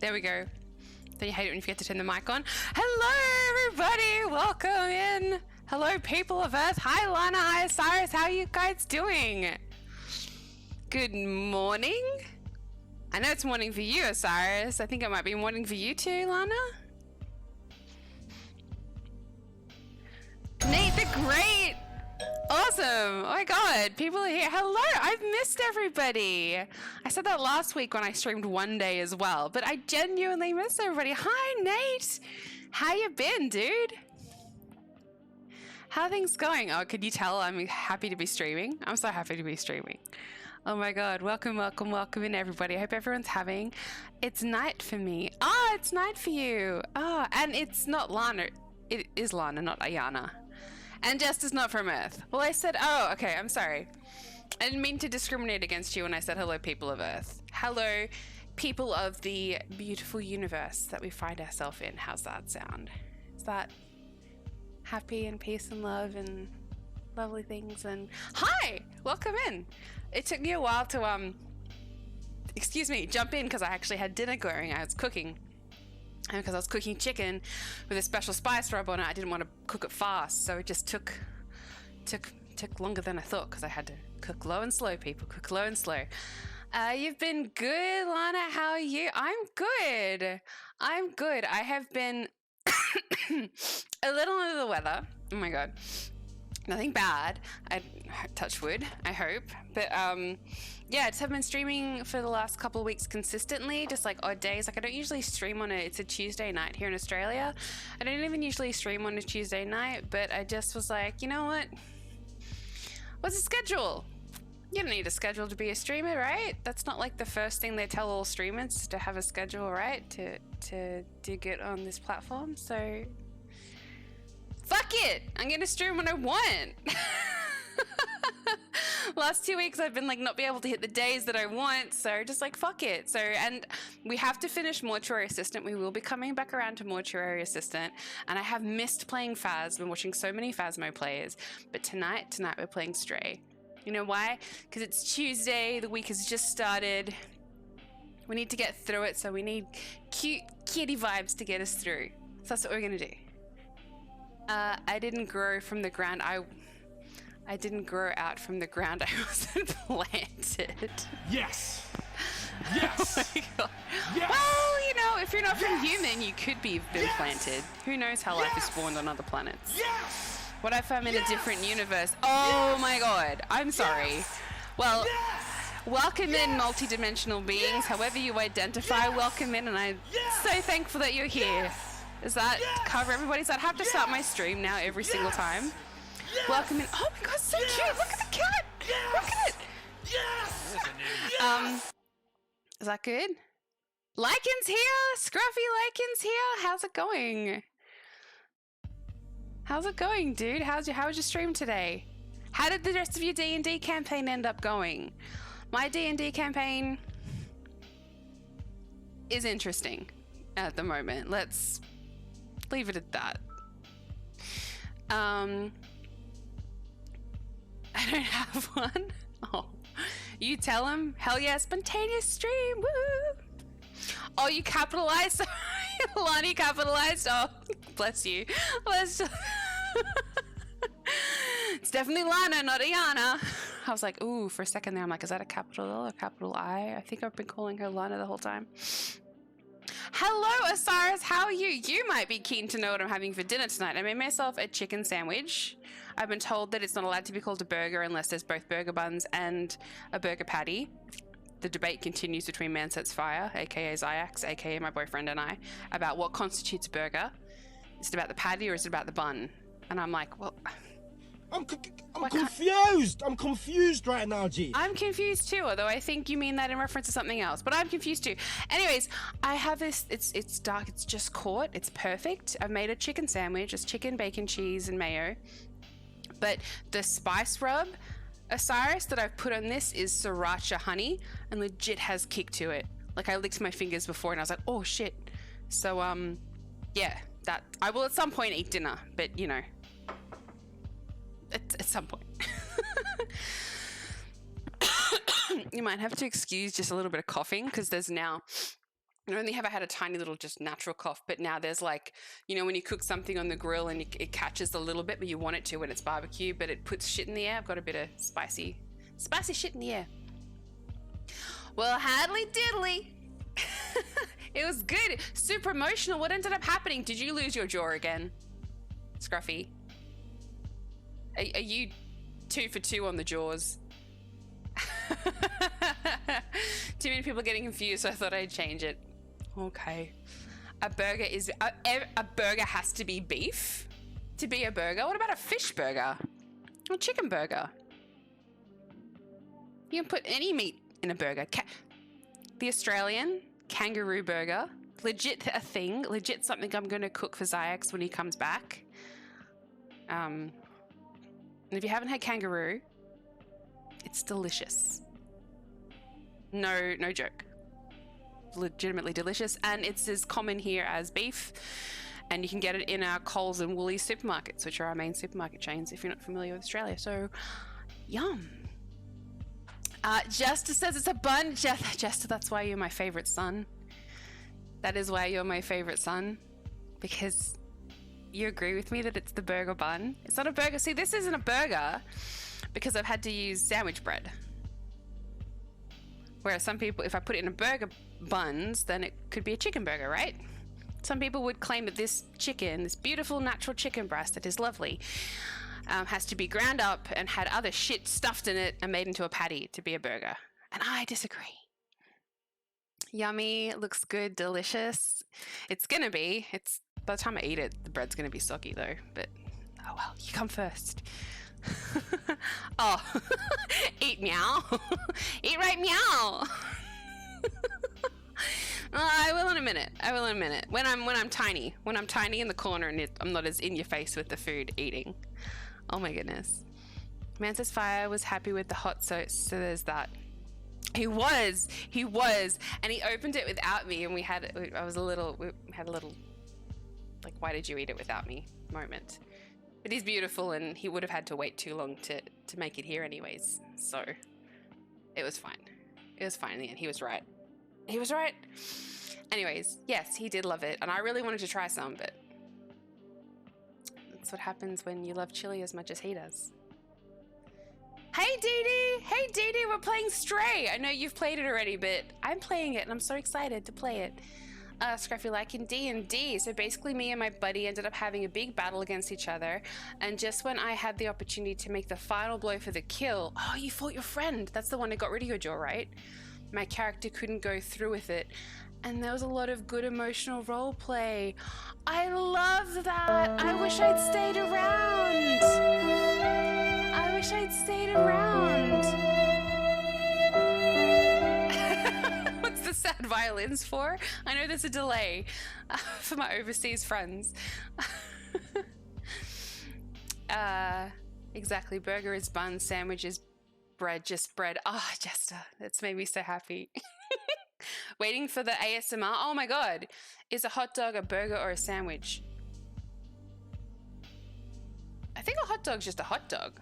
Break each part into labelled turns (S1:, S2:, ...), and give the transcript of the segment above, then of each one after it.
S1: There we go. Don't you hate it when you forget to turn the mic on? Hello, everybody. Welcome in. Hello, people of Earth. Hi, Lana. Hi, Osiris. How are you guys doing? Good morning. I know it's morning for you, Osiris. I think it might be morning for you too, Lana. Nate the Great. Awesome. Oh my god, people are here. Hello, I've missed everybody. I said that last week when I streamed one day as well, but I genuinely miss everybody. Hi, Nate. How you been, dude? How are things going? Oh, could you tell I'm happy to be streaming? I'm so happy to be streaming. Oh my god, welcome, welcome, welcome in, everybody. I hope everyone's having... It's night for me. Ah, it's night for you. Ah, and it's not Lana. It is Lana, not Ayana. And Jess is not from Earth. Well, I said, oh, okay, I'm sorry. I didn't mean to discriminate against you when I said hello, people of Earth. Hello, people of the beautiful universe that we find ourselves in. How's that sound? Is that happy and peace and love and lovely things? And hi, welcome in. It took me a while to, excuse me, jump in because I actually had dinner going. I was cooking. And because I was cooking chicken with a special spice rub on it, I didn't want to cook it fast, so it just took longer than I thought because I had to cook low and slow, people. Cook low and slow. You've been good, Lana. How are you? I'm good. I'm good. I have been a little under the weather. Oh my god. Nothing bad. I touch wood, I hope. But yeah, I just have been streaming for the last couple of weeks consistently, just like odd days. Like I don't usually stream on it's a Tuesday night here in Australia. I don't even usually stream on a Tuesday night, but I just was like, you know what? What's the schedule? You don't need a schedule to be a streamer, right? That's not like the first thing they tell all streamers, to have a schedule, right? To get on this platform. So fuck it! I'm gonna stream when I want. Last 2 weeks I've been like not be able to hit the days that I want, so just like fuck it. So, and we have to finish Mortuary Assistant. We will be coming back around to Mortuary Assistant, and I have missed playing Phas. Been watching so many Phasmo plays, but tonight we're playing Stray. You know why? Because it's Tuesday, the week has just started. We need to get through it, so we need cute kitty vibes to get us through. So that's what we're gonna do. I didn't grow from the ground. I didn't grow out from the ground. I wasn't planted.
S2: Yes. Yes.
S1: Oh my god.
S2: Yes.
S1: Well, you know, if you're not from human, you could be been planted. Who knows how life is spawned on other planets?
S2: Yes.
S1: What if I'm in a different universe? Oh my god. I'm sorry. Well, welcome in, multi-dimensional beings. However you identify, welcome in, and I'm so thankful that you're here. Does that cover everybody? So I'd have to start my stream now every single time. Welcome in. Oh my god, so cute! Look at the cat! Look at it!
S2: Yes!
S1: Is that good? Lycan's here! Scruffy Lycan's here! How's it going? How's it going, dude? How was your stream today? How did the rest of your D&D campaign end up going? My D&D campaign is interesting at the moment. Let's leave it at that. I don't have one. Oh, you tell him. Hell yeah, spontaneous stream. Woo! Oh, you capitalized. Lonnie capitalized. Oh, bless you. Bless. It's definitely Lana, not Ayana. I was like, ooh, for a second there, I'm like, is that a capital L or capital I? I think I've been calling her Lana the whole time. Hello, Osiris. How are you? You might be keen to know what I'm having for dinner tonight. I made myself a chicken sandwich. I've been told that it's not allowed to be called a burger unless there's both burger buns and a burger patty. The debate continues between Man Sets Fire, aka Zyax, aka my boyfriend, and I, about what constitutes a burger. Is it about the patty or is it about the bun? And I'm like, well...
S2: I'm confused. I'm confused right now, G.
S1: I'm confused too, although I think you mean that in reference to something else. But I'm confused too. Anyways, I have this. It's dark. It's just caught. It's perfect. I've made a chicken sandwich. It's chicken, bacon, cheese, and mayo. But the spice rub, Osiris, that I've put on this is sriracha honey, and legit has kick to it. Like I licked my fingers before, and I was like, oh shit. So yeah, that I will at some point eat dinner, but you know. At some point. You might have to excuse just a little bit of coughing because there's now I only ever had a tiny little just natural cough, but now there's like, you know, when you cook something on the grill and it catches a little bit, but you want it to when it's barbecue, but it puts shit in the air. I've got a bit of spicy shit in the air. Well, Hadley Diddly. It was good. Super emotional. What ended up happening? Did you lose your jaw again, Scruffy? Are you 2 for 2 on the jaws? Too many people getting confused, so I thought I'd change it. Okay. A burger is a burger has to be beef to be a burger. What about a fish burger? Or a chicken burger? You can put any meat in a burger. The Australian kangaroo burger, legit a thing, legit something I'm going to cook for Zayax when he comes back. And if you haven't had kangaroo, it's delicious. No joke. Legitimately delicious, and it's as common here as beef, and you can get it in our Coles and Woolies supermarkets, which are our main supermarket chains if you're not familiar with Australia. So yum. Jester says it's a bun. Jester, that's why you're my favorite son. That is why you're my favorite son, because you agree with me that it's the burger bun. It's not a burger. See, this isn't a burger because I've had to use sandwich bread. Whereas some people, if I put it in a burger buns, then it could be a chicken burger, right? Some people would claim that this chicken, this beautiful natural chicken breast that is lovely, has to be ground up and had other shit stuffed in it and made into a patty to be a burger. And I disagree. Yummy, looks good, delicious. It's gonna be. It's by the time I eat it, the bread's gonna be soggy though. But oh well, you come first. Oh, eat meow. Eat right meow. I will in a minute. When I'm tiny in the corner and I'm not as in your face with the food eating. Oh my goodness. Man Says Fire was happy with the hot sauce, so there's that. He was, and he opened it without me, and we had a little like, why did you eat it without me moment. But he's beautiful, and he would have had to wait too long to make it here anyways. So it was fine. It was fine in the end. He was right. Anyways, yes, he did love it, and I really wanted to try some, but that's what happens when you love chili as much as he does. Hey Dee Dee, we're playing Stray. I know you've played it already, but I'm playing it, and I'm so excited to play it. Scruffy like in D&D. So basically me and my buddy ended up having a big battle against each other, and just when I had the opportunity to make the final blow for the kill, oh, you fought your friend. That's the one that got rid of your jaw, right? My character couldn't go through with it, and there was a lot of good emotional role play. I love that. I wish I'd stayed around. What's the sad violins for? I know there's a delay for my overseas friends. Exactly. Burger is bun, sandwich is bread, just bread. Oh, Jester, that's made me so happy. Waiting for the ASMR. Oh my God. Is a hot dog a burger or a sandwich? I think a hot dog's just a hot dog.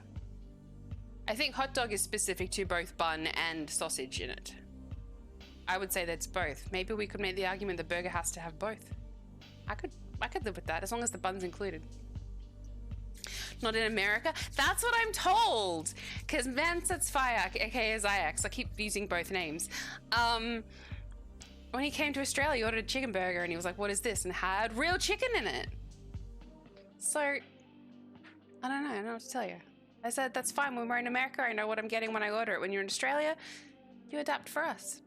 S1: I think hot dog is specific to both bun and sausage in it. I would say that's both. Maybe we could make the argument the burger has to have both. I could live with that as long as the bun's included. Not in America. That's what I'm told. Because Man Sets Fire, aka Zayax, I keep using both names. When he came to Australia, he ordered a chicken burger and he was like, what is this? And had real chicken in it. So, I don't know what to tell you. I said, that's fine. When we're in America, I know what I'm getting when I order it. When you're in Australia, you adapt for us.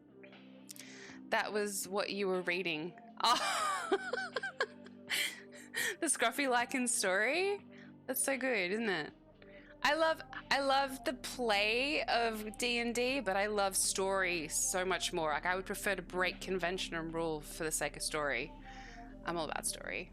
S1: That was what you were reading. Oh. The Scruffy Lycan story? That's so good, isn't it? I love the play of D&D, but I love story so much more. Like, I would prefer to break convention and rule for the sake of story. I'm all about story.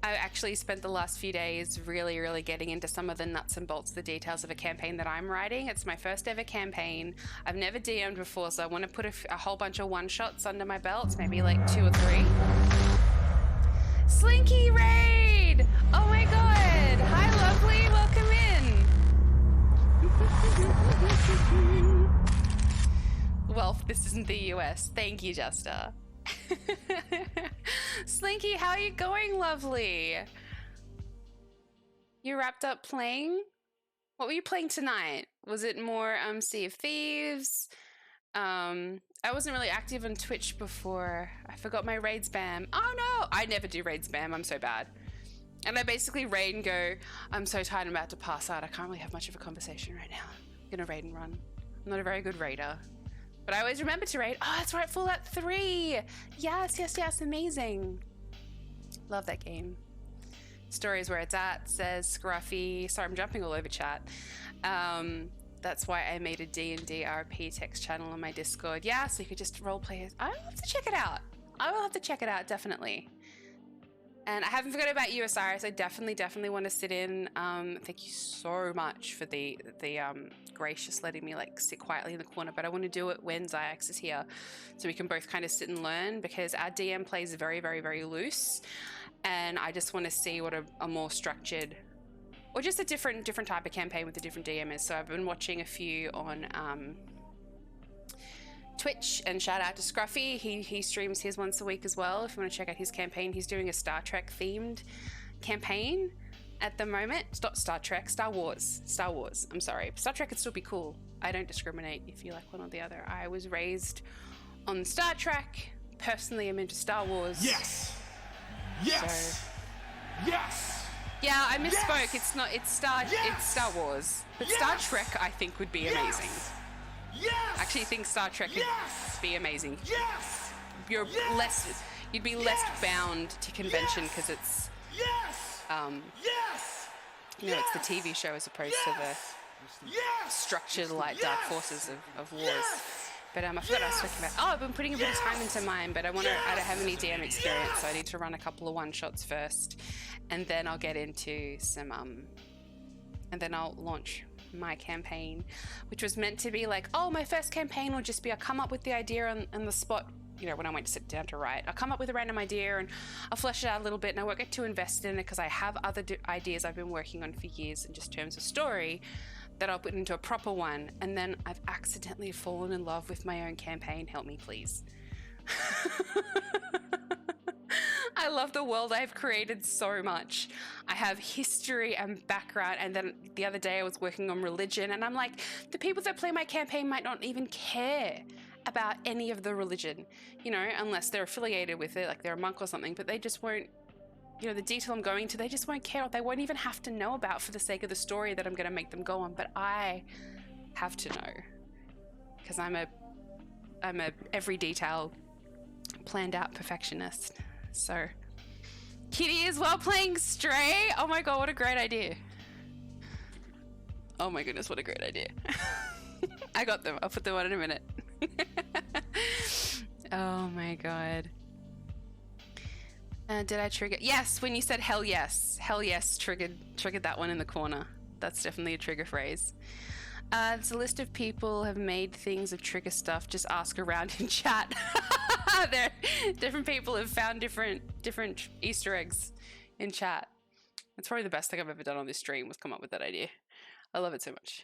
S1: I actually spent the last few days really getting into some of the nuts and bolts, the details of a campaign that I'm writing. It's my first ever campaign. I've never DM'd before, so I want to put a whole bunch of one-shots under my belt, maybe like 2 or 3. Slinky Raid! Oh my God! Hi, lovely. Welcome in. Well, this isn't the US. Thank you, Jester. Slinky, how are you going, lovely? You wrapped up playing? What were you playing tonight? Was it more Sea of Thieves? I wasn't really active on Twitch before. I forgot my raid spam. Oh no! I never do raid spam. I'm so bad. And I basically raid and go, I'm so tired, I'm about to pass out. I can't really have much of a conversation right now. I'm gonna raid and run. I'm not a very good raider. But I always remember to raid. Oh, that's right, Fallout 3! Yes, amazing. Love that game. Story is where it's at, says Scruffy. Sorry, I'm jumping all over chat. That's why I made a D&D RP text channel on my Discord. Yeah, so you could just roleplay it. I will have to check it out. I will have to check it out, definitely. And I haven't forgotten about you, Osiris. I definitely want to sit in. Thank you so much for the gracious letting me like sit quietly in the corner. But I want to do it when Zyx is here, so we can both kind of sit and learn, because our DM plays very loose, and I just want to see what a more structured, or just a different type of campaign with a different DM is. So I've been watching a few on Twitch, and shout out to Scruffy. He streams his once a week as well. If you want to check out his campaign, he's doing a Star Trek themed campaign at the moment. Stop Star Trek, Star Wars. I'm sorry. Star Trek could still be cool. I don't discriminate if you like one or the other. I was raised on Star Trek. Personally, I'm into Star Wars.
S2: Yes.
S1: Yeah, I misspoke. Yes. It's Star Wars. But Star Trek, I think, would be amazing.
S2: Yes!
S1: I actually think Star Trek could be amazing. Yes! You'd be less bound to convention, because it's it's the TV show as opposed to the structured like dark forces of wars. But I forgot what I was talking about. Oh, I've been putting a bit of time into mine, but I don't have any DM experience, so I need to run a couple of one-shots first, and then I'll get into some and then I'll launch my campaign, which was meant to be like, oh, my first campaign will just be, I'll come up with the idea on the spot, when I went to sit down to write. I'll come up with a random idea and I'll flesh it out a little bit, and I won't get too invested in it because I have other ideas I've been working on for years in just terms of story that I'll put into a proper one, and then I've accidentally fallen in love with my own campaign. Help me, please. I love the world I've created so much. I have history and background, and then the other day I was working on religion, and I'm like, the people that play my campaign might not even care about any of the religion, unless they're affiliated with it, like they're a monk or something, but they just won't, the detail I'm going to, they just won't care. They won't even have to know about for the sake of the story that I'm going to make them go on, but I have to know, because I'm a every detail planned out perfectionist. So Kitty is well playing Stray. Oh my god, what a great idea. Oh my goodness, what a great idea. I got them. I'll put them on in a minute. Oh my god. Did I trigger? Yes, when you said hell yes triggered that one in the corner. That's definitely a trigger phrase. It's a list of people have made things of trigger stuff. Just ask around in chat. Different people have found different Easter eggs in chat. It's probably the best thing I've ever done on this stream, was come up with that idea. I love it so much.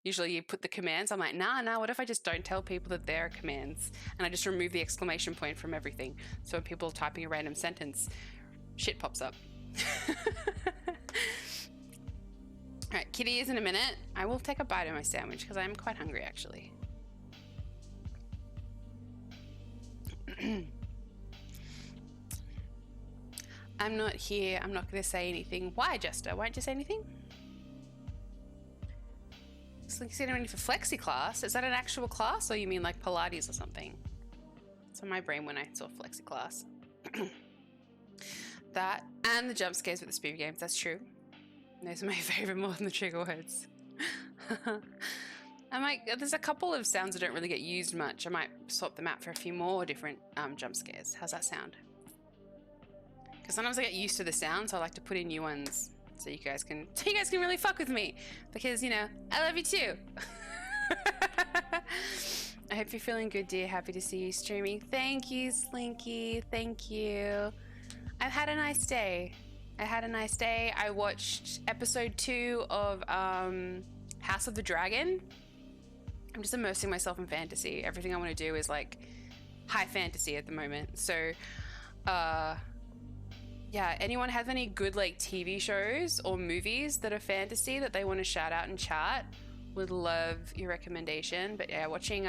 S1: Usually you put the commands. I'm like, nah, what if I just don't tell people that they're commands, and I just remove the exclamation point from everything, so when people are typing a random sentence, shit pops up. Alright, Kitty is in a minute. I will take a bite of my sandwich because I'm quite hungry, actually. I'm not here. I'm not going to say anything. Why, Jester? Why don't you say anything? Slinky's getting ready for Flexi class. Is that an actual class, or you mean like Pilates or something? That's on my brain when I saw Flexi class. That and the jump scares with the spooky games. That's true. Those are my favorite more than the trigger words. I'm like, there's a couple of sounds that don't really get used much. I might swap them out for a few more different jump scares. How's that sound? Because sometimes I get used to the sound, so I like to put in new ones so you guys can really fuck with me, because I love you too. I hope you're feeling good, dear. Happy to see you streaming. Thank you, Slinky. Thank you. I've had a nice day. I watched episode 2 of House of the Dragon. I'm just immersing myself in fantasy. Everything I want to do is like high fantasy at the moment. So, yeah, anyone have any good like TV shows or movies that are fantasy that they want to shout out in chat? Would love your recommendation. But yeah, watching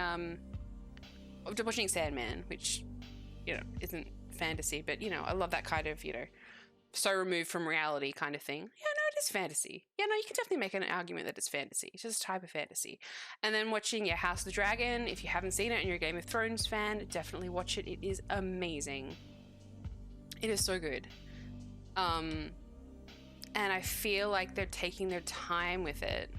S1: Sandman, which, you know, isn't fantasy, but you know, I love that kind of, you know, so removed from reality kind of thing. Yeah, no, it is fantasy. Yeah, no, you can definitely make an argument that it's fantasy. It's just a type of fantasy. And then watching House of the Dragon, if you haven't seen it and you're a Game of Thrones fan, definitely watch it. It is amazing. It is so good. And I feel like they're taking their time with it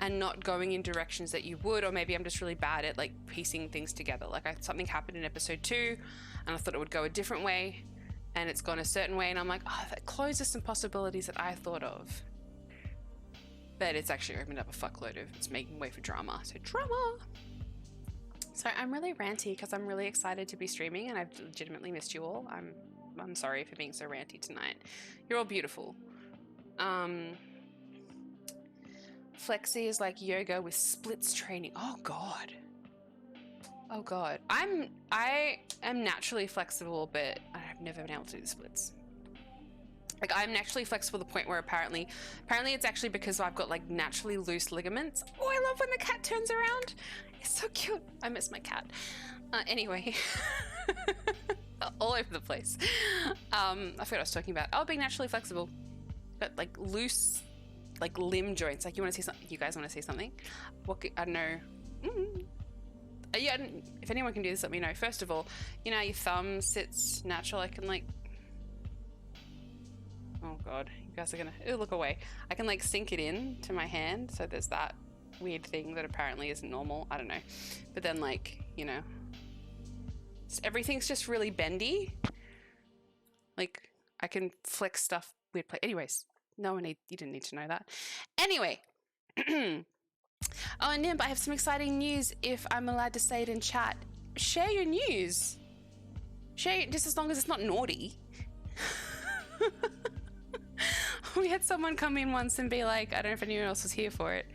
S1: and not going in directions that you would, or maybe I'm just really bad at like piecing things together. Like something happened in episode 2 and I thought it would go a different way and it's gone a certain way and I'm like, oh, that closes some possibilities that I thought of. But it's actually opened up a fuckload of, it's making way for drama. So drama! So I'm really ranty because I'm really excited to be streaming and I've legitimately missed you all. I'm sorry for being so ranty tonight. You're all beautiful. Flexi is like yoga with splits training. Oh god. Oh god. I am naturally flexible, but I've never been able to do the splits. Like I'm naturally flexible to the point where apparently it's actually because I've got like naturally loose ligaments. Oh, I love when the cat turns around. It's so cute. I miss my cat. Anyway. All over the place. I forgot what I was talking about. Oh, being naturally flexible. But like loose, like limb joints. Like you want to see something? You guys want to see something? What? I don't know. Yeah. If anyone can do this, let me know. First of all, you know your thumb sits natural. I can like. Oh god, you guys are gonna look away. I can like sink it in to my hand. So there's that weird thing that apparently isn't normal. I don't know. But then like you know. Everything's just really bendy. Like I can flex stuff weird play. Anyways, you didn't need to know that. Anyway. Oh, and Nimb, I have some exciting news if I'm allowed to say it in chat. Share your news. Share it just as long as it's not naughty. We had someone come in once and be like, I don't know if anyone else was here for it.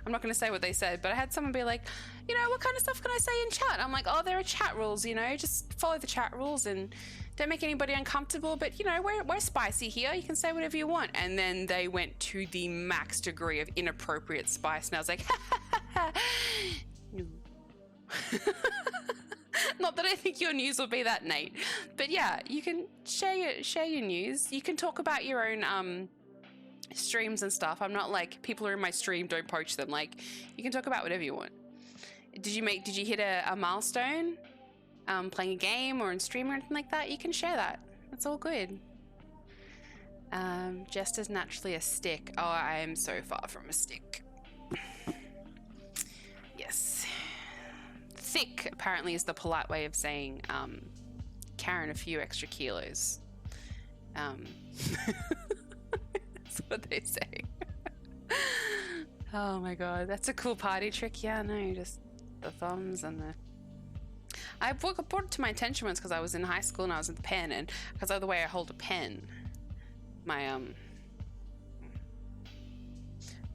S1: I'm not going to say what they said, but I had someone be like, you know, what kind of stuff can I say in chat? I'm like, oh, there are chat rules, you know, just follow the chat rules and don't make anybody uncomfortable. But, you know, we're spicy here. You can say whatever you want. And then they went to the max degree of inappropriate spice. And I was like, no. Not that I think your news will be that, Nate. But yeah, you can share your news. You can talk about your own streams and stuff. I'm not like people are in my stream, don't poach them. Like you can talk about whatever you want. Did you hit a milestone playing a game or in stream or anything like that? You can share that. That's all good. Just as naturally a stick. Oh, I am so far from a stick. Yes. Thick apparently is the polite way of saying carrying a few extra kilos. That's what they say. Oh my god, that's a cool party trick. Yeah, no, just the thumbs and the... I brought it to my attention once because I was in high school and I was with the pen, and because of the way I hold a pen, my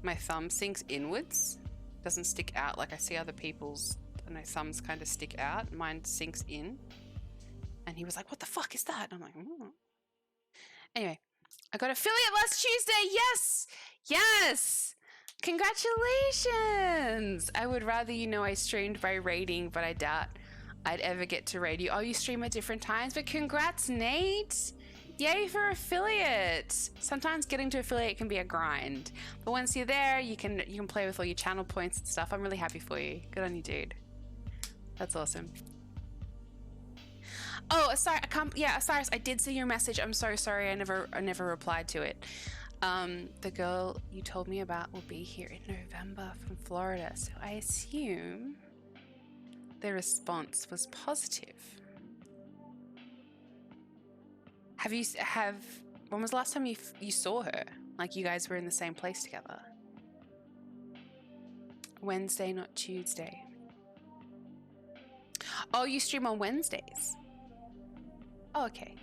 S1: my thumb sinks inwards, doesn't stick out like I see other people's, and their thumbs kind of stick out. Mine sinks in, and he was like, "What the fuck is that?" And I'm like, Anyway, I got affiliate last Tuesday. Yes. Congratulations. I would rather you know I streamed by rating, but I doubt I'd ever get to raid you. Oh, you stream at different times, but congrats, Nate. Yay for affiliate. Sometimes getting to affiliate can be a grind, but once you're there, you can play with all your channel points and stuff. I'm really happy for you. Good on you, dude. That's awesome. Oh, sorry. Osiris, I did see your message. I'm so sorry. I never replied to it. The girl you told me about will be here in November from Florida, so I assume the response was positive. When was the last time you saw her? Like you guys were in the same place together? Wednesday, not Tuesday. Oh, you stream on Wednesdays? Oh, okay.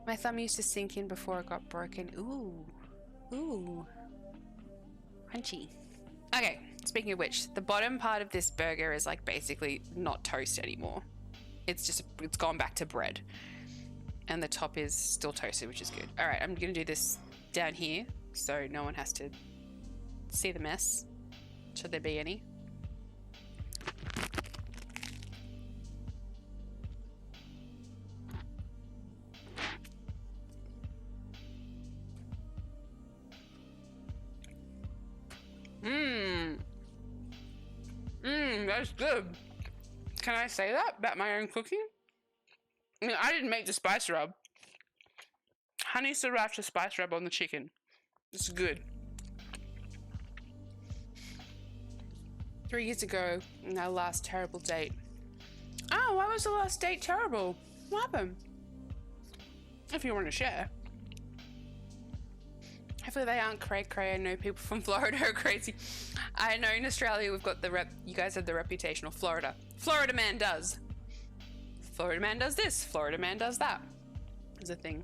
S1: My thumb used to sink in before it got broken. Ooh. Crunchy. Okay, speaking of which, the bottom part of this burger is like basically not toast anymore. It's gone back to bread. And the top is still toasted, which is good. All right, I'm gonna do this down here so no one has to see the mess, should there be any. That's good. Can I say that about my own cooking? I mean, I didn't make the spice rub. Honey sriracha spice rub on the chicken. It's good. 3 years ago, in our last terrible date. Oh, why was the last date terrible? What happened? If you want to share. Hopefully they aren't cray-cray. I know people from Florida are crazy. I know in Australia we've got you guys have the reputation of Florida. Florida man does. Florida man does this. Florida man does that. Is a thing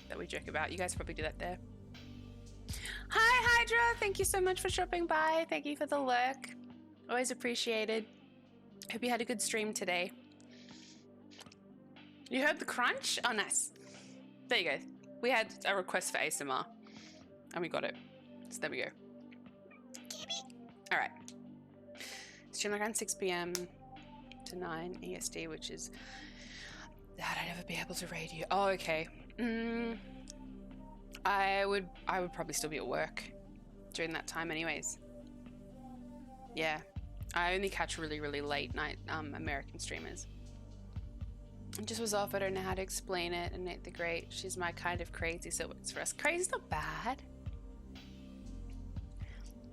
S1: that we joke about. You guys probably do that there. Hi, Hydra. Thank you so much for dropping by. Thank you for the lurk. Always appreciated. Hope you had a good stream today. You heard the crunch? Oh, nice. There you go. We had a request for ASMR. And we got it. So there we go. Alright. Stream around 6 p.m. to 9 EST, which is that I'd never be able to raid you. Oh, okay. I would probably still be at work during that time anyways. Yeah. I only catch really, really late night American streamers. It just was off. I don't know how to explain it. And Nate the Great, she's my kind of crazy, so it works for us. Crazy's not bad.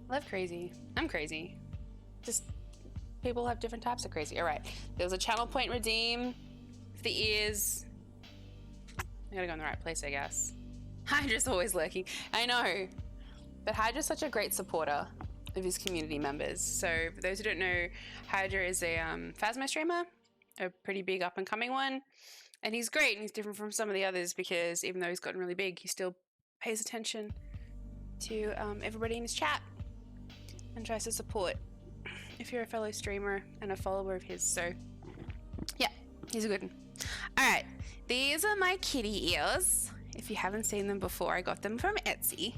S1: I love crazy. I'm crazy. Just people have different types of crazy. All right. There was a channel point redeem for the ears. I gotta go in the right place, I guess. Hydra's always lurking. I know. But Hydra's such a great supporter of his community members. So for those who don't know, Hydra is a Phasmo streamer, a pretty big up and coming one. And he's great and he's different from some of the others because even though he's gotten really big, he still pays attention to everybody in his chat and tries to support if you're a fellow streamer and a follower of his. So yeah, he's a good one. All right, these are my kitty ears. If you haven't seen them before, I got them from Etsy.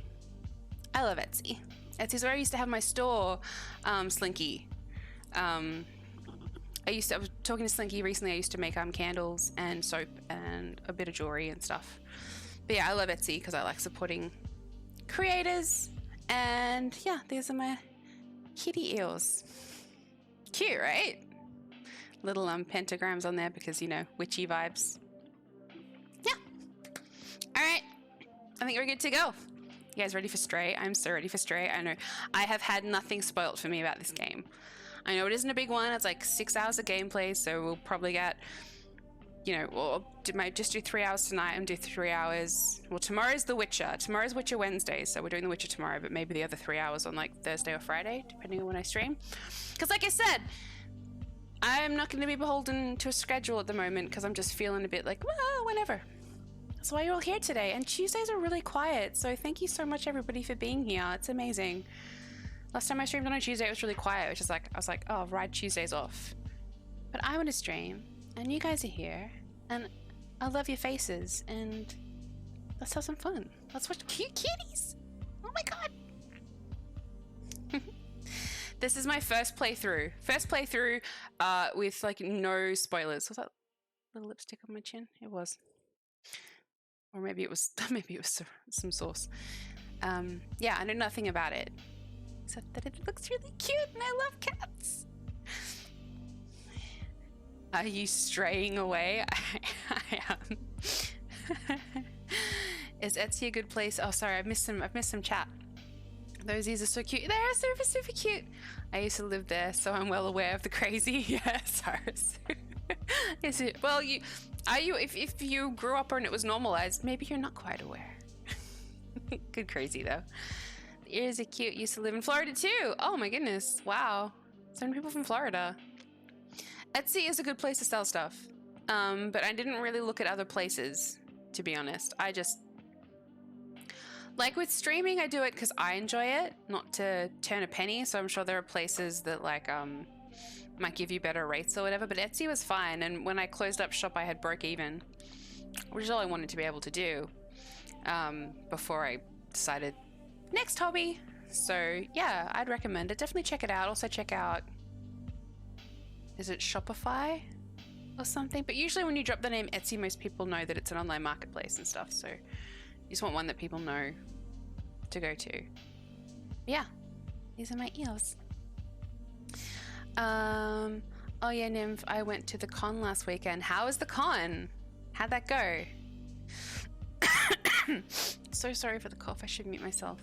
S1: I love Etsy. Etsy's where I used to have my store, Slinky. I was talking to Slinky recently. I used to make candles and soap and a bit of jewelry and stuff. But yeah, I love Etsy because I like supporting creators. And yeah, these are my kitty ears. Cute, right? Little pentagrams on there because, you know, witchy vibes. Yeah. All right. I think we're good to go. You guys ready for Stray? I'm so ready for Stray. I know I have had nothing spoilt for me about this game. I know it isn't a big one. It's like 6 hours of gameplay, so we'll probably get, you know, or might just do 3 hours tonight and do 3 hours. Well, tomorrow's The Witcher. Tomorrow's Witcher Wednesday, so we're doing The Witcher tomorrow, but maybe the other 3 hours on like Thursday or Friday, depending on when I stream. Because like I said, I'm not going to be beholden to a schedule at the moment because I'm just feeling a bit like, well, whenever. That's why you're all here today. And Tuesdays are really quiet, so thank you so much everybody for being here. It's amazing. Last time I streamed on a Tuesday, it was really quiet, which is like, I was like, oh, ride Tuesdays off. But I want to stream, and you guys are here, and I love your faces, and let's have some fun. Let's watch cute kitties. Oh my god. This is my first playthrough. First playthrough with like no spoilers. Was that little lipstick on my chin? It was. Or maybe it was some sauce. Yeah, I know nothing about it. Except that it looks really cute and I love cats. Are you straying away? I am. Is Etsy a good place? Oh, sorry, I've missed some chat. Those ears are so cute. They are super, super cute. I used to live there, so I'm well aware of the crazy. Yes, Cyrus. Is it? Well, if you grew up and it was normalized, maybe you're not quite aware. Good crazy though. The ears are cute. Used to live in Florida too. Oh my goodness. Wow. So many people from Florida. Etsy is a good place to sell stuff. But I didn't really look at other places, to be honest. I just Like with streaming, I do it because I enjoy it, not to turn a penny. So I'm sure there are places that like might give you better rates or whatever. But Etsy was fine, and when I closed up shop, I had broke even, which is all I wanted to be able to do before I decided next hobby. So yeah, I'd recommend it. Definitely check it out. Also check out, is it Shopify or something? But usually when you drop the name Etsy, most people know that it's an online marketplace and stuff. So you just want one that people know to go to. Yeah, these are my ears. Oh yeah, Nymph, I went to the con last weekend. How was the con? How'd that go? So sorry for the cough. I should mute myself.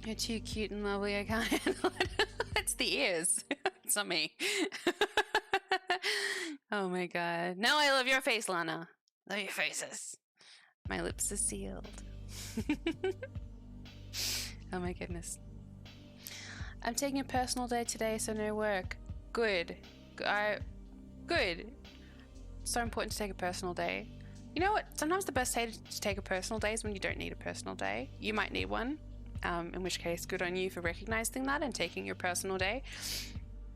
S1: You're too cute and lovely. I can't handle it. It's the ears. It's not me. Oh my god. No, I love your face, Lana. Love your faces. My lips are sealed. Oh my goodness. I'm taking a personal day today, so no work. Good. Good. So important to take a personal day. You know what? Sometimes the best day to take a personal day is when you don't need a personal day. You might need one, in which case, good on you for recognizing that and taking your personal day.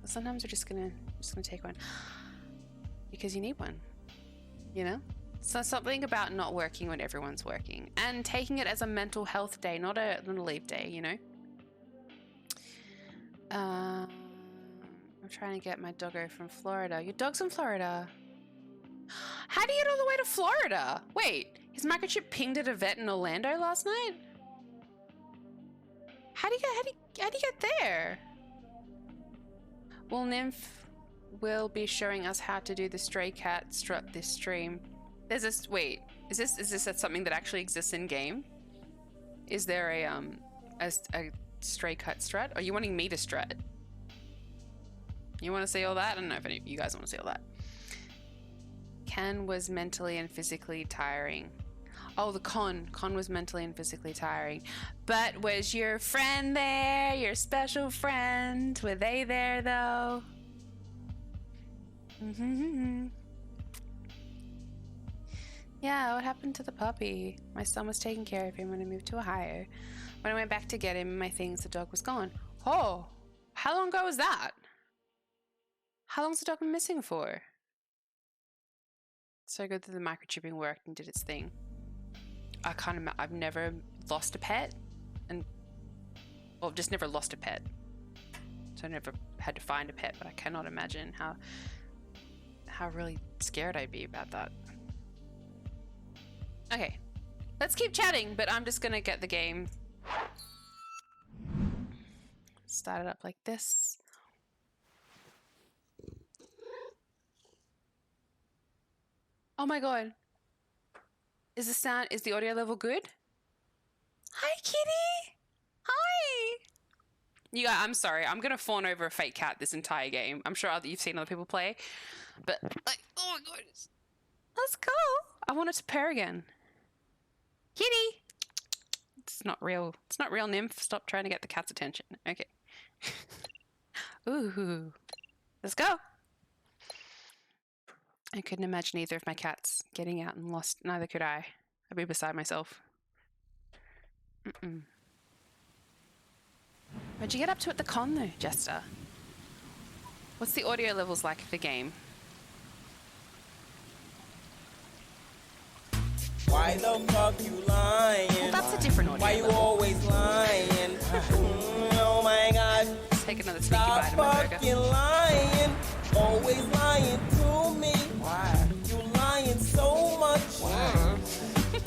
S1: But sometimes we're just gonna take one because you need one. You know? So something about not working when everyone's working and taking it as a mental health day, not a leave day. You know? I'm trying to get my doggo from Florida. Your dog's in Florida. How do you get all the way to Florida? Wait, his microchip pinged at a vet in Orlando last night? How do you get there? Well, Nymph will be showing us how to do the stray cat strut this stream. There's this, wait, is this something that actually exists in game? Is there a stray cat strut? Are you wanting me to strut? You want to see all that? I don't know if any of you guys want to see all that. Ken was mentally and physically tiring. Oh, the con was mentally and physically tiring. But was your friend there? Your special friend? Were they there though? Yeah, what happened to the puppy? My son was taking care of him when I moved to Ohio. When I went back to get him and my things, the dog was gone. Oh, how long ago was that? How long's the dog been missing for? So good that the microchipping worked and did its thing. I've never lost a pet, just never lost a pet. So I never had to find a pet, but I cannot imagine how really scared I'd be about that. Okay, let's keep chatting, but I'm just gonna get the game started up like this. Oh my god. Is the audio level good? Hi, kitty! Hi! You guys, I'm sorry. I'm gonna fawn over a fake cat this entire game. I'm sure you've seen other people play. But, like, oh my god. Let's go! I want it to purr again. Kitty! It's not real. It's not real, Nymph. Stop trying to get the cat's attention. Okay. Ooh. Let's go! I couldn't imagine either of my cats getting out and lost. Neither could I. I'd be beside myself. What'd you get up to at the con though, Jester? What's the audio levels like of the game?
S3: Why the fuck you lying?
S1: Well, that's a different audio
S3: Why you
S1: level.
S3: always lying? Oh my god.
S1: Let's take another sneaky bite of my burger.
S3: Stop fucking lying. Always lying to me. Why? You lying so much. Why?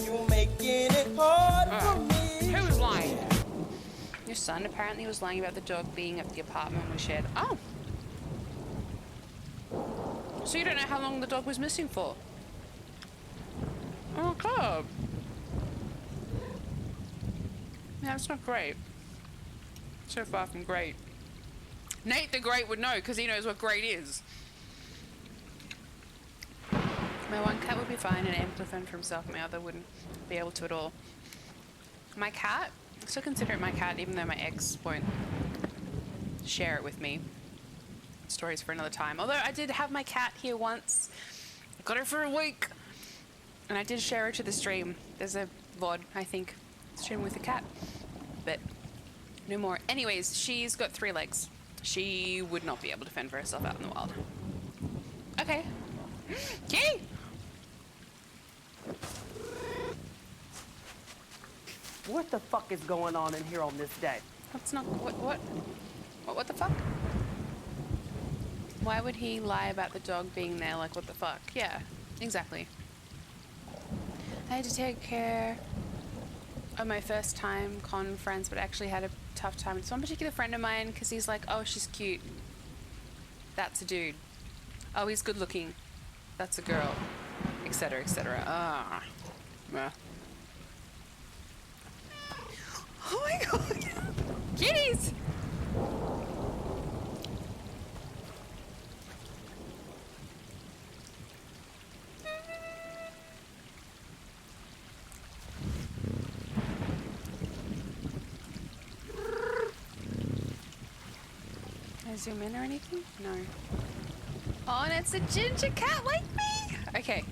S3: You making it hard for me.
S1: Who was lying? Your son apparently was lying about the dog being at the apartment we shared. Oh. So you don't know how long the dog was missing for? Oh god. Yeah, it's not great. So far from great. Nate the Great would know because he knows what great is. My one cat would be fine and able to fend for himself, my other wouldn't be able to at all. My cat, I still consider it my cat even though my ex won't share it with me. Stories for another time. Although I did have my cat here once. I got her for a week. And I did share her to the stream. There's a VOD, I think, stream with a cat, but no more. Anyways, she's got 3 legs. She would not be able to fend for herself out in the wild. Okay. Kitty!
S4: What the fuck is going on in here on this day?
S1: That's not what the fuck? Why would he lie about the dog being there? Like, what the fuck? Yeah, exactly. I had to take care of my first time con friends, but actually had a tough time. It's one particular friend of mine because he's like, oh, she's cute. That's a dude. Oh, he's good looking. That's a girl. Etc. Etc. Ah. Yeah. Oh my god. Kitties! Can I zoom in or anything? No. Oh, and it's a ginger cat like me! Okay.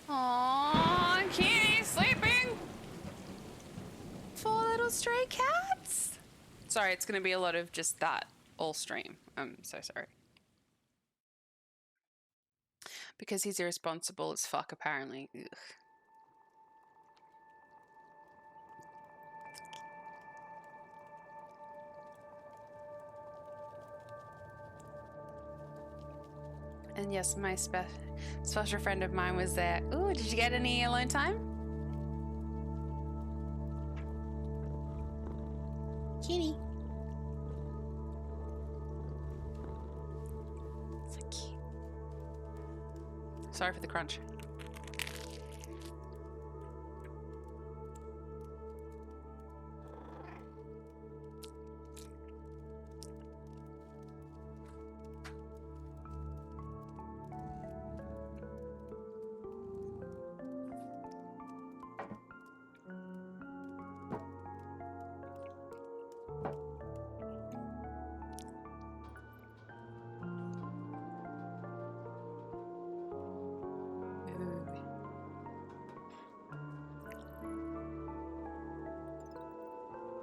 S1: Aww, kitty sleeping! 4 little stray cats! Sorry, it's gonna be a lot of just that all stream. I'm so sorry. Because he's irresponsible as fuck, apparently. Ugh. And yes, my special friend of mine was there. Ooh, did you get any alone time? Kitty. So cute. Sorry for the crunch.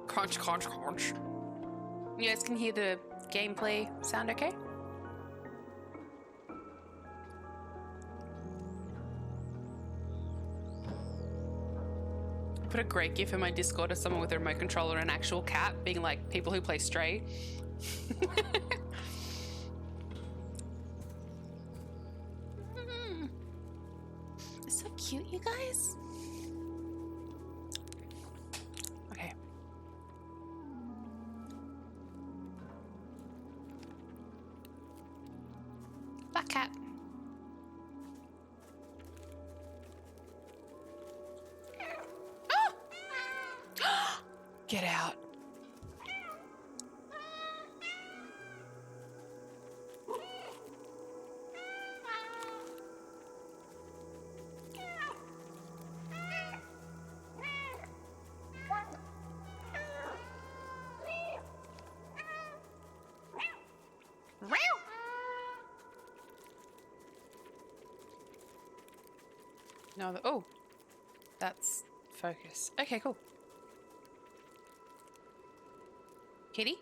S1: Crunch, crunch, crunch. You guys can hear the gameplay sound okay? Put a great gif in my Discord of someone with a remote controller and an actual cat being like people who play Stray. It's so cute, you guys. Okay. Black cat. Get out. No, oh, that's focus. Okay, cool. Kitty?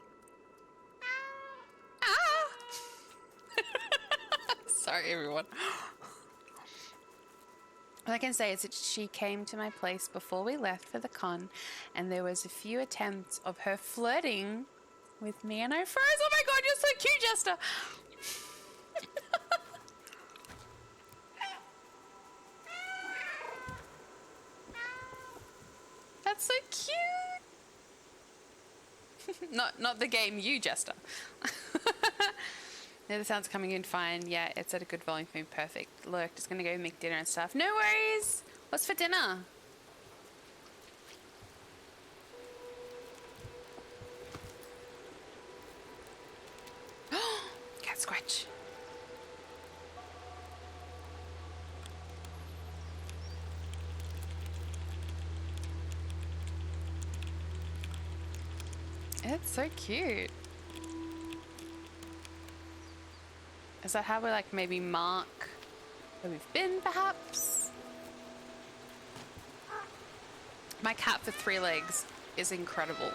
S1: Ah! Sorry, everyone. All I can say is that she came to my place before we left for the con, and there was a few attempts of her flirting with me, and I froze. Oh my god, you're so cute, Jester! That's so cute! Not the game, you, Jester. Yeah, the sound's coming in fine. Yeah, it's at a good volume for me. Perfect. Look, just gonna go make dinner and stuff. No worries! What's for dinner? Cat scratch. It's so cute. Is that how we like maybe mark where we've been, perhaps? My cat for 3 legs is incredible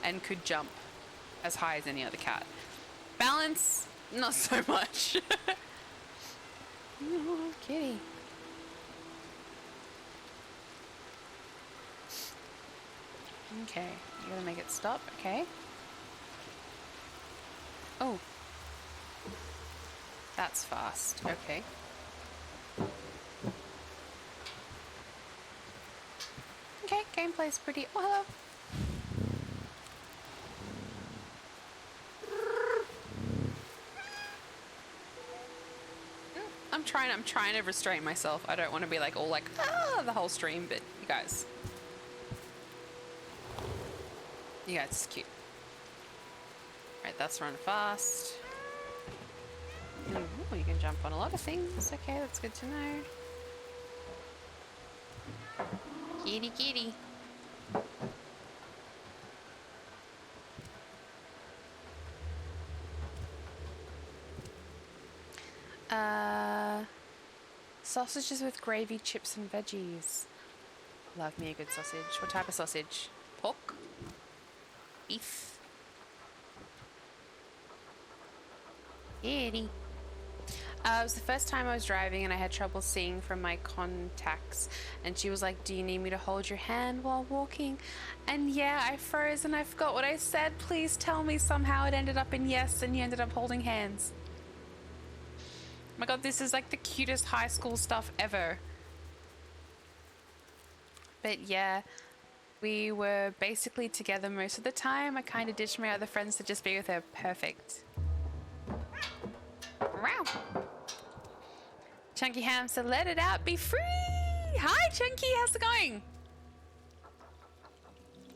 S1: and could jump as high as any other cat. Balance, not so much. Oh, kitty. Okay, you gotta make it stop, okay. Oh. That's fast, okay. Okay, gameplay's pretty... Oh, hello. I'm trying to restrain myself. I don't want to be like all like, ah, the whole stream, but you guys. You guys, it's cute. Right, that's run fast. Ooh, you can jump on a lot of things. Okay, that's good to know. Kitty, kitty. Sausages with gravy, chips, and veggies. Love me a good sausage. What type of sausage? Pork? Beef? Kitty. It was the first time I was driving and I had trouble seeing from my contacts, and she was like, do you need me to hold your hand while walking? And yeah, I froze and I forgot what I said. Please tell me. Somehow it ended up in yes and you ended up holding hands. Oh my god, this is like the cutest high school stuff ever. But yeah, we were basically together most of the time. I kind of ditched my other friends to just be with her. Perfect. Wow. Chunky Hamster, let it out, be free! Hi, Chunky, how's it going?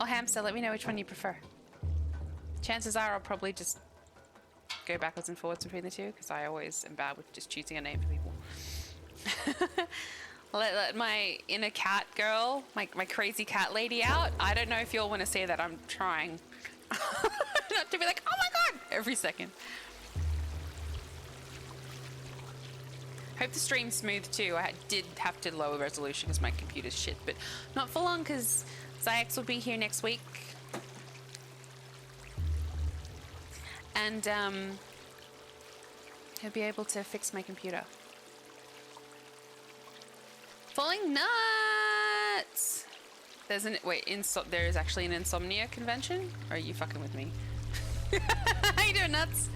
S1: Oh, Hamster, let me know which one you prefer. Chances are I'll probably just go backwards and forwards between the two, because I always am bad with just choosing a name for people. let my inner cat girl, my crazy cat lady out. I don't know if you'll want to see that. I'm trying not to be like, oh my god, every second. Hope the stream's smooth too. I did have to lower resolution because my computer's shit, but not for long because Zayax will be here next week. And he'll be able to fix my computer. Falling nuts! There's an there is actually an insomnia convention? Or are you fucking with me? How you doing, nuts?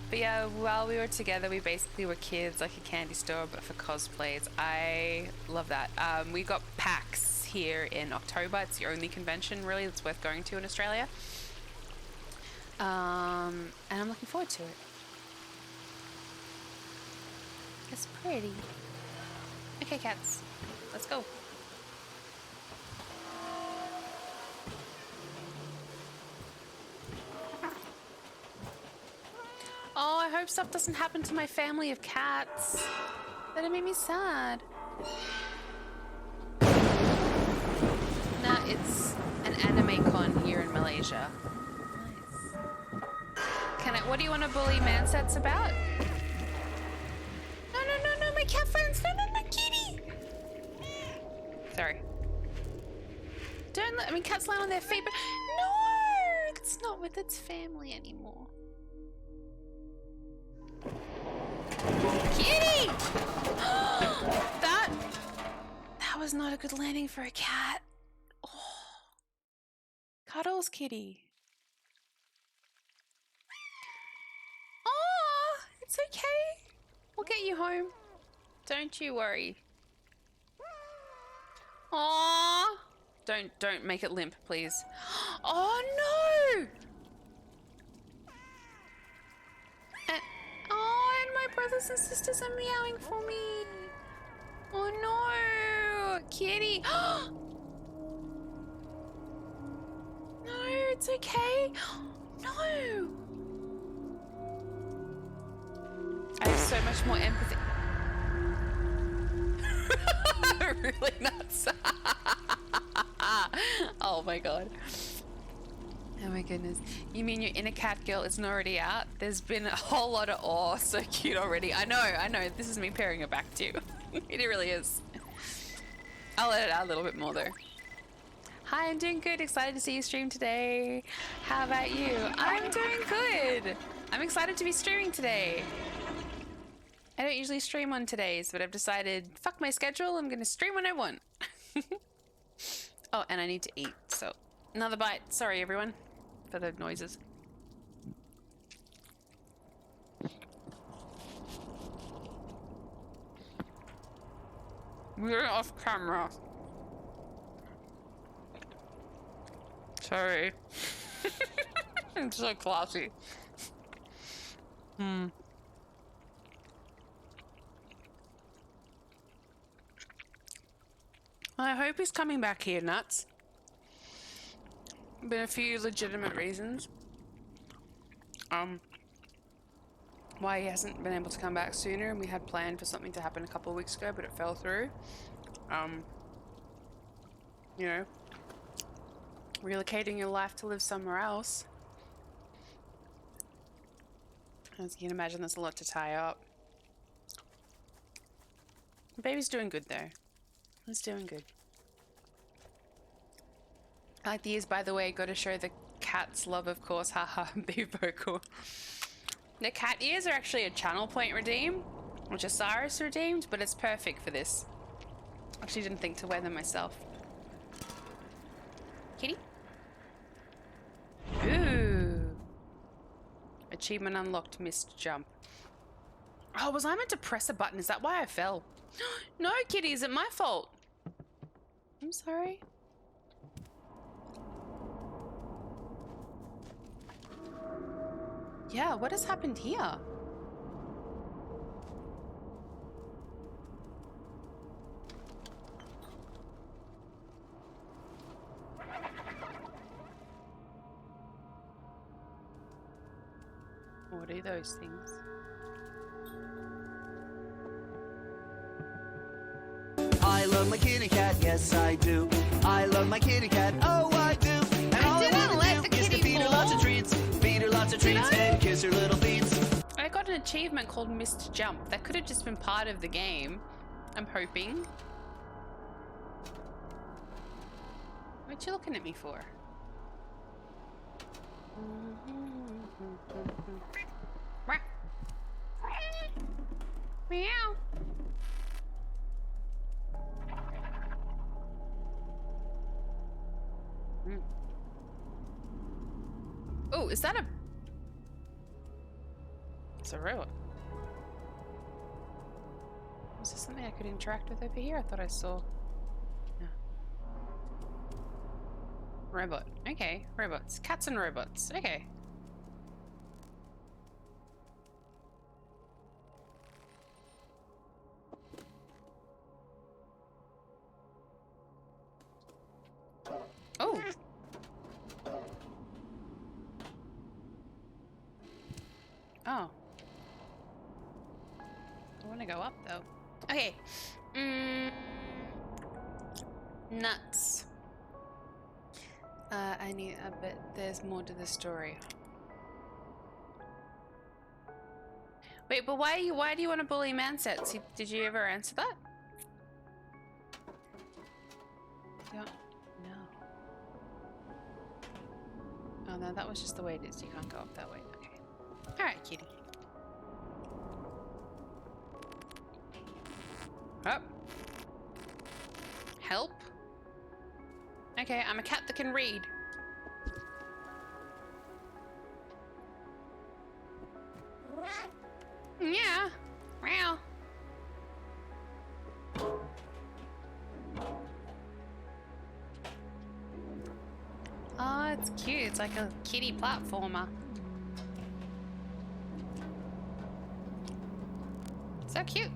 S1: But yeah, while we were together, we basically were kids, like a candy store, but for cosplays. I love that. We got PAX here in October. It's the only convention, really, that's worth going to in Australia. And I'm looking forward to it. It's pretty. Okay, cats. Let's go. Oh, I hope stuff doesn't happen to my family of cats. That'd make me sad. Nah, it's an anime con here in Malaysia. Nice. What do you want to bully Mansets about? No, my cat friends. No, kitty. Sorry. Cats lie on their feet, but no, it's not with its family anymore. Kitty! That was not a good landing for a cat. Oh. Cuddles, kitty. Oh, it's okay. We'll get you home. Don't you worry. Aw. Don't make it limp, please. Oh no! And my brothers and sisters are meowing for me. Oh no, kitty. No, it's okay. No. I have so much more empathy. Really nuts. Oh my god. Oh my goodness. You mean your inner cat girl isn't already out? There's been a whole lot of awe. So cute already. I know. This is me pairing it back to you. It really is. I'll let it out a little bit more though. Hi, I'm doing good. Excited to see you stream today. How about you? I'm doing good. I'm excited to be streaming today. I don't usually stream on todays, but I've decided, fuck my schedule, I'm gonna stream when I want. Oh, and I need to eat, so another bite. Sorry, everyone, for the noises. We're off camera. Sorry. I'm so classy. I hope he's coming back here, Nuts. Been a few legitimate reasons. Why he hasn't been able to come back sooner, and we had planned for something to happen a couple of weeks ago, but it fell through. You know, relocating your life to live somewhere else. As you can imagine, there's a lot to tie up. The baby's doing good though. He's doing good. I like the ears, by the way. Got to show the cat's love, of course. Haha, be vocal. The cat ears are actually a channel point redeem, which Osiris redeemed, but it's perfect for this. Actually didn't think to wear them myself. Kitty? Ooh. Achievement unlocked, missed jump. Oh, was I meant to press a button? Is that why I fell? No, Kitty, is it my fault? I'm sorry. Yeah, what has happened here? What are those things?
S5: I love my kitty cat, yes I do. I love my kitty cat, oh I do. And all I
S1: didn't let
S5: wanna
S1: the
S5: do is to
S1: kitty
S5: feed her lots of
S1: fall.
S5: treats, feed her lots of treats, and kiss her little feet.
S1: I got an achievement called Missed Jump. That could have just been part of the game. I'm hoping. What you looking at me for? Meow. Oh, is that a... It's a robot. Was this something I could interact with over here? I thought I saw... No. Robot. Okay, robots. Cats and robots. Okay. Oh! Oh. I want to go up, though. Okay. Nuts. I need a bit... There's more to the story. Wait, but why do you want to bully mansets? Did you ever answer that? No. Oh, no, that was just the way it is. You can't go up that way. Okay. Alright, kitty. Up. Help? Okay, I'm a cat that can read. Yeah. Meow. Oh, it's cute. It's like a kitty platformer. So cute.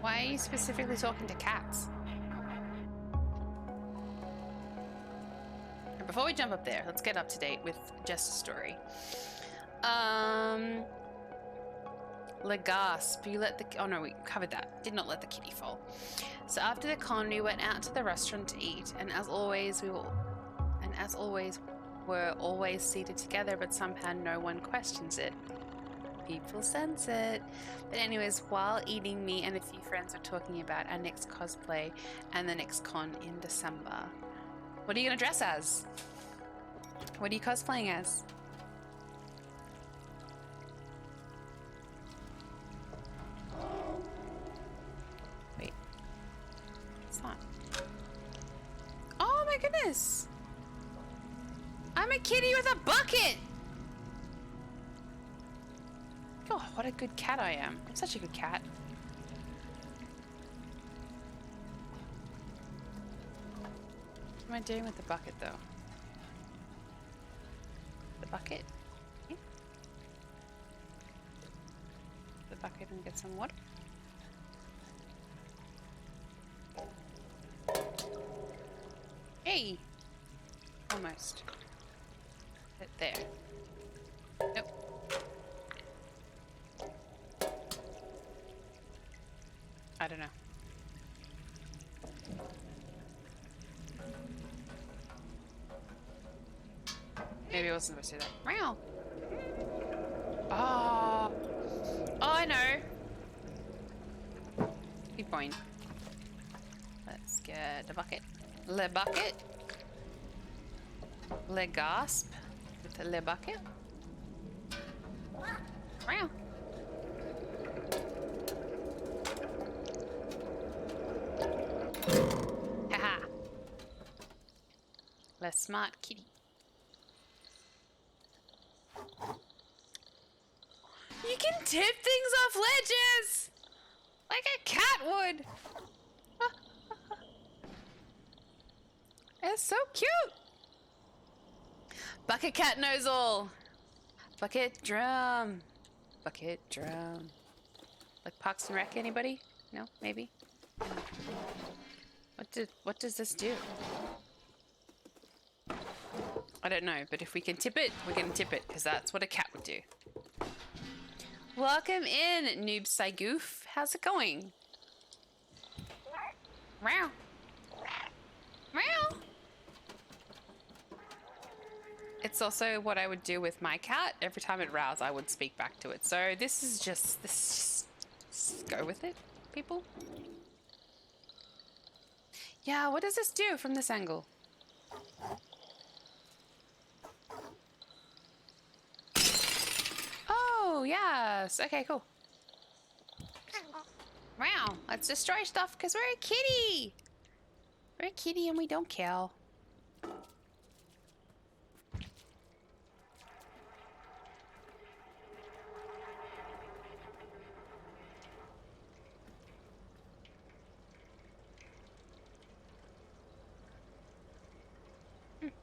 S1: Why are you specifically talking to cats? And before we jump up there, let's get up to date with Jess's story. Le gasp. You let the... Oh no, we covered that. Did not let the kitty fall. So after the con, we went out to the restaurant to eat, and as always, we're always seated together, but somehow no one questions it. People sense it. But anyways, while eating, me and a few friends were talking about our next cosplay and the next con in December. What are you gonna dress as? What are you cosplaying as? Wait. It's not. Oh my goodness! I'm a kitty with a bucket! Oh, what a good cat I am. I'm such a good cat. What am I doing with the bucket, though? The bucket? Okay. The bucket and get some water. Hey! Almost. Put it there. Nope. I don't know. Maybe I wasn't supposed to do that. Meow. Oh. Oh, I know. Good point. Let's get the bucket. Le bucket. Le gasp. With the le bucket. Meow. Haha. Le smart kitty. You can tip things off ledges! Like a cat would! It's so cute! Bucket cat knows all! Bucket drum. Bucket drum. Like Parks and Rec, anybody? No? Maybe? What does this do? I don't know, but if we can tip it, we're gonna tip it, because that's what a cat would do. Welcome in, Noob Saigoof. How's it going? Meow. Meow. It's also what I would do with my cat. Every time it rows, I would speak back to it. So this is just go with it, people. Yeah, what does this do from this angle? Oh, yes. Okay, cool. Wow, let's destroy stuff because we're a kitty. We're a kitty and we don't kill.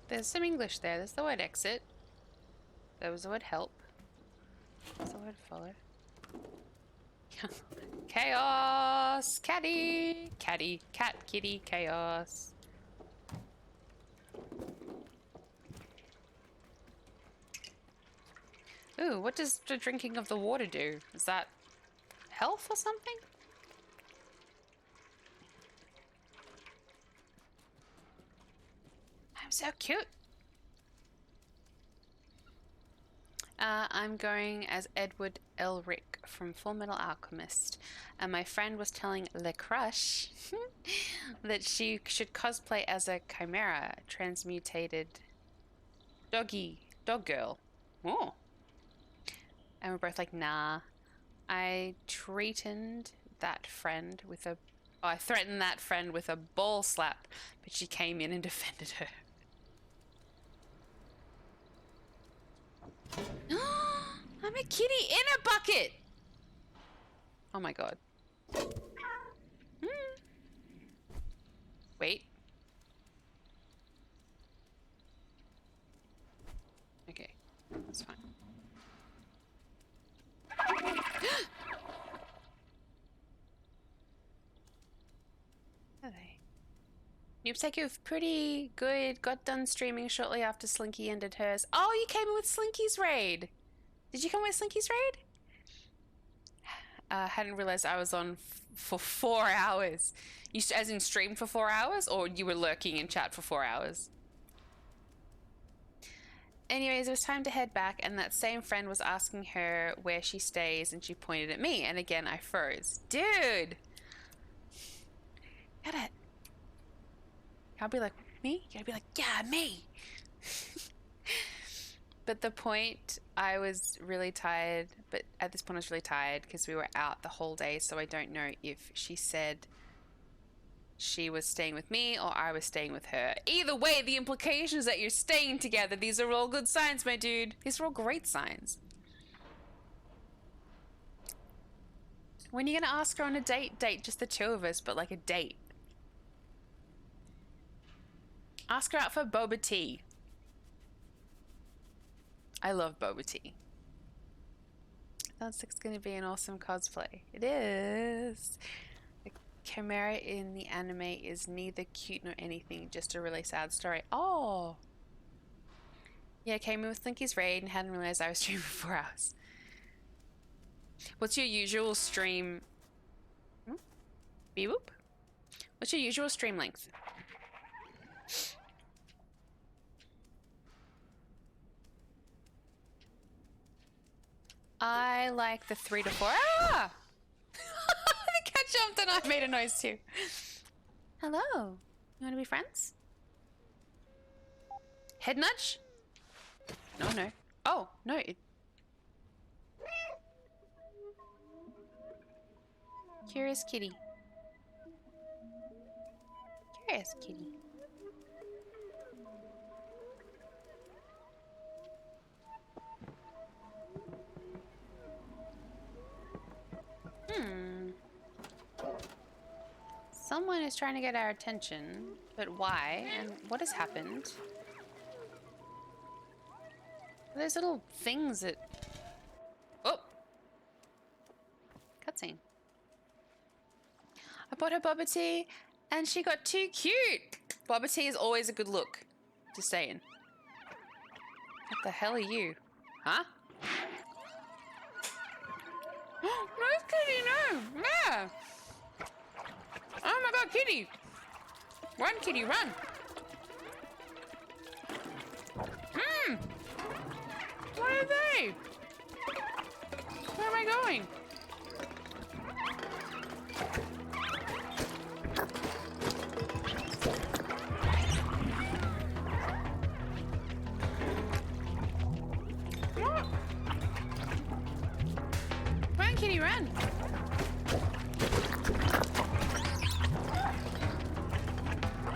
S1: There's some English there. There's the word exit. There was the word help. There's the word follow. Chaos! Catty! Catty. Cat, kitty, chaos. Ooh, what does the drinking of the water do? Is that health or something? I'm so cute. I'm going as Edward Elric from Full Metal Alchemist, and my friend was telling Le Crush that she should cosplay as a chimera, transmutated dog girl. Oh. And we're both like, nah. I threatened that friend with a ball slap, but she came in and defended her. I'm a kitty in a bucket! Oh my god. Wait. Okay, that's fine. Are they? Noobseki, pretty good. Got done streaming shortly after Slinky ended hers. Oh, you came in with Slinky's raid. Did you come with Slinky's raid? Hadn't realized I was on for 4 hours. As in streamed for 4 hours, or you were lurking in chat for 4 hours? Anyways, it was time to head back, and that same friend was asking her where she stays, and she pointed at me, and again I froze. Dude! I'll be like, me? You gotta be like, yeah, me! But the point, I was really tired, but at this point I was really tired because we were out the whole day, so I don't know if she said she was staying with me or I was staying with her. Either way, the implication is that you're staying together. These are all good signs, my dude. These are all great signs. When are you gonna ask her on a date? Date just the two of us, but like a date. Ask her out for boba tea. I love boba tea. Sounds like it's going to be an awesome cosplay. It is. The Chimera in the anime is neither cute nor anything, just a really sad story. Oh! Yeah, came in with Slinky's raid and hadn't realized I was streaming for 4 hours. What's your usual stream... Beep-boop? What's your usual stream length? I like the 3 to 4. Ah! The cat jumped and I made a noise too. Hello. You want to be friends? Head nudge? No, no. Oh, no. Curious kitty. Curious kitty. Someone is trying to get our attention, but why? And what has happened? There's little things that... Oh! Cutscene. I bought her boba tea, and she got too cute! Boba tea is always a good look. Just saying. What the hell are you? Huh? No, kitty, no! Yeah! Oh my god, kitty! Run, kitty, run! What are they? Where am I going? What? Run, kitty, run!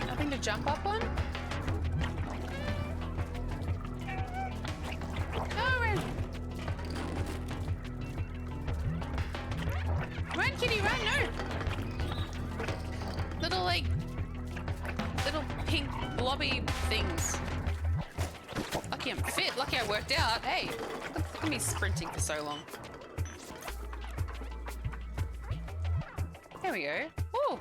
S1: Nothing to jump up on? Oh, run! Run, kitty, run! No! Little pink blobby things. Lucky I'm fit. Lucky I worked out. Hey, look at me sprinting for so long. There we go. Woo!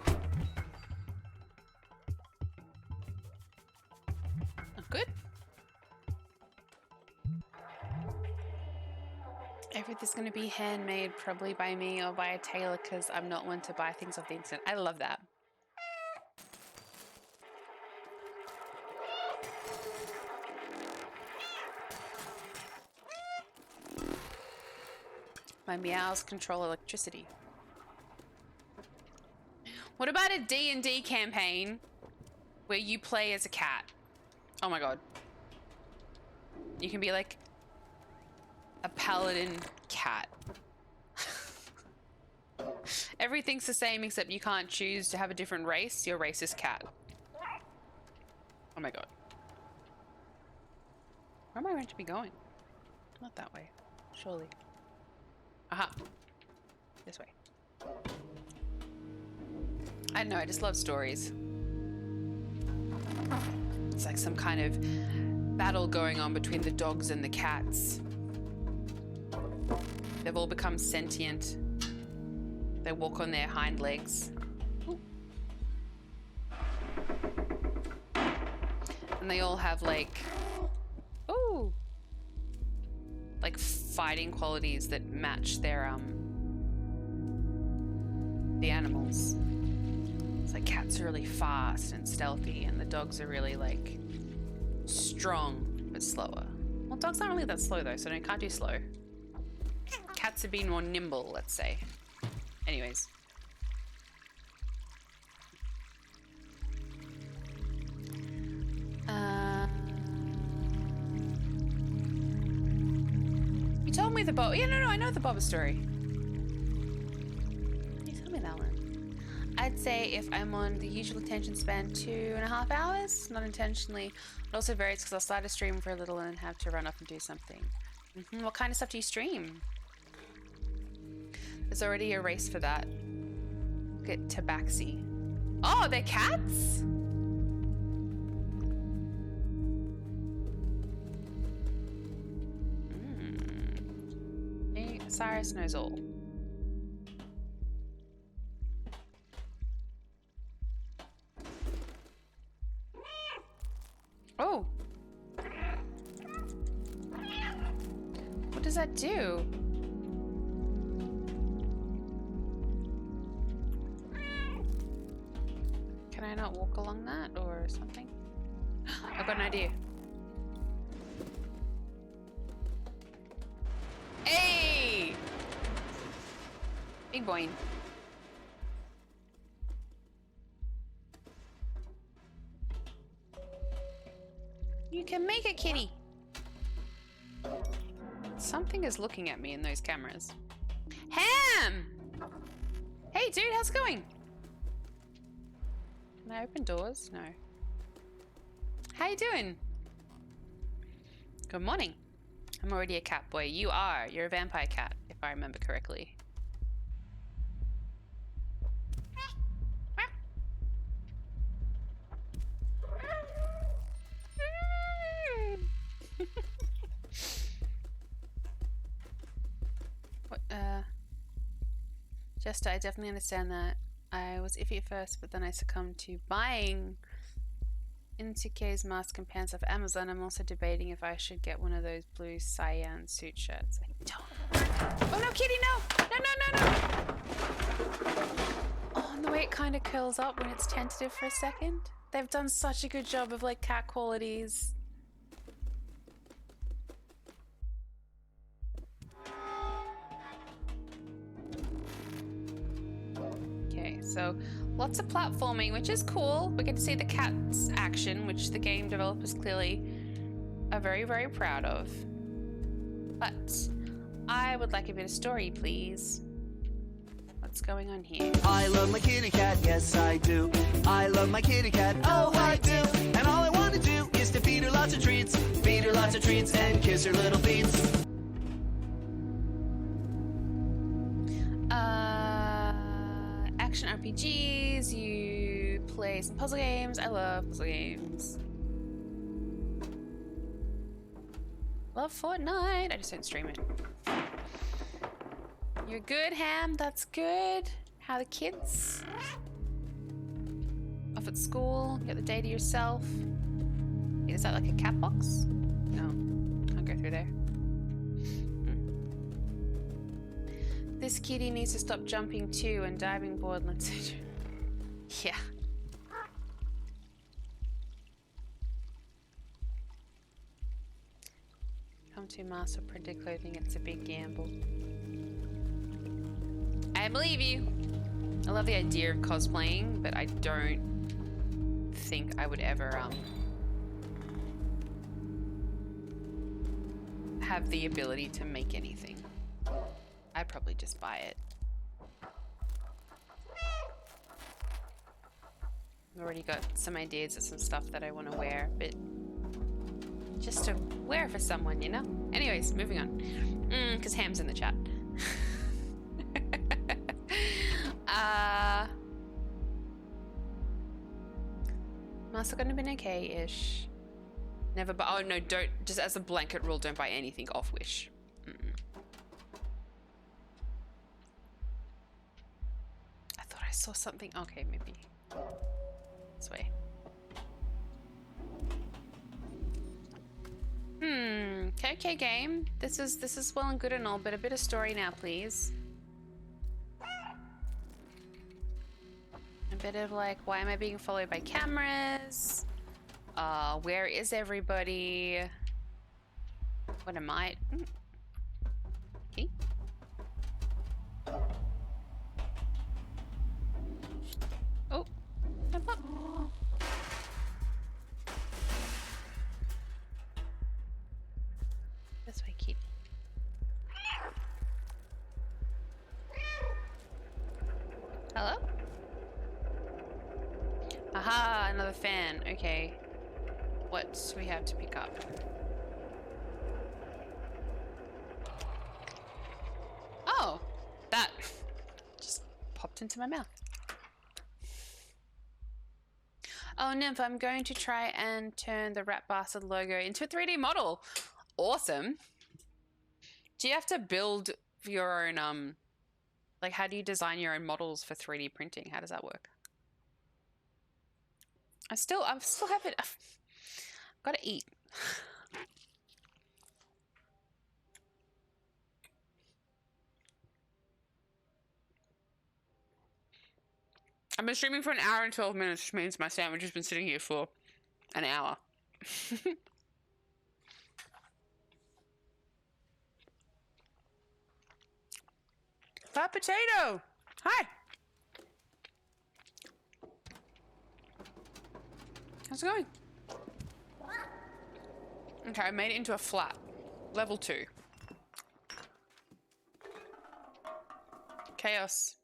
S1: Good. Everything's going to be handmade, probably by me or by a tailor, because I'm not one to buy things off the internet. I love that. My meows control electricity. What about a D&D campaign where you play as a cat? Oh my god. You can be like a paladin cat. Everything's the same except you can't choose to have a different race. Your race is cat. Oh my god. Where am I meant to be going? Not that way. Surely. Aha. This way. I don't know, I just love stories. It's like some kind of battle going on between the dogs and the cats. They've all become sentient. They walk on their hind legs. Ooh. And they all have like, ooh, like fighting qualities that match their the animals. It's like cats are really fast and stealthy, and the dogs are really like strong but slower. Well, dogs aren't really that slow though, so I can't do slow. Cats are being more nimble, let's say. Anyways. You told me the Bob. Yeah, no, I know the Boba story. You told me that one. I'd say if I'm on the usual attention span, 2.5 hours, not intentionally. It also varies because I'll start a stream for a little and then have to run off and do something. What kind of stuff do you stream? There's already a race for that. Get tabaxi. Oh, they're cats? Hey, Cyrus knows all. Oh. What does that do? Can I not walk along that or something? I've got an idea. Hey! Big boy. You can make it, kitty. Something is looking at me in those cameras. Ham! Hey, dude, how's it going? Can I open doors? No. How you doing? Good morning. I'm already a cat boy. You are. You're a vampire cat, if I remember correctly. What, Jester, I definitely understand that. I was iffy at first, but then I succumbed to buying N2K's mask and pants off Amazon. I'm also debating if I should get one of those blue cyan suit shirts. I don't. Oh no, kitty, no! No, no, no, no! Oh, and the way it kind of curls up when it's tentative for a second. They've done such a good job of like cat qualities. Okay, so lots of platforming, which is cool. We get to see the cat's action, which the game developers clearly are very, very proud of. But I would like a bit of story, please. What's going on here?
S5: I love my kitty cat, yes I do. I love my kitty cat, oh I do. And all I want to do is to feed her lots of treats, and kiss her little feet.
S1: Action RPGs, you play some puzzle games. I love puzzle games. Love Fortnite. I just don't stream it. You're good, Ham. That's good. How are the kids? Off at school. You got the day to yourself. Is that like a cat box? No. Can't go through there. This kitty needs to stop jumping too and diving board. Let's see. Yeah. Come to master printed clothing. It's a big gamble. I believe you. I love the idea of cosplaying, but I don't think I would ever have the ability to make anything. I'd probably just buy it. I've already got some ideas of some stuff that I want to wear, but just to wear for someone, you know? Anyways, moving on. Because Ham's in the chat. Must have been okay-ish. Never buy. Oh no, don't. Just as a blanket rule, don't buy anything off Wish. I thought I saw something. Okay, maybe this way. Okay, game. This is well and good and all, but a bit of story now, please. A bit of like, why am I being followed by cameras? Where is everybody? What am I? Okay. Oh, jump up. This way, kitty. Hello? Aha, another fan. Okay. What do we have to pick up? Oh, that just popped into my mouth. Oh, Nymph, I'm going to try and turn the Rat Bastard logo into a 3D model. Awesome. Do you have to build your own, like, how do you design your own models for 3D printing? How does that work? I still have it. I've gotta eat. I've been streaming for an hour and 12 minutes, which means my sandwich has been sitting here for an hour. Fat potato! Hi! How's it going? Okay, I made it into a flat. Level 2. Chaos.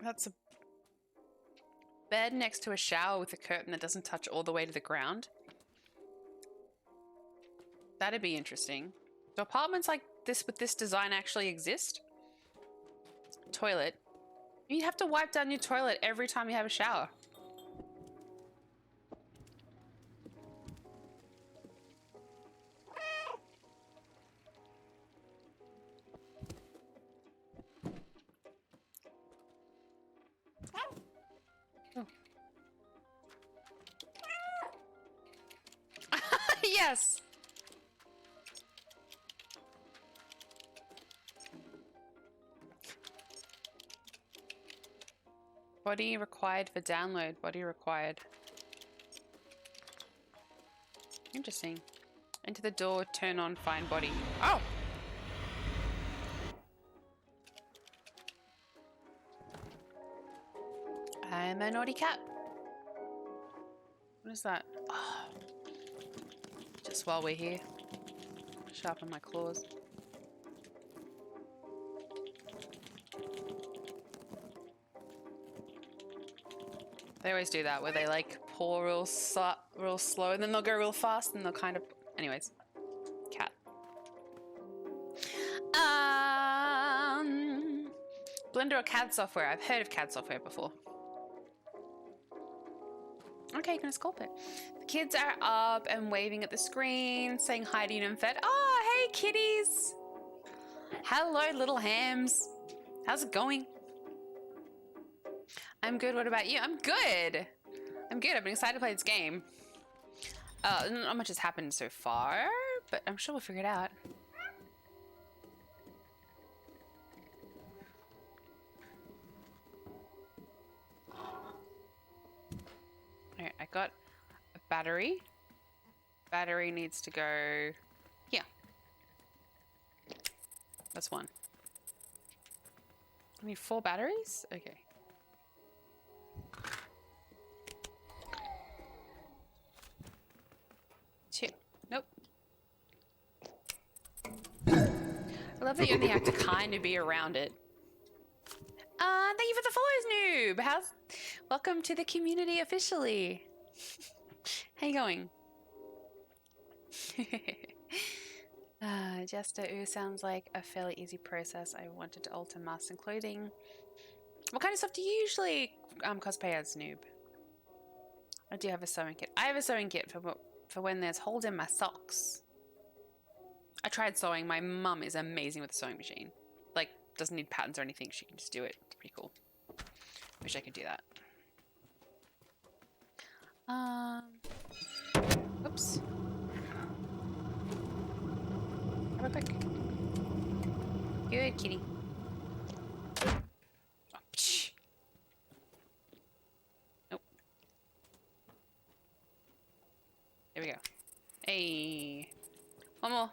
S1: That's a bed next to a shower with a curtain that doesn't touch all the way to the ground. That'd be interesting. Do apartments like this with this design actually exist? Toilet. You'd have to wipe down your toilet every time you have a shower. Oh. Yes! Body required for download. Body required. Interesting. Enter the door, turn on, find body. Oh! I'm a naughty cat. What is that? Oh. Just while we're here. Sharpen my claws. They always do that, where they like pour real slow, and then they'll go real fast, and they'll kind of... Anyways. Cat. Blender or CAD software? I've heard of CAD software before. Okay, gonna sculpt it. The kids are up and waving at the screen, saying hi to Nymphet. Oh, hey kitties! Hello, little hams. How's it going? I'm good. What about you? I'm good. I'm good. I've been excited to play this game. Not much has happened so far, but I'm sure we'll figure it out. Alright, I got a battery. Battery needs to go here. That's one. I need 4 batteries? Okay. Nope. I love that you only have to kind of be around it. Thank you for the follows, noob. Welcome to the community officially. How you going? Jester, ooh, sounds like a fairly easy process. I wanted to alter masks and clothing. What kind of stuff do you usually cosplay as, noob? I do have a sewing kit. I have a sewing kit for when there's holes in my socks. I tried sewing. My mum is amazing with a sewing machine. Like, doesn't need patterns or anything. She can just do it. It's pretty cool. Wish I could do that. Oops. Real quick. Good kitty. Oh, psh. Nope. There we go. Hey. One more.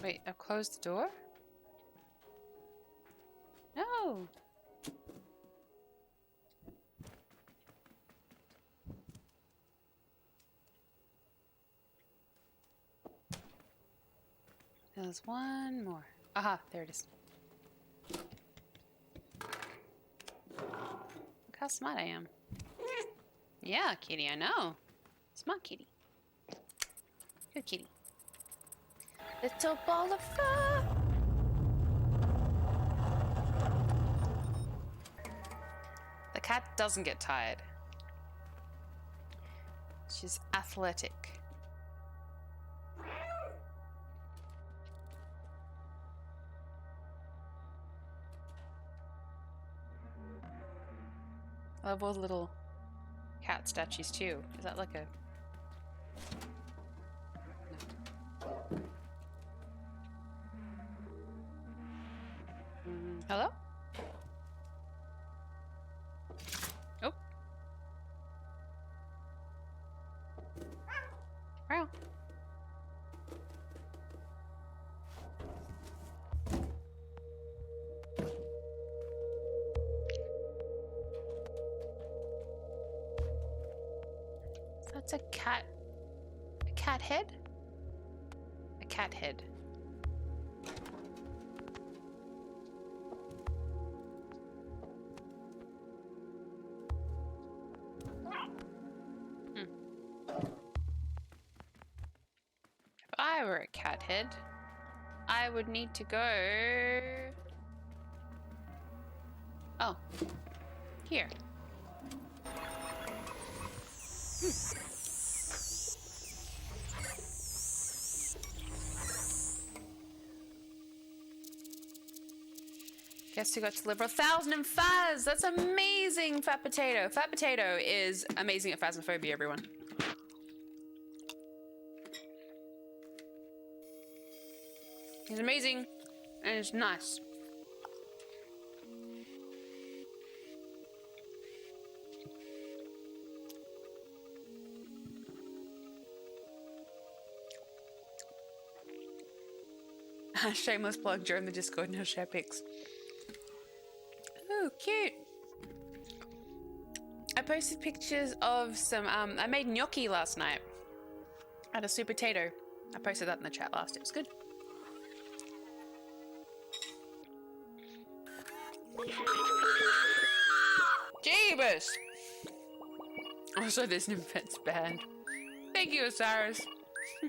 S1: Wait, I've closed the door? No! There's one more. Aha, there it is. Look how smart I am. Yeah, kitty, I know. Smart kitty. Good kitty. Little ball of fur. The cat doesn't get tired. She's athletic. I love all the little cat statues too. Is that like a... Hello? Oh. Wow. That's a cat. A cat head? A cat head. If I were a cat head, I would need to go... Oh. Here. Guess who got to deliver 1,000 in Phas? That's amazing, Fat Potato. Fat Potato is amazing at phasmophobia, everyone. He's amazing, and it's nice. Shameless plug during the Discord, no share pics. Ooh, cute. I posted pictures of some, I made gnocchi last night. I had a sweet potato. I posted that in the chat last. It was good. Jeebus! Also, this new pet's banned. Thank you, Osiris. I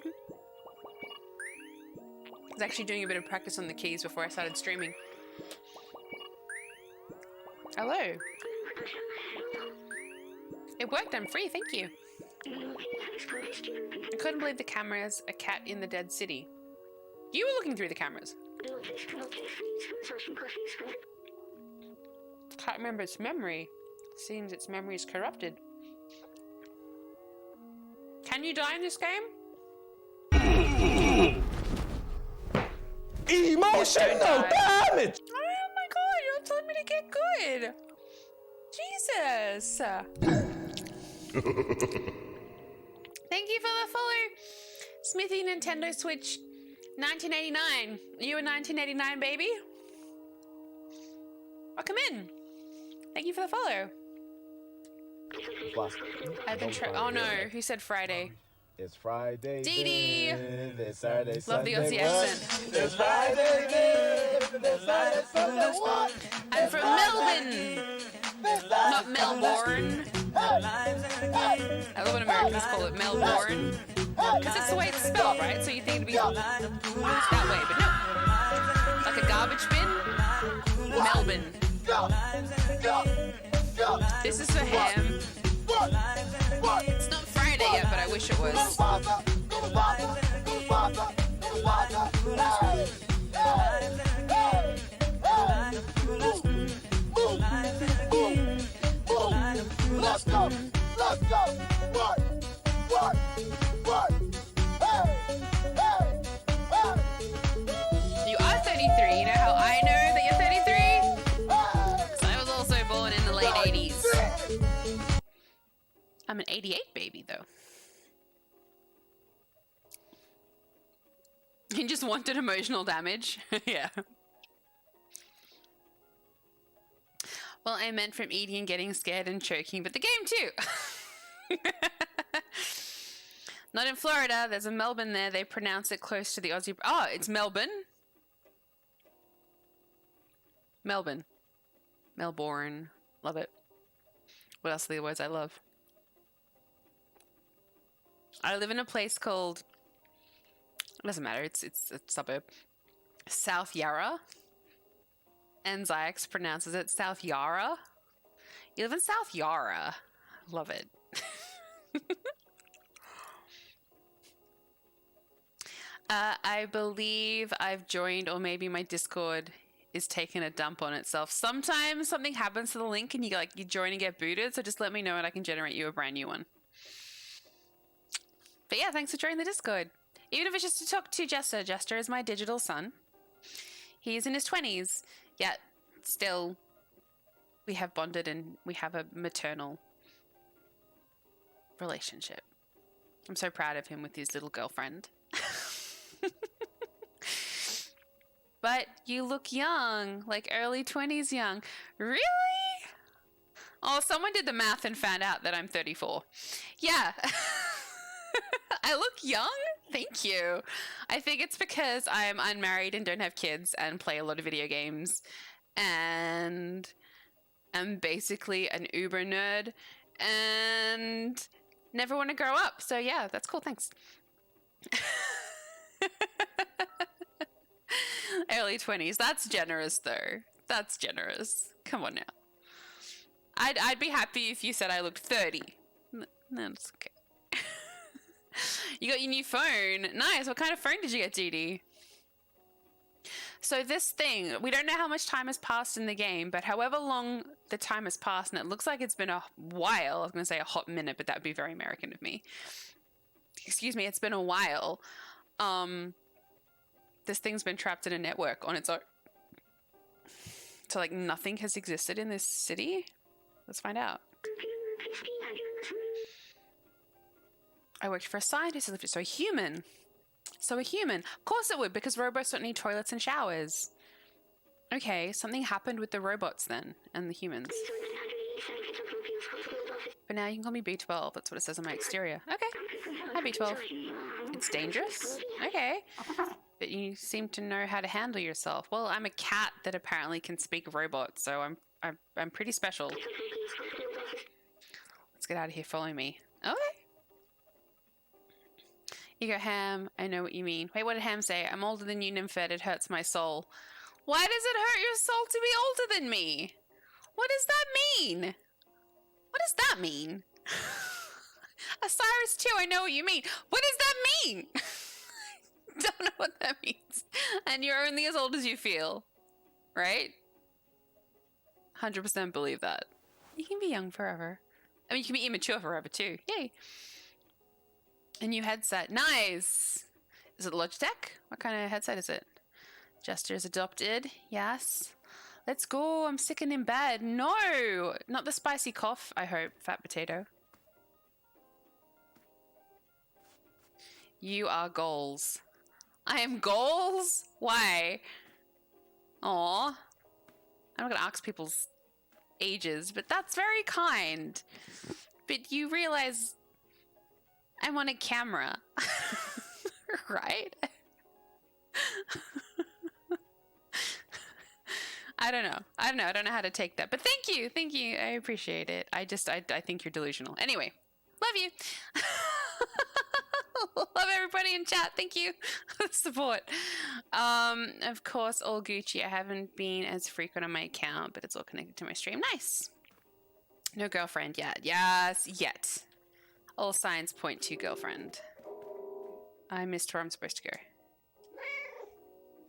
S1: was actually doing a bit of practice on the keys before I started streaming. Hello. It worked, I'm free, thank you. I couldn't believe the cameras, a cat in the dead city. You were looking through the cameras. Can't remember its memory. Seems its memory is corrupted. Can you die in this game?
S3: Emotional damage!
S1: Oh my god, you're telling me to get good. Jesus. Thank you for the follow. Smithy Nintendo Switch 1989. You a 1989 baby? Welcome in. Thank you for the follow. I've been oh no, who said Friday?
S6: It's Friday.
S1: Dee Dee.
S6: It's Saturday.
S1: Love the
S6: Sunday,
S1: Aussie accent.
S6: It's Friday. It's Saturday. Sunday. What?
S1: I'm from Melbourne. Not Melbourne. I love when Americans call it Melbourne. Because it's the way it's spelled, right? So you think it'd be that way, but no. Like a garbage bin. Melbourne. This is for him. It's not Friday yet, but I wish it was.
S6: Let's go. Let's go.
S1: I'm an 88 baby, though. He just wanted emotional damage. Yeah. Well, I meant from eating and getting scared and choking, but the game too. Not in Florida. There's a Melbourne there. They pronounce it close to the Aussie. Oh, it's Melbourne. Melbourne. Melbourne. Love it. What else are the words I love? I live in a place called... It doesn't matter. It's a suburb. South Yarra. And Zyx pronounces it South Yarra. You live in South Yarra. Love it. I believe I've joined, or maybe my Discord is taking a dump on itself. Sometimes something happens to the link and you join and get booted, so just let me know and I can generate you a brand new one. But yeah, thanks for joining the Discord. Even if it's just to talk to Jester. Jester is my digital son. He's in his 20s, yet still we have bonded and we have a maternal relationship. I'm so proud of him with his little girlfriend. But you look young, like early 20s young. Really? Oh, someone did the math and found out that I'm 34. Yeah. I look young? Thank you. I think it's because I'm unmarried and don't have kids and play a lot of video games and am basically an uber nerd and never want to grow up. So yeah, that's cool. Thanks. Early 20s. That's generous, though. That's generous. Come on now. I'd be happy if you said I looked 30. That's okay. You got your new phone. Nice. What kind of phone did you get, GD? So this thing, we don't know how much time has passed in the game, but however long the time has passed, and it looks like it's been a while. I was going to say a hot minute, but that would be very American of me. Excuse me. It's been a while. This thing's been trapped in a network on its own. So, like, nothing has existed in this city? Let's find out. I worked for a scientist who lived it. So a human. So a human. Of course it would, because robots don't need toilets and showers. Okay, something happened with the robots then, and the humans. But now you can call me B12. That's what it says on my exterior. Okay. Hi, B12. It's dangerous? Okay. But you seem to know how to handle yourself. Well, I'm a cat that apparently can speak robot, so I'm pretty special. Let's get out of here. Follow me. Okay. You go, Ham. I know what you mean. Wait, what did Ham say? I'm older than you, Nymphet. It hurts my soul. Why does it hurt your soul to be older than me? What does that mean? What does that mean? Osiris 2, I know what you mean. What does that mean? Don't know what that means. And you're only as old as you feel. Right? 100% believe that. You can be young forever. I mean, you can be immature forever too. Yay. A new headset. Nice. Is it Logitech? What kind of headset is it? Jester's adopted. Yes. Let's go. I'm sick and in bed. No. Not the spicy cough, I hope. Fat potato. You are goals. I am goals? Why? Aw. I'm not going to ask people's ages, but that's very kind. But you realize I'm on a camera. Right? I don't know. I don't know how to take that. But thank you. Thank you. I appreciate it. I think you're delusional. Anyway, love you. Love everybody in chat. Thank you for the support. Of course, all Gucci. I haven't been as frequent on my account, but it's all connected to my stream. Nice. No girlfriend yet. Yes, yet. All signs point to girlfriend. I missed where I'm supposed to go.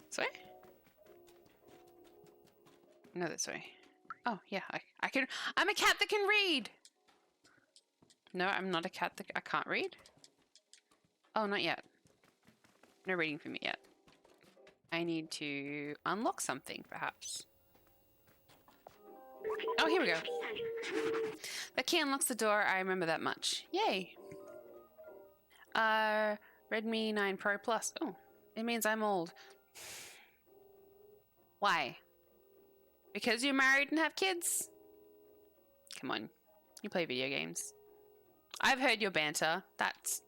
S1: This way? No, this way. Oh, yeah. I can. I'm a cat that can read. No, I'm not a cat that I can't read. Oh, not yet. No reading for me yet. I need to unlock something, perhaps. Oh, here we go. That key unlocks the door. I remember that much. Yay. Redmi 9 Pro Plus. Oh, it means I'm old. Why? Because you're married and have kids? Come on. You play video games. I've heard your banter. That's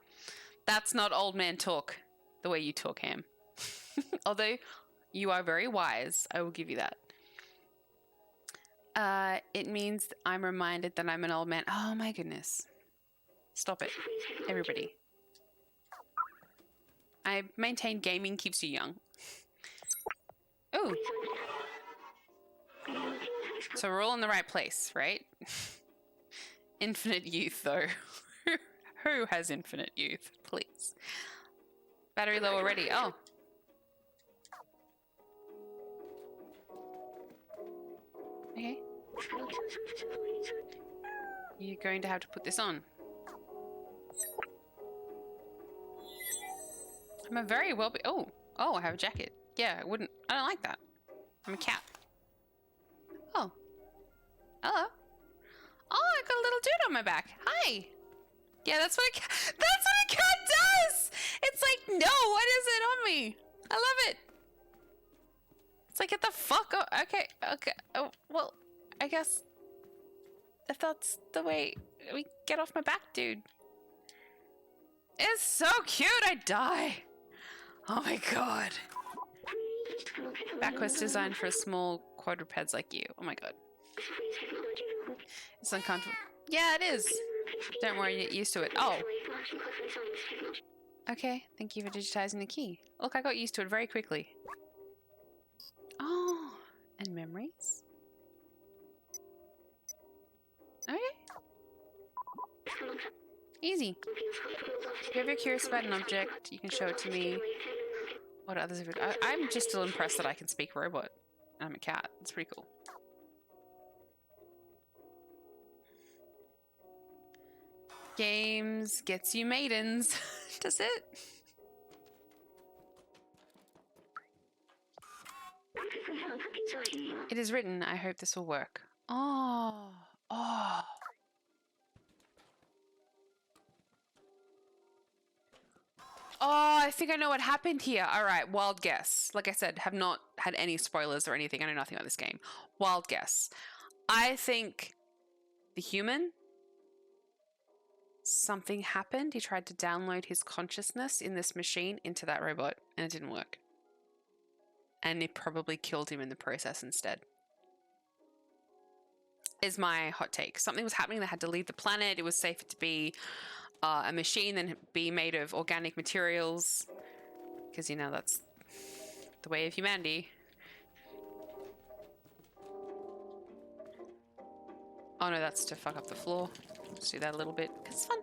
S1: not old man talk the way you talk, Ham. Although you are very wise. I will give you that. It means I'm reminded that I'm an old man. Oh my goodness. Stop it, everybody. I maintain gaming keeps you young. Oh. So we're all in the right place, right? Infinite youth, though. Who has infinite youth, please? Battery low already. Oh. Okay. You're going to have to put this on. I'm a very well be- Oh, I have a jacket. Yeah, I don't like that. I'm a cat. Oh. Hello. Oh, I got a little dude on my back. Hi. Yeah, that's what a cat does! It's like, no, what is it on me? I love it. It's like, get the fuck up. Okay. Oh, well, I guess if that's the way we get off my back, dude. It's so cute, I die. Oh my god. Back was designed for small quadrupeds like you. Oh my god. It's uncomfortable. Yeah, it is. Don't worry, get used to it. Oh. Okay, thank you for digitizing the key. Look, I got used to it very quickly. Oh, and memories? Okay. Easy. If you're curious about an object, you can show it to me. What others have... I'm just still impressed that I can speak robot. I'm a cat. It's pretty cool. Games gets you maidens. Does it? It is written. I hope this will work. Oh. Oh. Oh, I think I know what happened here. All right, wild guess. Like I said, have not had any spoilers or anything. I know nothing about this game. Wild guess. I think the human, something happened. He tried to download his consciousness in this machine into that robot, and it didn't work. And it probably killed him in the process instead. Is my hot take. Something was happening. They had to leave the planet. It was safer to be a machine than be made of organic materials. Because, you know, that's the way of humanity. Oh no, that's to fuck up the floor. Let's do that a little bit, because it's fun.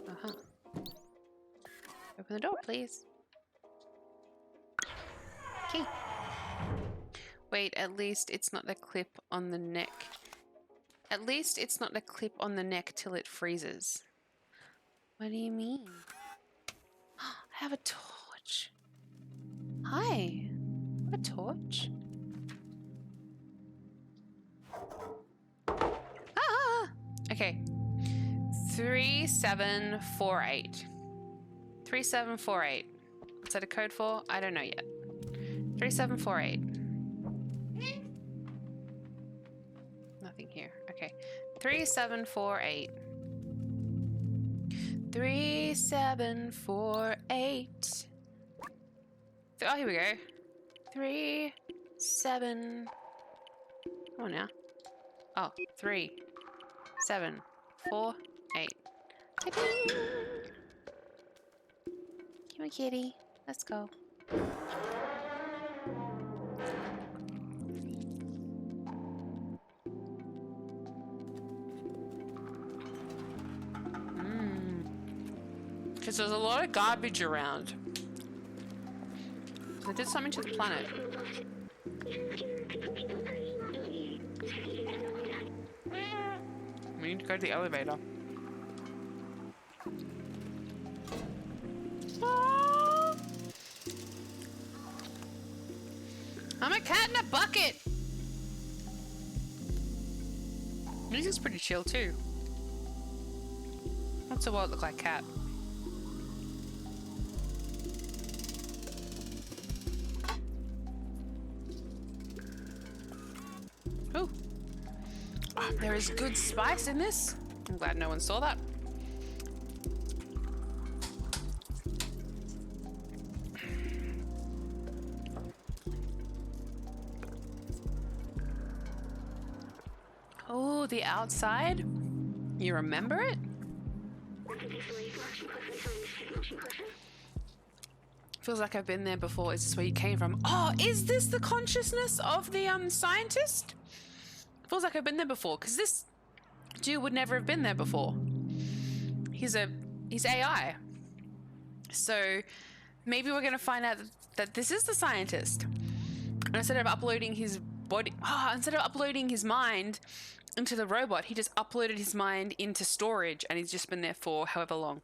S1: Uh-huh. Open the door, please. Key. Wait, at least it's not the clip on the neck. At least it's not the clip on the neck till it freezes. What do you mean? I have a torch. Hi. What a torch. Ah! Okay. 3748. 3748. What's that a code for? I don't know yet. 3748. Nothing here. Okay. 3748. 3748. Oh, here we go. 3, 7. Come on now. Oh, 3, 7, 4, 8. Come on, kitty. Let's go. Because there's a lot of garbage around. They did something to the planet. We need to go to the elevator. Ah! I'm cat in a bucket! Music's pretty chill too. What's a world look like cat? Ooh. Oh, there is good spice in this. I'm glad no one saw that. Oh, the outside? You remember it? Feels like I've been there before. Is this where you came from? Oh, is this the consciousness of the scientist? Feels like I've been there before, because this dude would never have been there before. He's AI. So maybe we're gonna find out that this is the scientist. And instead of uploading his body, instead of uploading his mind into the robot, he just uploaded his mind into storage, and he's just been there for however long.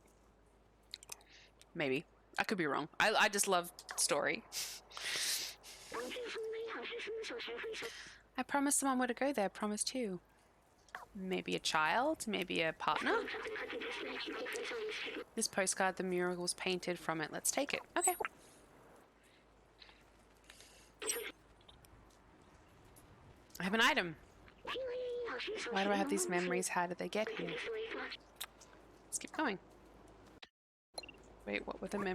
S1: Maybe. I could be wrong. I just love story. I promised someone where to go there. I promised who? Maybe a child? Maybe a partner? This postcard, the mural was painted from it. Let's take it. Okay. I have an item. Why do I have these memories? How did they get here? Let's keep going. Wait, what were the I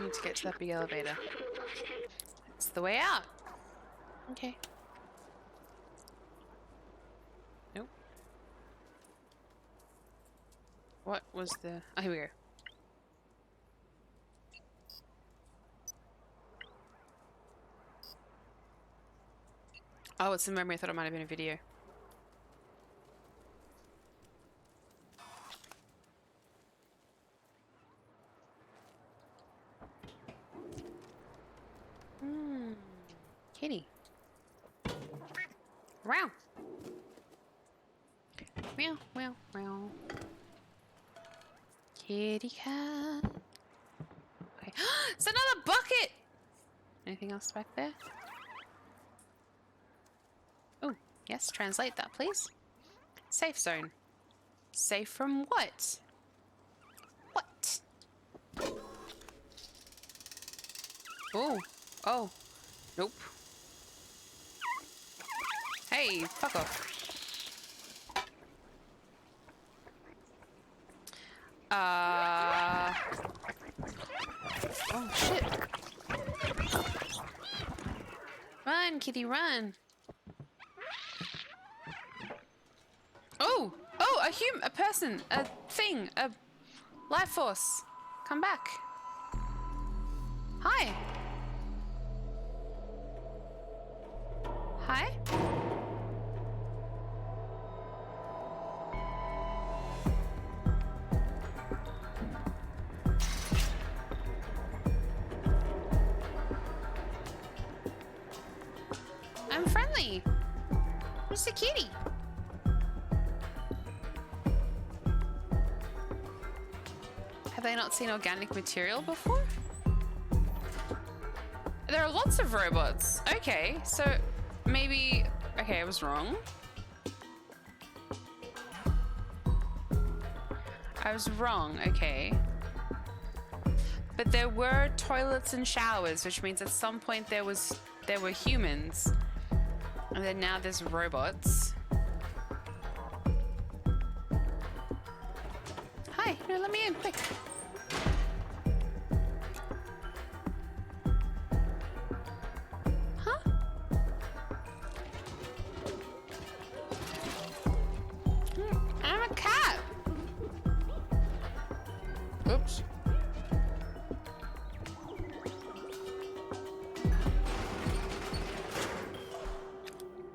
S1: need to get to that big elevator. It's the way out. Okay. Nope. What was the... Oh, here we go. Oh, it's a memory. I thought it might have been a video. Kitty. Meow. Meow, meow, meow. Kitty cat. Okay. It's another bucket! Anything else back there? Oh, yes, translate that, please. Safe zone. Safe from what? What? Oh, oh, nope. Hey, fuck off. Oh, shit. Run, kitty, run. Oh, a person, a thing, a life force. Come back. Hi. Hi? I'm friendly. Mr. Kitty. Have they not seen organic material before? There are lots of robots. Okay, so maybe... Okay, I was wrong. I was wrong, okay. But there were toilets and showers, which means at some point there were humans. And then now there's robots. Hi, no, let me in, quick. Huh? I'm a cat. Oops.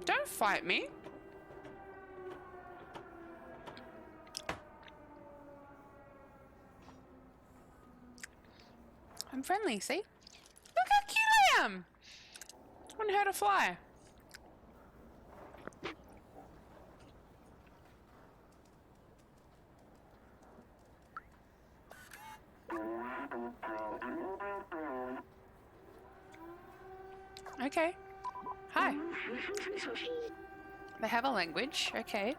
S1: Don't fight me. I'm friendly, see? Look how cute I am! I wouldn't hurt a fly. Okay. Hi. They have a language. Okay.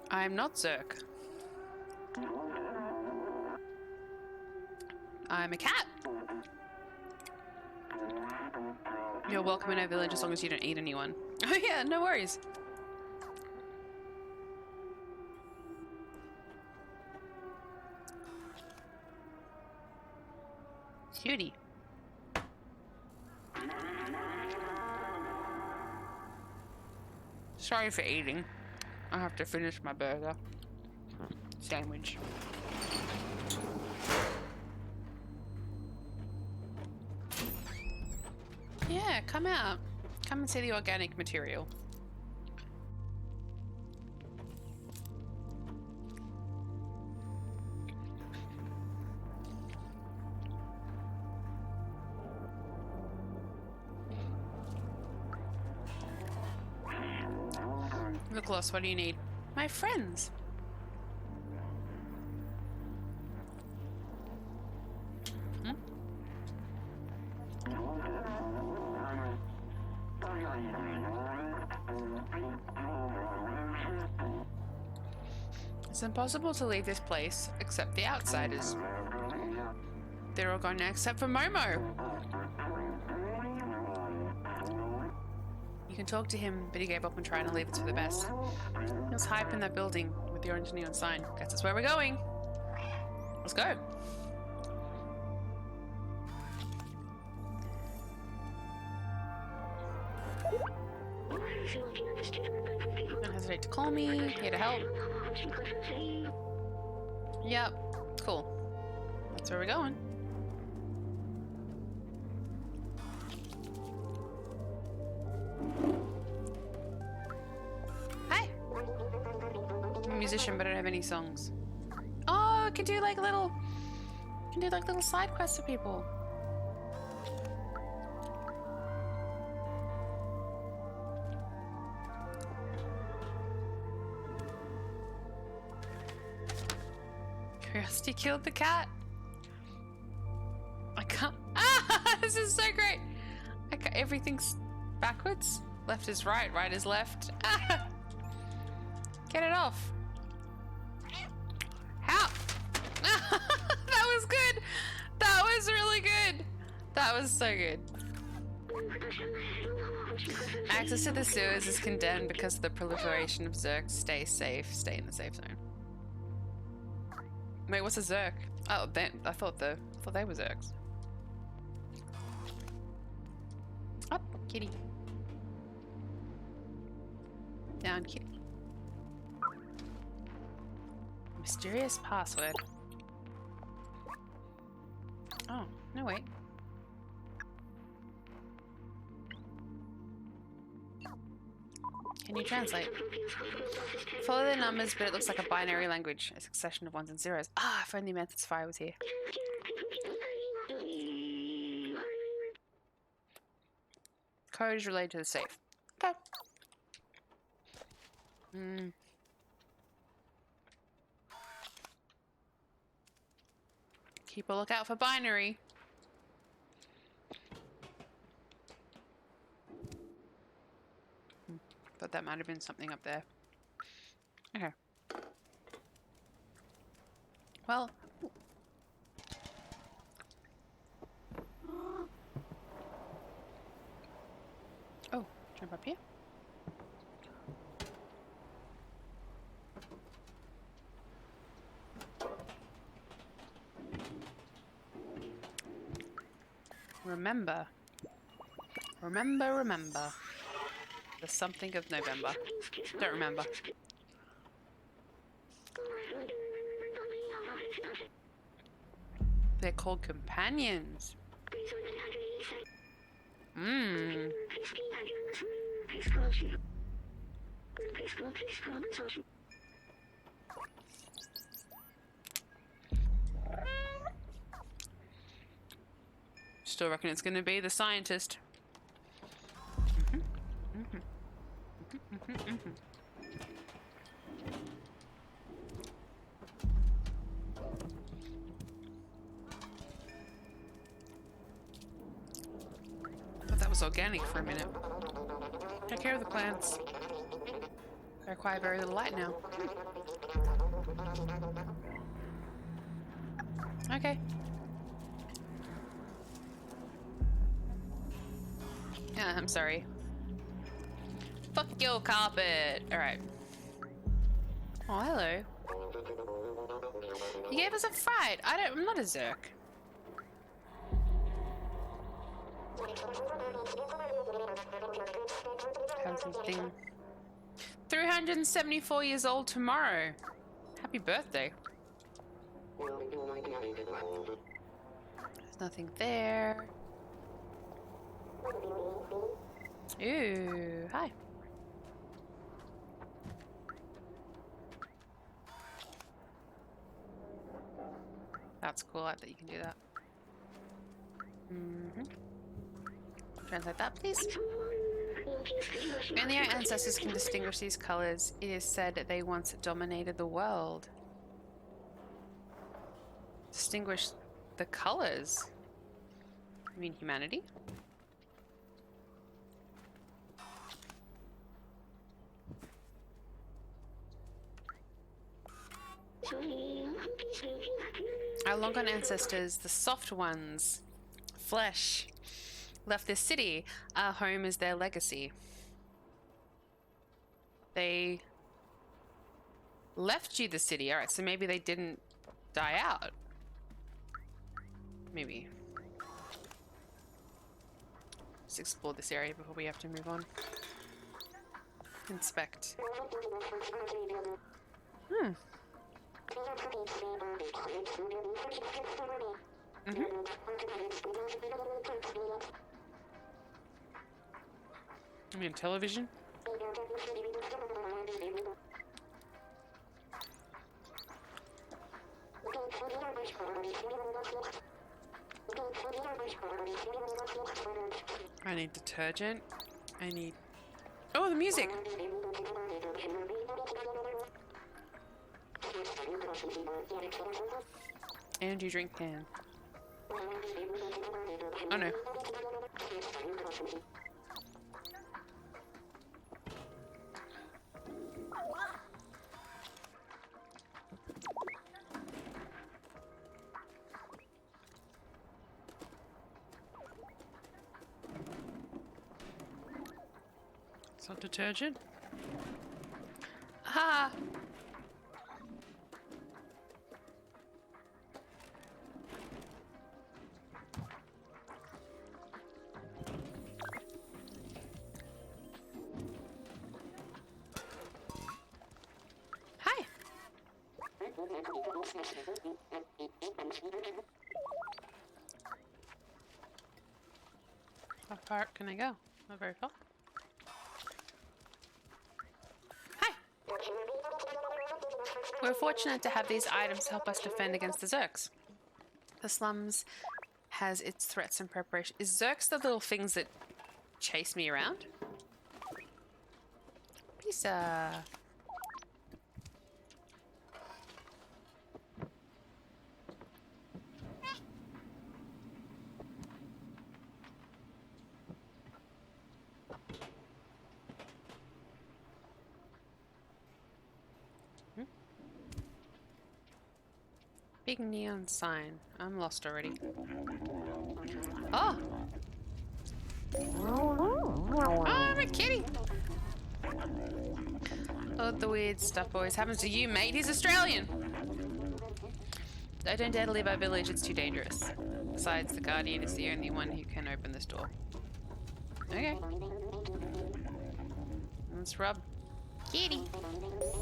S1: I'm not Zerk. I'm a cat. You're welcome in our village as long as you don't eat anyone. Oh yeah, no worries. Cutie. Sorry for eating. I have to finish my burger. Sandwich. Yeah, come out. Come and see the organic material. Look, Lost, what do you need? My friends. It's impossible to leave this place, except the outsiders. They're all gone now, except for Momo. You can talk to him, but he gave up on trying to leave it for the best. He was hype in that building with the orange neon sign. Guess that's where we're going. Let's go. Don't hesitate to call me. Here to help. Yep. Cool. That's where we're going. Hi. I'm a musician, but I don't have any songs. Oh, I can do like little side quests for people. Curiosity killed the cat. I can't. Ah, this is so great. Everything's backwards. Left is right. Right is left. Ah, get it off. How? That was good. That was really good. That was so good. Access to the sewers is condemned because of the proliferation of Zerks. Stay safe. Stay in the safe zone. Wait, what's a Zerk? Oh, I thought they were Zerks. Up, kitty. Down, kitty. Mysterious password. Oh, no wait. Can you translate? Follow the numbers, but it looks like a binary language, a succession of ones and zeros. Ah, if only Manthus was here. Code is related to the safe. Okay. Keep a lookout for binary. Thought that might have been something up there. Okay. Well. Oh, jump up here. Remember. Remember. The something of November. Don't remember. They're called companions. Mmm. Still reckon it's gonna be the scientist. was organic for a minute. Take care of the plants. They require very little light now. Okay. I'm sorry. Fuck your carpet. Alright. Oh, hello. You gave us a fright. I'm not a Zerk. Thing. 374 years old tomorrow. Happy birthday. There's nothing there. Ooh, hi. That's cool, I like that you can do that. Translate that, please. Only our ancestors can distinguish these colors. It is said that they once dominated the world. Distinguish the colors? You mean humanity? Our long-gone ancestors, the soft ones, flesh, left this city. Our home is their legacy. They left you the city. Alright, so maybe they didn't die out. Maybe. Let's explore this area before we have to move on. Inspect. I mean, television? I need detergent. I need... Oh, the music! Energy drink can. Oh no. It's not detergent. Ha! Hi. How far can I go? Not very far. We're fortunate to have these items help us defend against the Zerks. The slums has its threats and preparation. Is Zerks the little things that chase me around? Pizza. Big neon sign. I'm lost already. Oh! Oh, I'm a kitty! Oh, the weird stuff always happens to you, mate. He's Australian! I don't dare to leave our village. It's too dangerous. Besides, the Guardian is the only one who can open this door. Okay. Let's rub. Kitty!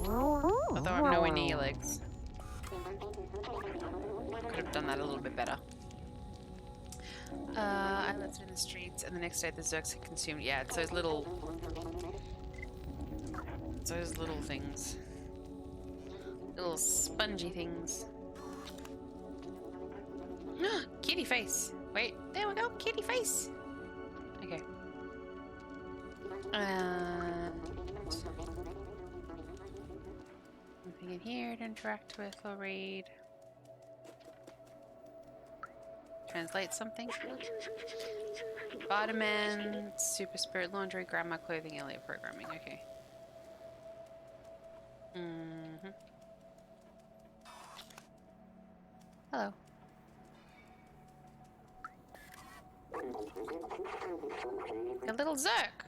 S1: Although I'm nowhere near your legs. Could have done that a little bit better. I left it in the streets, and the next day the Zerks had consumed. Yeah, it's those little. It's those little things. Little spongy things. Kitty face! Wait, there we go, kitty face! Okay. Nothing in here to interact with or read. translate something. Vitamin, Super Spirit Laundry, Grandma Clothing, Elliot Programming. Okay. Hello. A little Zerk.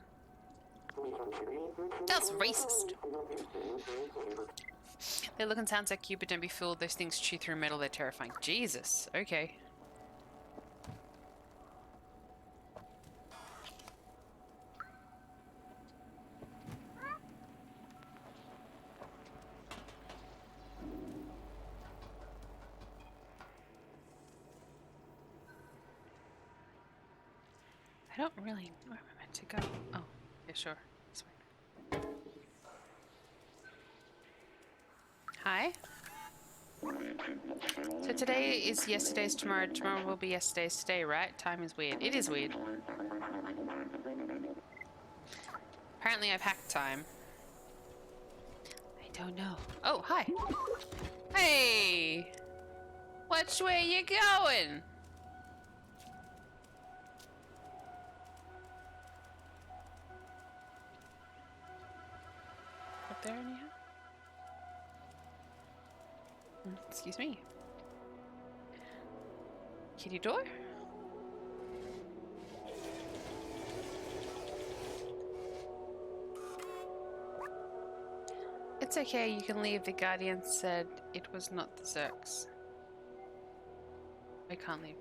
S1: That's racist. They look and sound so cute, but don't be fooled. Those things chew through metal. They're terrifying. Jesus. Okay. I don't really know where I'm meant to go. Oh, yeah, sure. This way. Hi. So today is yesterday's tomorrow. Tomorrow will be yesterday's today, right? Time is weird. It is weird. Apparently I've hacked time. I don't know. Oh, hi. Hey! Which way you going? Up there anyhow? Excuse me. Kitty door? It's okay, you can leave. The Guardian said it was not the Zerks. I can't leave.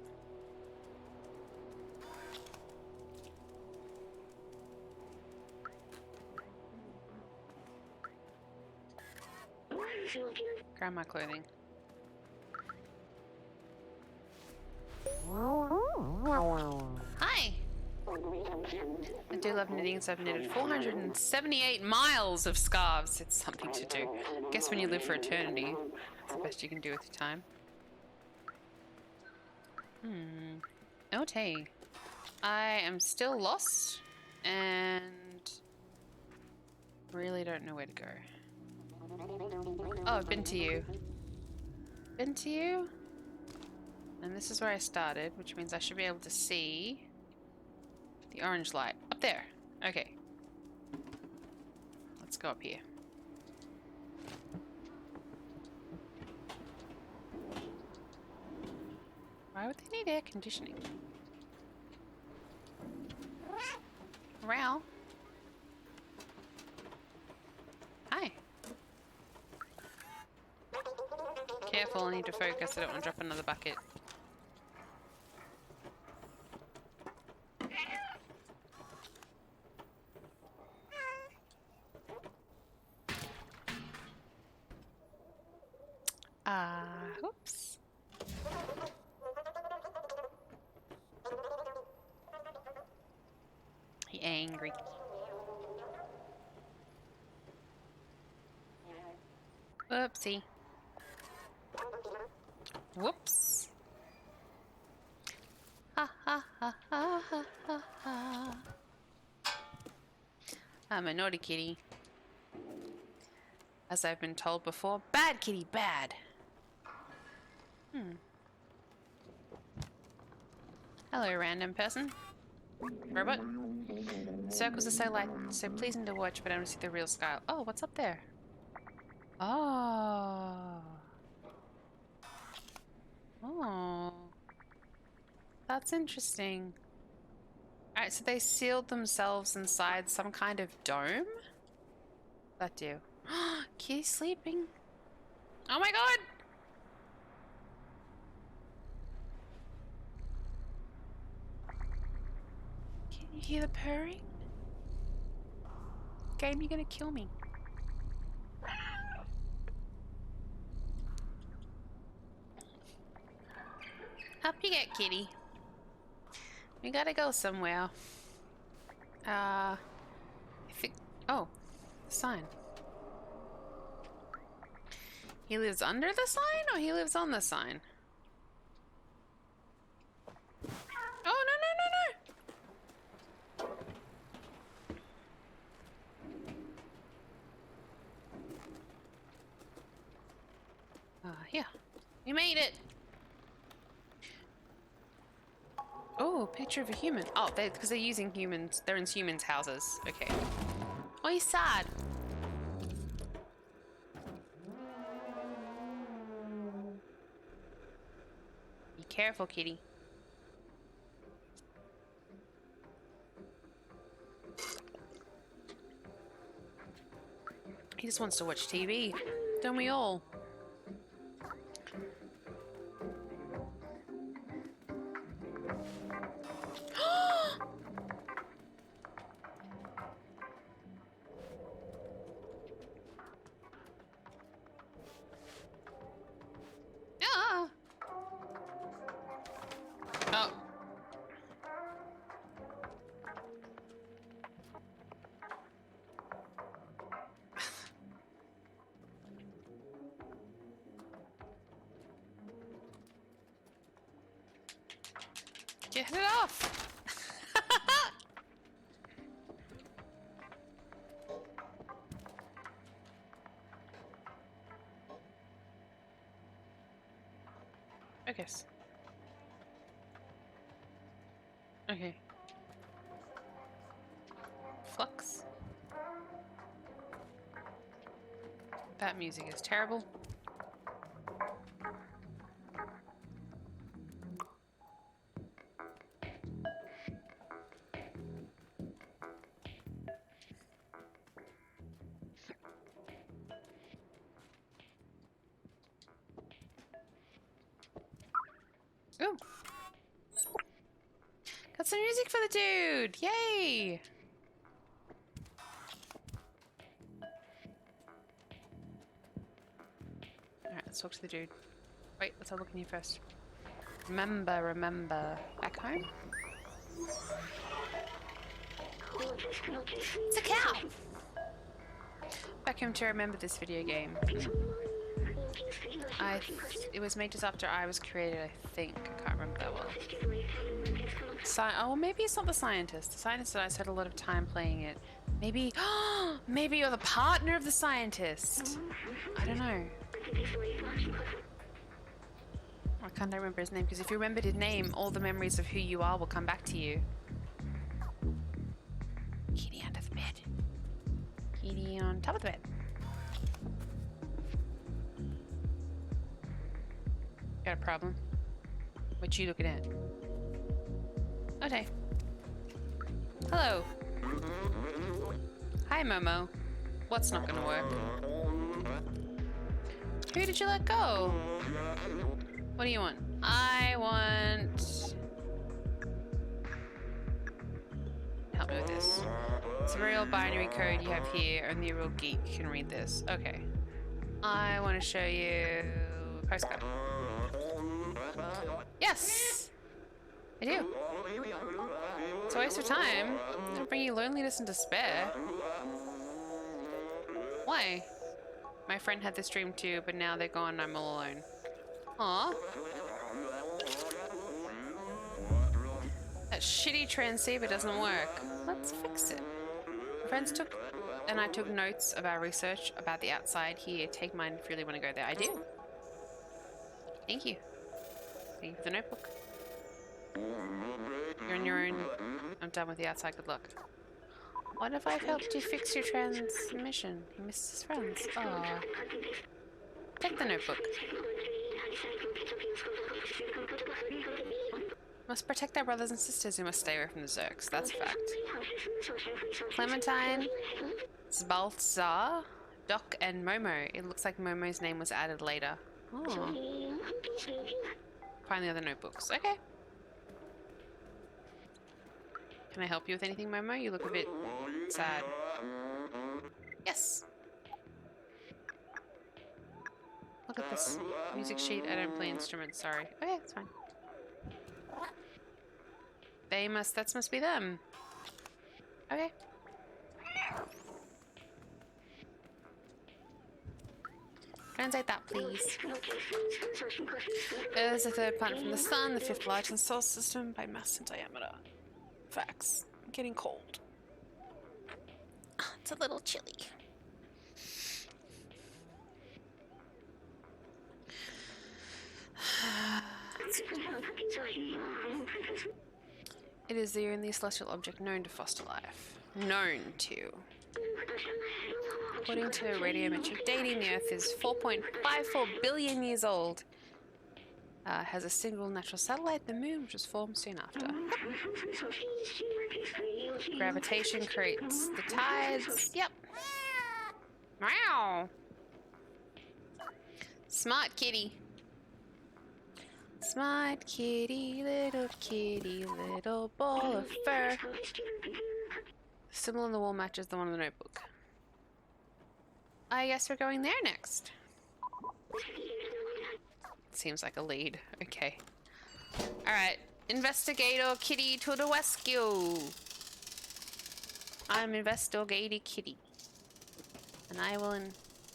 S1: Grandma clothing. Hi! I do love knitting, so I've knitted 478 miles of scarves. It's something to do. I guess when you live for eternity, it's the best you can do with your time. Okay. I am still lost, and really don't know where to go. Oh, I've been to you. Been to you? And this is where I started, which means I should be able to see the orange light. Up there. Okay. Let's go up here. Why would they need air conditioning? Ral. Hi. Careful, I need to focus. I don't want to drop another bucket. Oops. He angry. Whoopsie. Whoops. Ha ha ha ha ha ha ha. I'm a naughty kitty. As I've been told before, bad kitty, bad. Hello, random person. Robot. Circles are so light, so pleasing to watch, but I don't see the real sky. Oh, what's up there? Oh. Oh. That's interesting. Alright, so they sealed themselves inside some kind of dome? That do. Kitty sleeping. Oh my god! Can you hear the purring? Game, you're gonna kill me. Up you get, kitty. We gotta go somewhere. I think. Oh, the sign. He lives under the sign, or he lives on the sign? Oh, no, no, no, no! Here. We made it! Oh, picture of a human. Oh, because they're using humans. They're in humans' houses. Okay. Oh, he's sad. Be careful, kitty. He just wants to watch TV. Don't we all? Ah! Oh. Get it off! Focus. Okay. Flux. That music is terrible. Ooh. Got some music for the dude! Yay! Alright, let's talk to the dude. Wait, let's have a look in here first. Remember. Back home? It's a cow! Back home to remember this video game. It was made just after I was created, I think. I can't remember that well. Oh, maybe it's not the scientist. The scientist and I spent a lot of time playing it. Maybe, maybe you're the partner of the scientist. I don't know. I can't remember his name, because if you remembered his name, all the memories of who you are will come back to you. Kitty under the bed. Kitty on top of the bed. Got a problem? What you looking at? Okay. Hello. Hi, Momo. What's not gonna work? Who did you let go? What do you want? I want... Help me with this. It's a real binary code you have here. Only a real geek can read this. Okay. I want to show you a postcard. Yes! I do. It's a waste of time. It'll bring you loneliness and despair. Why? My friend had this dream too, but now they're gone and I'm all alone. Aww. That shitty transceiver doesn't work. Let's fix it. My friends I took notes of our research about the outside here. Take mine if you really want to go there. I do. Thank you. Thank you for the notebook. You're on your own. I'm done with the outside. Good luck. What if I've helped you fix your transmission? He missed his friends. Aww. Take the notebook. Must protect our brothers and sisters. We must stay away from the Zerks. That's a fact. Clementine, Balthazar, Doc, and Momo. It looks like Momo's name was added later. Oh. Find the other notebooks. Okay. Can I help you with anything, Momo? You look a bit sad. Yes. Look at this music sheet. I don't play instruments, sorry. Okay, it's fine. That must be them. Okay. Translate that, please. Earth is the third planet from the sun, the fifth largest in the solar system by mass and diameter. Facts. I'm getting cold. It's a little chilly. It is the only celestial object known to foster life. Known to. According to radiometric dating, the Earth is 4.54 billion years old. Has a single natural satellite, the Moon, which was formed soon after. Gravitation creates the tides. Yep. Meow. Smart kitty. Smart kitty, little ball of fur. The symbol on the wall matches the one in the notebook. I guess we're going there next. Seems like a lead. Okay. Alright. Investigator Kitty to the rescue. I'm Investigator Kitty. And I will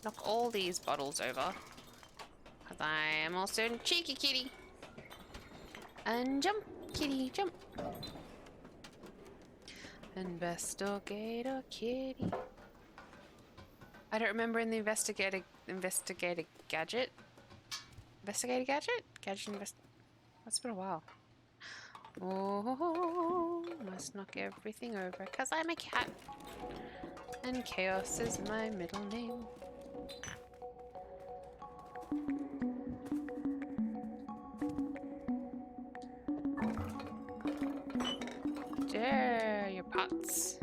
S1: knock all these bottles over. Because I am also a cheeky kitty. And jump, kitty, jump. Investigator Kitty. I don't remember in the investigator gadget. Investigator gadget? That's been a while. Oh, must knock everything over because I'm a cat. And chaos is my middle name. There, your pots.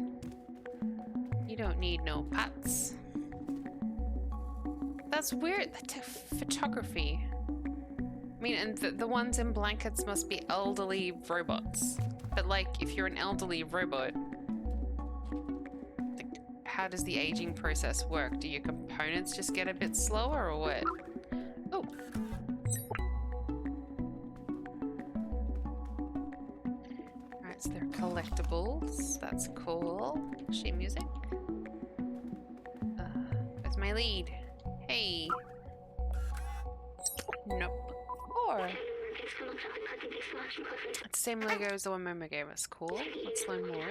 S1: You don't need no pots. That's weird. That's photography. I mean, and the ones in blankets must be elderly robots. But like, if you're an elderly robot, like, how does the aging process work? Do your components just get a bit slower or what? Oh. Alright, so they're collectibles. That's cool. Sheet music. Where's my lead? Hey. Nope. Or it's the same logo as the one Momo gave us. Cool. Let's learn more.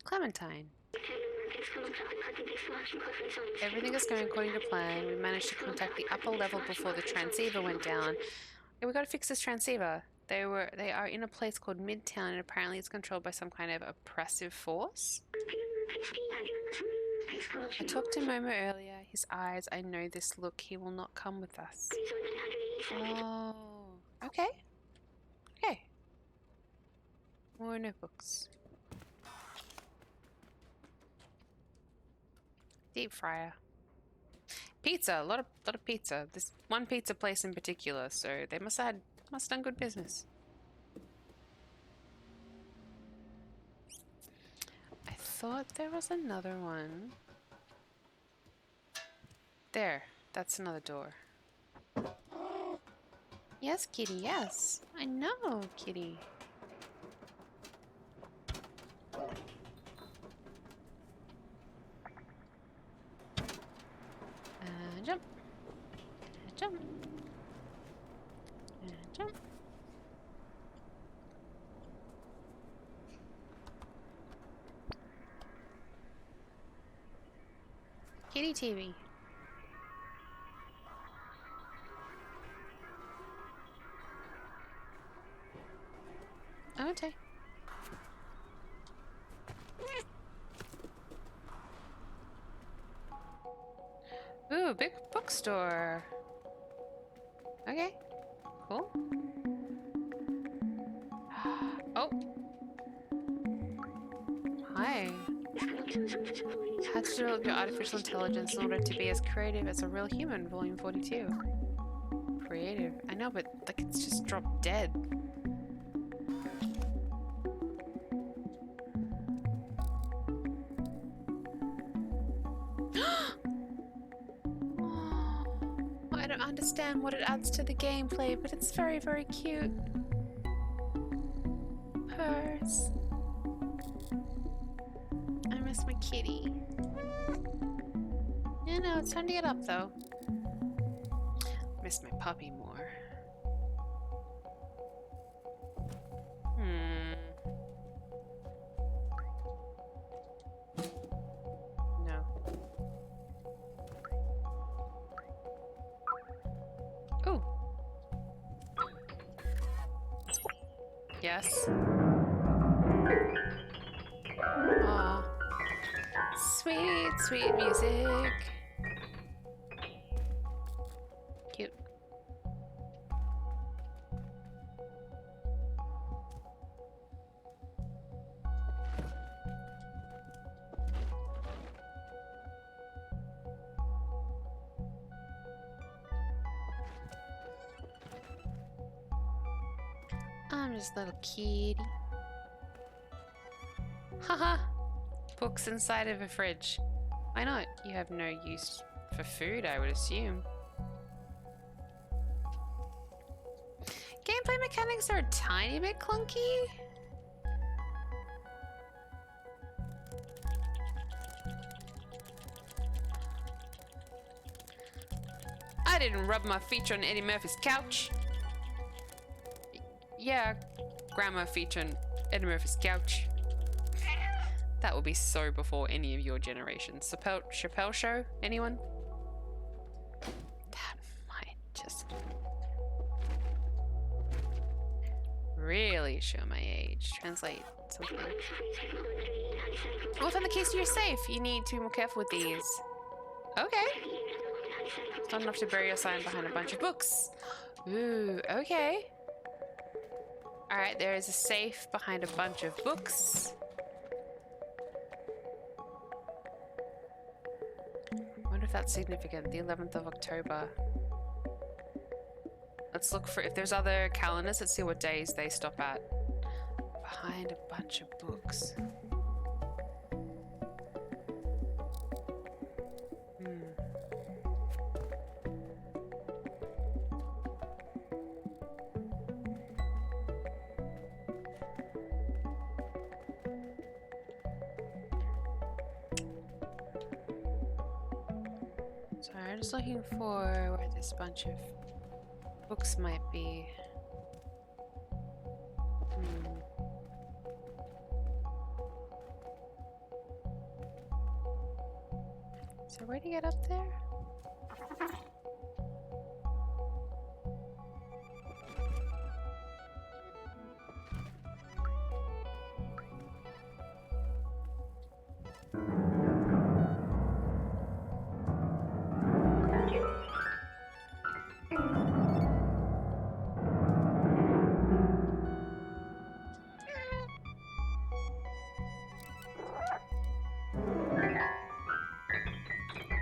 S1: Clementine. Everything is going according to plan. We managed to contact the upper level before the transceiver went down. Yeah, we gotta fix this transceiver. They are in a place called Midtown, and apparently it's controlled by some kind of oppressive force. I talked to Momo earlier. His eyes, I know this look. He will not come with us. Oh, okay. Okay. More notebooks. Deep fryer. Pizza. A lot of pizza. This one pizza place in particular. So they must have done good business. I thought there was another one. There. That's another door. Yes, kitty, yes. I know, kitty. Jump. Jump. Jump. Kitty TV. Okay. Ooh, big bookstore. Okay, cool. Oh. Hi. How to develop your artificial intelligence in order to be as creative as a real human, volume 42. Creative. I know, but like it's just dropped dead. I don't understand what it adds to the gameplay, but it's very, very cute. Purse. I miss my kitty. Yeah, no, it's time to get up though. Miss my puppy more. No. Ooh. Yes. sweet, sweet music. Cute. I'm just a little kitty. Haha! Books inside of a fridge. Why not? You have no use for food, I would assume. Gameplay mechanics are a tiny bit clunky. I didn't rub my feet on Eddie Murphy's couch. Yeah, grandma feet on Eddie Murphy's couch. That will be so before any of your generations. Chappelle Show? Anyone? That might just really show my age. Translate something. Well, found the keys to your safe. You need to be more careful with these. Okay. It's not enough to bury your sign behind a bunch of books. Ooh, okay. Alright, there is a safe behind a bunch of books. I wonder if that's significant. The 11th of October. Let's look for if there's other calendars. Let's see what days they stop at. Behind a bunch of books. Sorry, I'm just looking for where this bunch of books might be. So where do you get up there?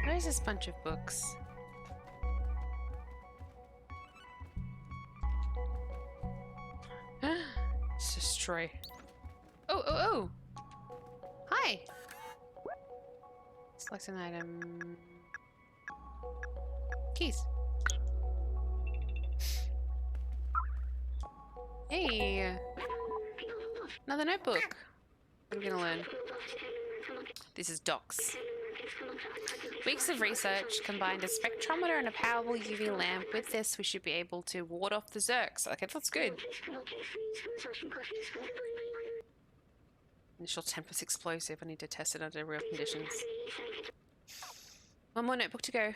S1: Where's this bunch of books? Let's destroy. Oh, oh, oh! Hi! Select an item. Keys. Hey! Another notebook. What are we gonna learn? This is docs. Weeks of research combined a spectrometer and a powerful UV lamp. With this, we should be able to ward off the Zerks. Okay, that's good. Initial temp is explosive. I need to test it under real conditions. One more notebook to go.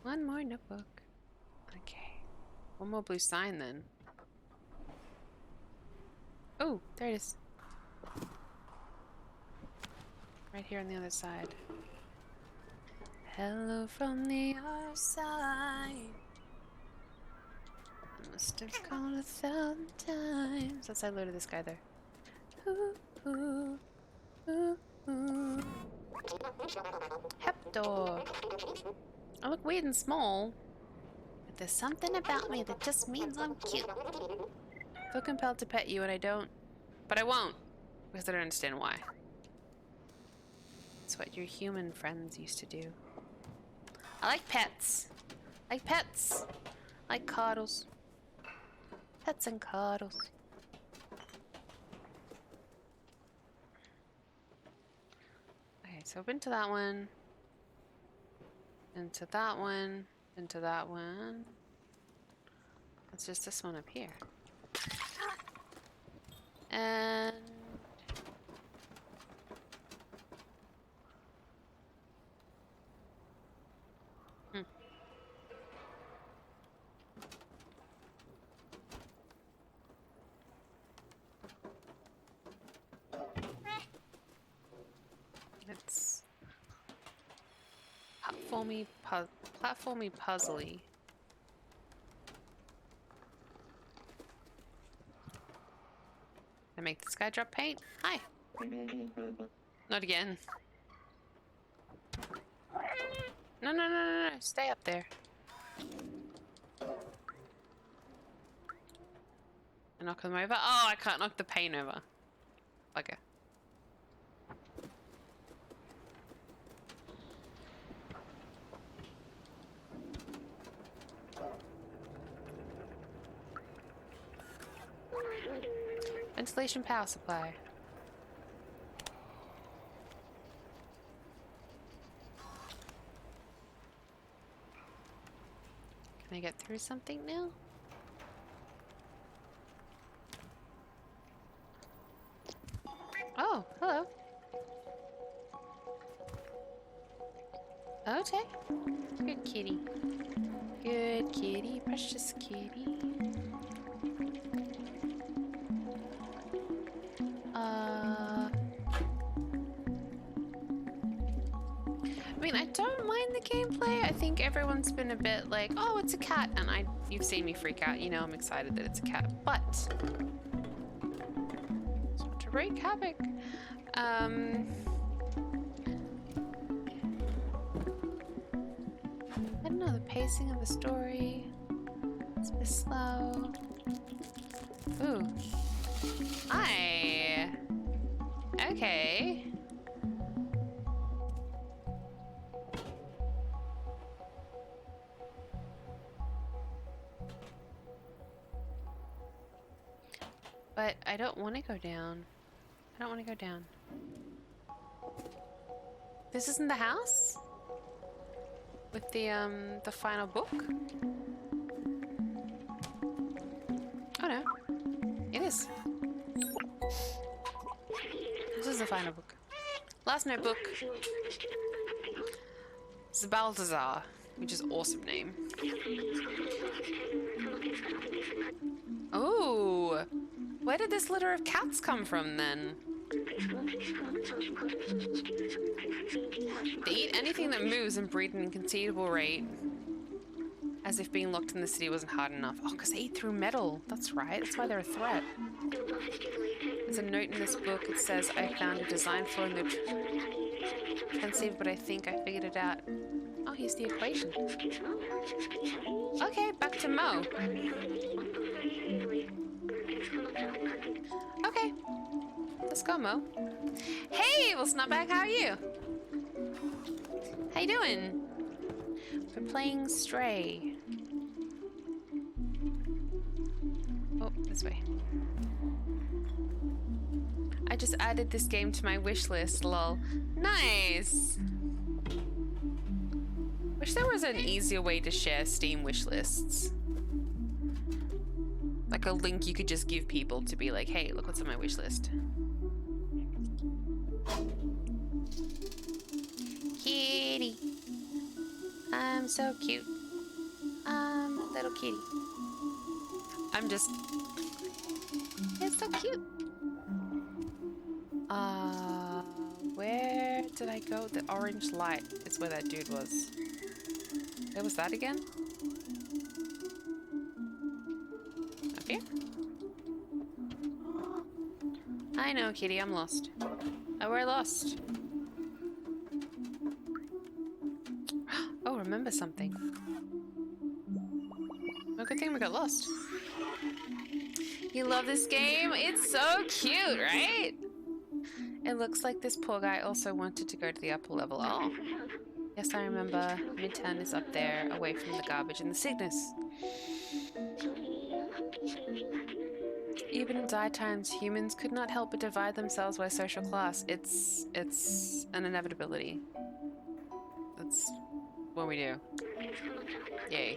S1: One more notebook. Okay. One more blue sign then. Oh, there it is. Right here on the other side. Hello from the other side. I must have called 1,000 times. Let's say hello to this guy there. Ooh, ooh, ooh, ooh. Heptor. I look weird and small, but there's something about me that just means I'm cute. I feel compelled to pet you and I don't, but I won't, because I don't understand why. It's what your human friends used to do. I like pets. Like pets. Like cuddles. Pets and cuddles. Okay, so I've been to that one. Into that one. Into that one. It's just this one up here. And platformy puzzly. I make this guy drop paint. Hi. Not again. No, no, no, no, no. Stay up there. I knock them over. Oh, I can't knock the paint over. Okay. Ventilation power supply. Can I get through something now? Oh, hello. Okay. Good kitty. Good kitty, precious kitty. I mean, I don't mind the gameplay. I think everyone's been a bit like, oh, it's a cat. And you've seen me freak out. You know I'm excited that it's a cat. But it's not to wreak havoc. I don't know, the pacing of the story. It's a bit slow. Ooh. Hi. Okay. But I don't want to go down. I don't want to go down. This isn't the house? With the final book? Oh no. It is. This is the final book. Last notebook. Balthazar, which is an awesome name. Oh! Where did this litter of cats come from then? They eat anything that moves and breed at an inconceivable rate. As if being locked in the city wasn't hard enough. Oh, because they eat through metal. That's right. That's why they're a threat. There's a note in this book. It says, I found a design flaw in the conceived, but I think I figured it out. Oh, here's the equation. Okay, back to Mo. Okay. Let's go, Mo. Hey, well, Snapback, how are you? How you doing? We're playing Stray. Oh, this way. I just added this game to my wish list, lol. Nice! Wish there was an easier way to share Steam wish lists. Like a link you could just give people to be like, hey, look what's on my wish list. Kitty. I'm so cute. I'm a little kitty. I'm just... It's so cute. Where did I go? The orange light is where that dude was. Where was that again? Up here? I know, kitty, I'm lost. Oh, we're lost. Oh, remember something. Oh, good thing we got lost. You love this game? It's so cute, right? It looks like this poor guy also wanted to go to the upper level. Oh. Yes, I remember. Midtown is up there, away from the garbage and the sickness. Even in dire times, humans could not help but divide themselves by social class. It's an inevitability. That's what we do. Yay.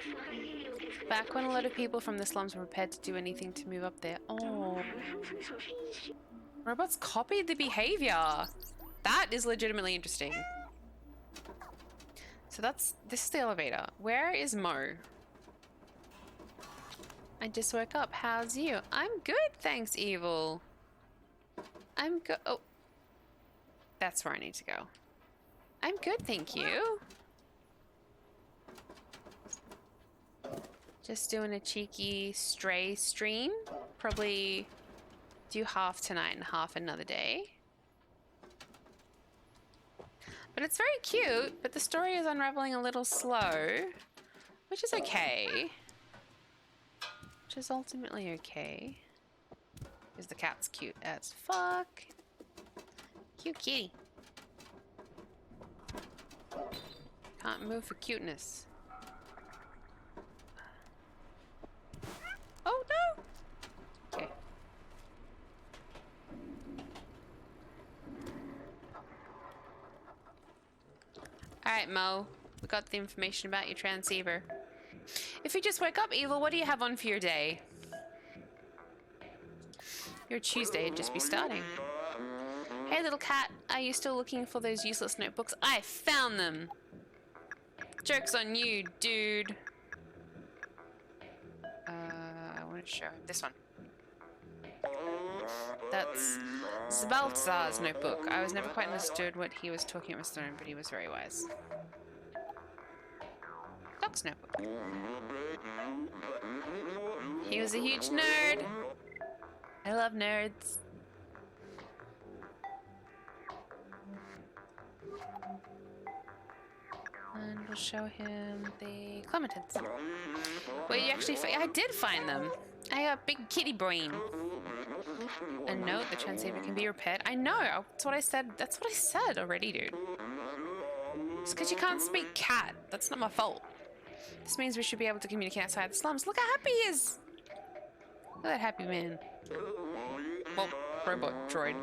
S1: Back when a lot of people from the slums were prepared to do anything to move up there. Oh. Robots copied the behavior. That is legitimately interesting. So this is the elevator. Where is Mo? I just woke up. How's you? I'm good, thanks, Evil. I'm good. Oh. That's where I need to go. I'm good, thank you. Just doing a cheeky stray stream. Probably do half tonight and half another day. But it's very cute, but the story is unraveling a little slow, which is okay. Which is ultimately okay. Because the cat's cute as fuck. Cute kitty. Can't move for cuteness. Oh no! Okay. Alright, Mo. We got the information about your transceiver. If you just woke up, Evil, what do you have on for your day? Your Tuesday would just be starting. Hey, little cat. Are you still looking for those useless notebooks? I found them! Joke's on you, dude. I want to show him this one. That's Zbaltzar's notebook. I was never quite understood what he was talking about with Stone, but he was very wise. Doc's notebook. He was a huge nerd. I love nerds. And we'll show him the clementines. Where you actually I did find them. I got big kitty brain. A note, the transceiver can be repaired. I know, that's what I said. That's what I said already, dude. It's because you can't speak cat. That's not my fault. This means we should be able to communicate outside the slums. Look how happy he is. Look at that happy man. Well, robot droid.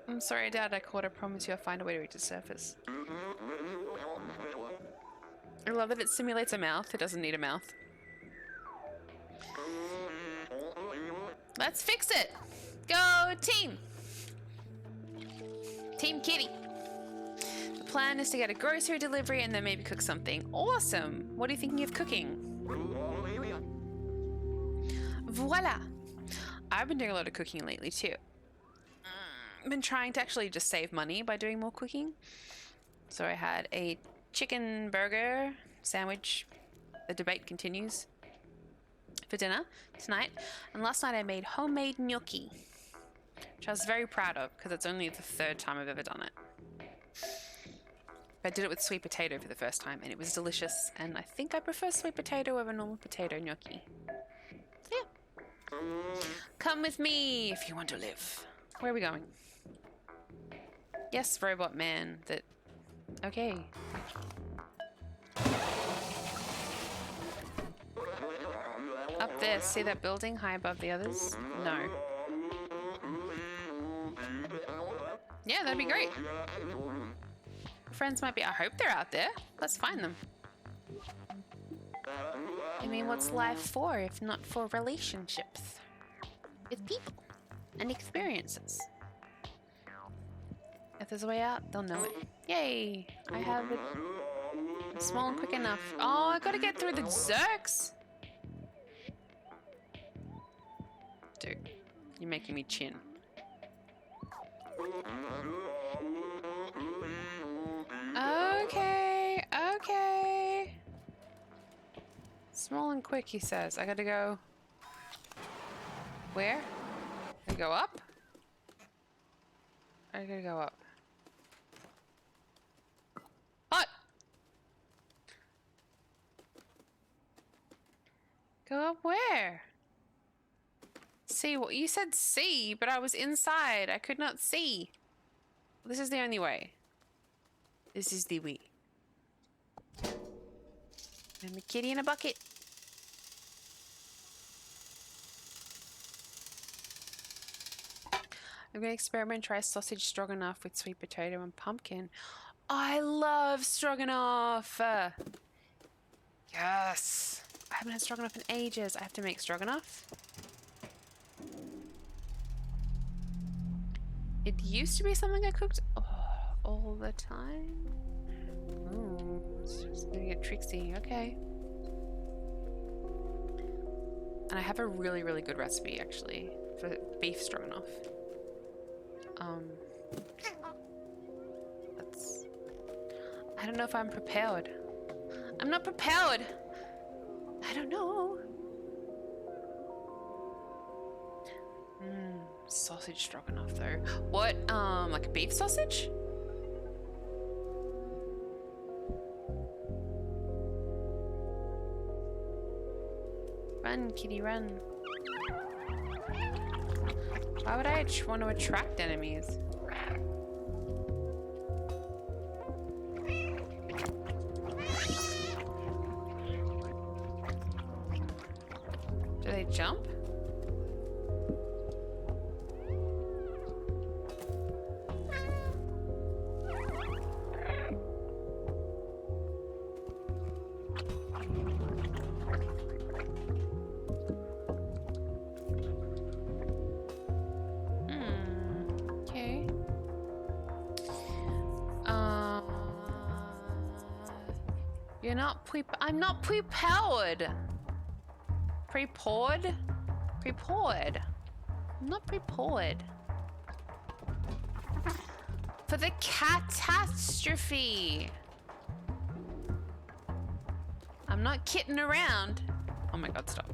S1: I'm sorry, Dad, I called. I promise you I'll find a way to reach the surface. I love that it simulates a mouth. It doesn't need a mouth. Let's fix it! Go team! Team Kitty. The plan is to get a grocery delivery and then maybe cook something. Awesome! What are you thinking of cooking? Voila! I've been doing a lot of cooking lately too. I've been trying to actually just save money by doing more cooking. So I had a chicken burger sandwich. The debate continues. For dinner tonight. And last night I made homemade gnocchi, which I was very proud of because it's only the 3rd time I've ever done it. I did it with sweet potato for the first time and it was delicious, and I think I prefer sweet potato over normal potato gnocchi. So yeah. Come with me if you want to live. Where are we going? Yes, robot man. Okay. Up there, see that building high above the others? No. Yeah, that'd be great. Friends might be. I hope they're out there. Let's find them. I mean, what's life for if not for relationships with people and experiences? If there's a way out, they'll know it. Yay! I have it. It's small and quick enough. Oh, I gotta get through the Zerks! Dude, you're making me chin. Okay, okay. Small and quick, he says. I gotta go... Where? I gotta go up? I gotta go up. What? Go up where? See, what you said see, but I was inside. I could not see. This is the only way. This is the way. I'm a kitty in a bucket. I'm gonna experiment and try sausage stroganoff with sweet potato and pumpkin. I love stroganoff! Yes! I haven't had stroganoff in ages. I have to make stroganoff. It used to be something I cooked all the time. Ooh, it's just gonna get tricksy. Okay. And I have a really, really good recipe, actually, for beef stroganoff. I don't know if I'm prepared. I'm not prepared! I don't know. Sausage stroganoff though. What? Like a beef sausage? Run, kitty, run. Why would I want to attract enemies? Do they jump? Okay. You're not I'm not pre-powered. Pre-poured? Pre-poured. I'm not pre-poured. For the catastrophe. I'm not kidding around. Oh my god, stop.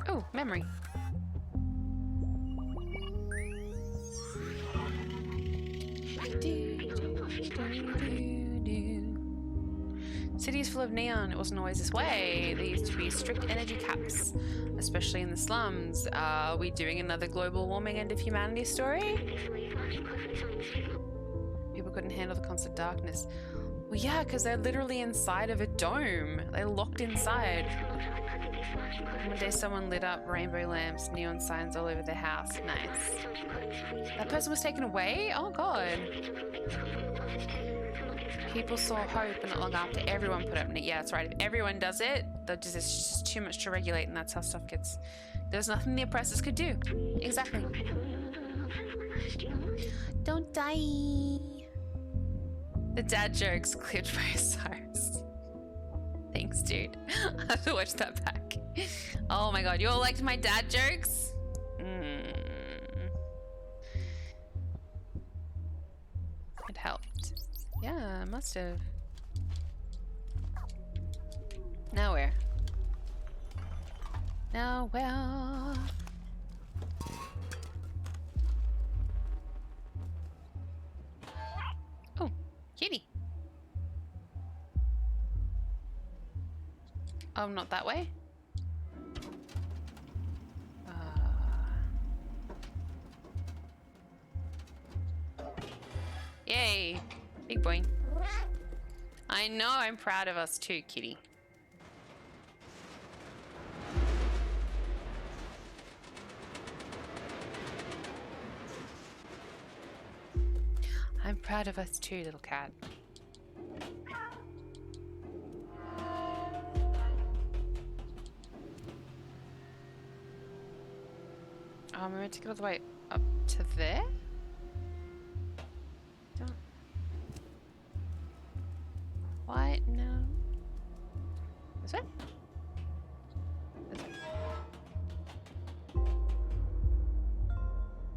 S1: Oh, memory. Cities full of neon. It wasn't always this way. There used to be strict energy caps, especially in the slums. Are we doing another global warming end of humanity story? People couldn't handle the constant darkness. Well, yeah, because they're literally inside of a dome. They're locked inside. One day someone lit up rainbow lamps, neon signs all over their house. Nice. That person was taken away? Oh god. People saw hope, and not long after everyone put up. Yeah, that's right. If everyone does it, it's just too much to regulate, and that's how stuff gets. There's nothing the oppressors could do. Exactly. Don't die. The dad jokes clipped by Cyrus. Thanks, dude. I have to watch that back. Oh my god, you all liked my dad jokes? It helped. Yeah, must have. Nowhere. Nowhere. Oh, kitty. Oh, not that way? Yay. Big boy. I know, I'm proud of us too, kitty. I'm proud of us too, little cat. We're meant to get all the way up to there? Don't. What? No. This way? This way.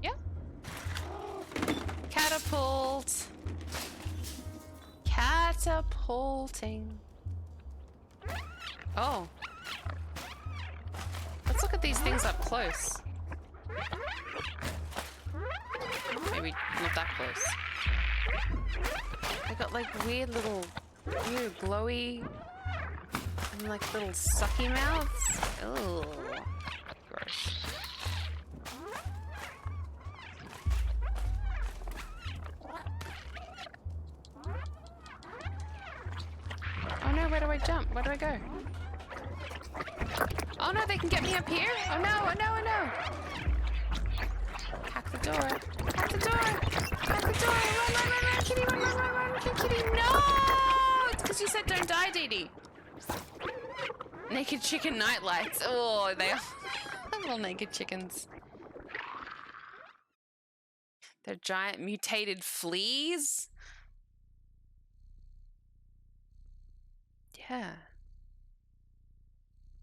S1: Yeah. Catapult. Catapulting. Oh. Let's look at these things up close. Maybe not that close. They got like weird glowy and like little sucky mouths. Oh, gross. Oh no, where do I jump? Where do I go? Oh no, they can get me up here? Oh no, oh no, oh no! Hack the door. Hack the door! Hack the door! Run, run, run, run, kitty, run, run, run, run, kitty, no! It's because you said don't die, Dee Dee. Naked chicken night lights. Oh, they are little naked chickens. They're giant mutated fleas. Yeah.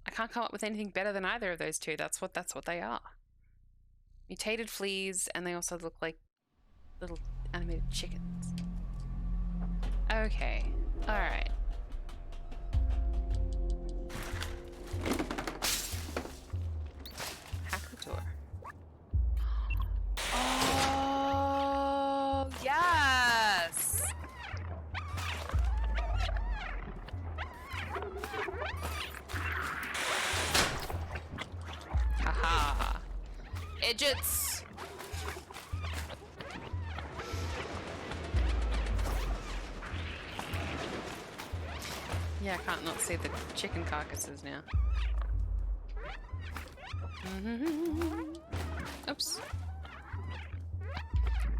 S1: I can't come up with anything better than either of those two. That's what they are. Mutated fleas, and they also look like little animated chickens. Okay. All right. Hack the door. Oh, yes. Haha. Idiots. Yeah, I can't not see the chicken carcasses now. Oops.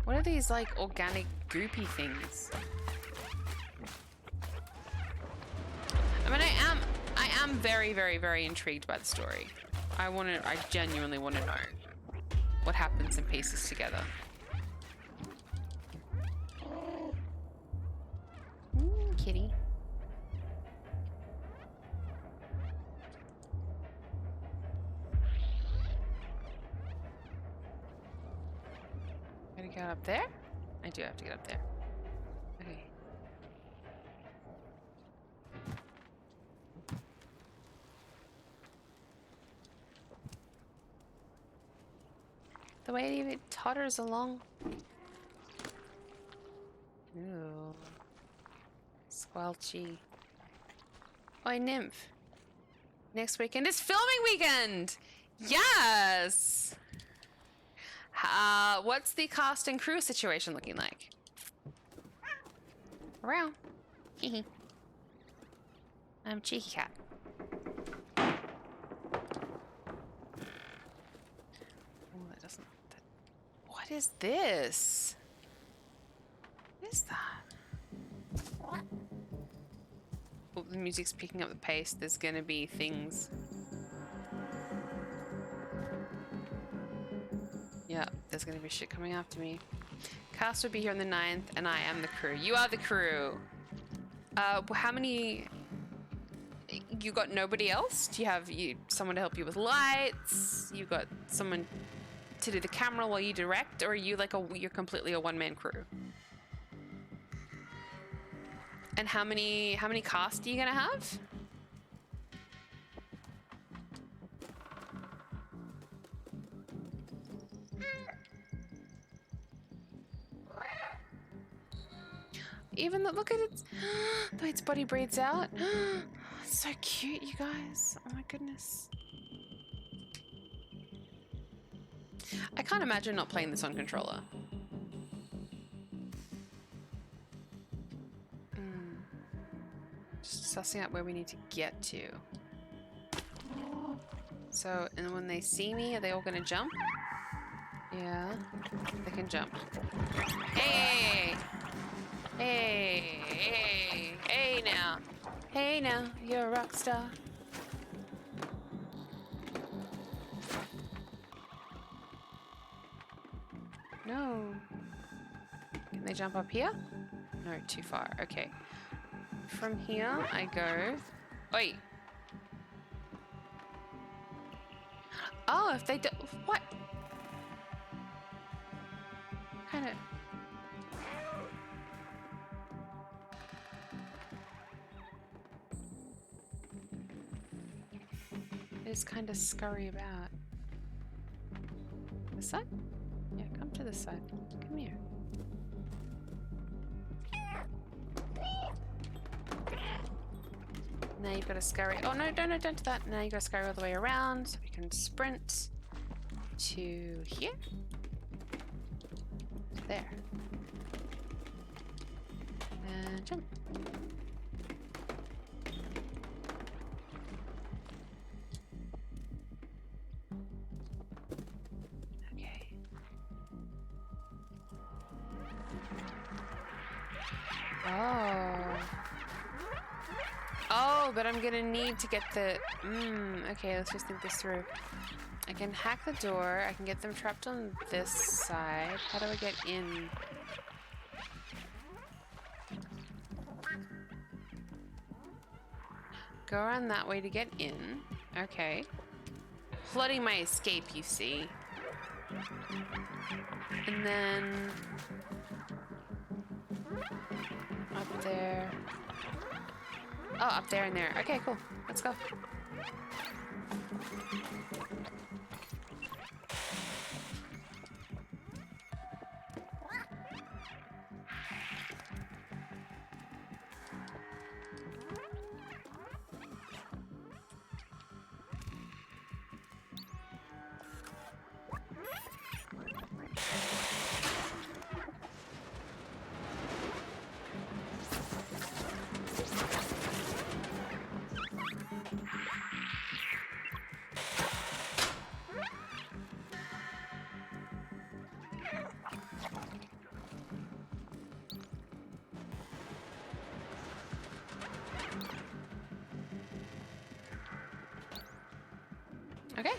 S1: What are these, like, organic goopy things? I mean, I am very, very, very intrigued by the story. I genuinely want to know what happens in pieces together. Kitty. Gotta go up there? I do have to get up there. Okay. The way it totters along. Ooh. Squelchy. Oi, Nymph. Next weekend is filming weekend! Yes! What's the cast and crew situation looking like? Around. Hehe. I'm Cheeky Cat. Oh, that doesn't... What is this? What is that? Oh, the music's picking up the pace. There's gonna be things. Yeah, there's gonna be shit coming after me. Cast will be here on the 9th, and I am the crew. You are the crew. How many... You got nobody else? Do you have someone to help you with lights? You got someone to do the camera while you direct? Or are you like you're completely a one-man crew? And how many cast are you gonna have? Even though, look at it, the way its body breathes out. It's so cute, you guys. Oh my goodness. I can't imagine not playing this on controller. Just sussing out where we need to get to. So, and when they see me, are they all gonna jump? Yeah, they can jump. Hey! Hey, hey, hey now. Hey now, you're a rock star. No. Can they jump up here? No, too far. Okay. From here, I go... Oi! Oh, if they do... What? Kind of... Just kind of scurry about. This side? Yeah, come to this side. Come here. Now you've got to scurry. Oh no, don't do that. Now you've got to scurry all the way around so we can sprint to here. There. And jump. Oh, but I'm gonna need to get the... okay, let's just think this through. I can hack the door. I can get them trapped on this side. How do I get in? Go around that way to get in. Okay. Flooding my escape, you see. And then... up there. Oh, up there and there. Okay, cool. Let's go. Okay.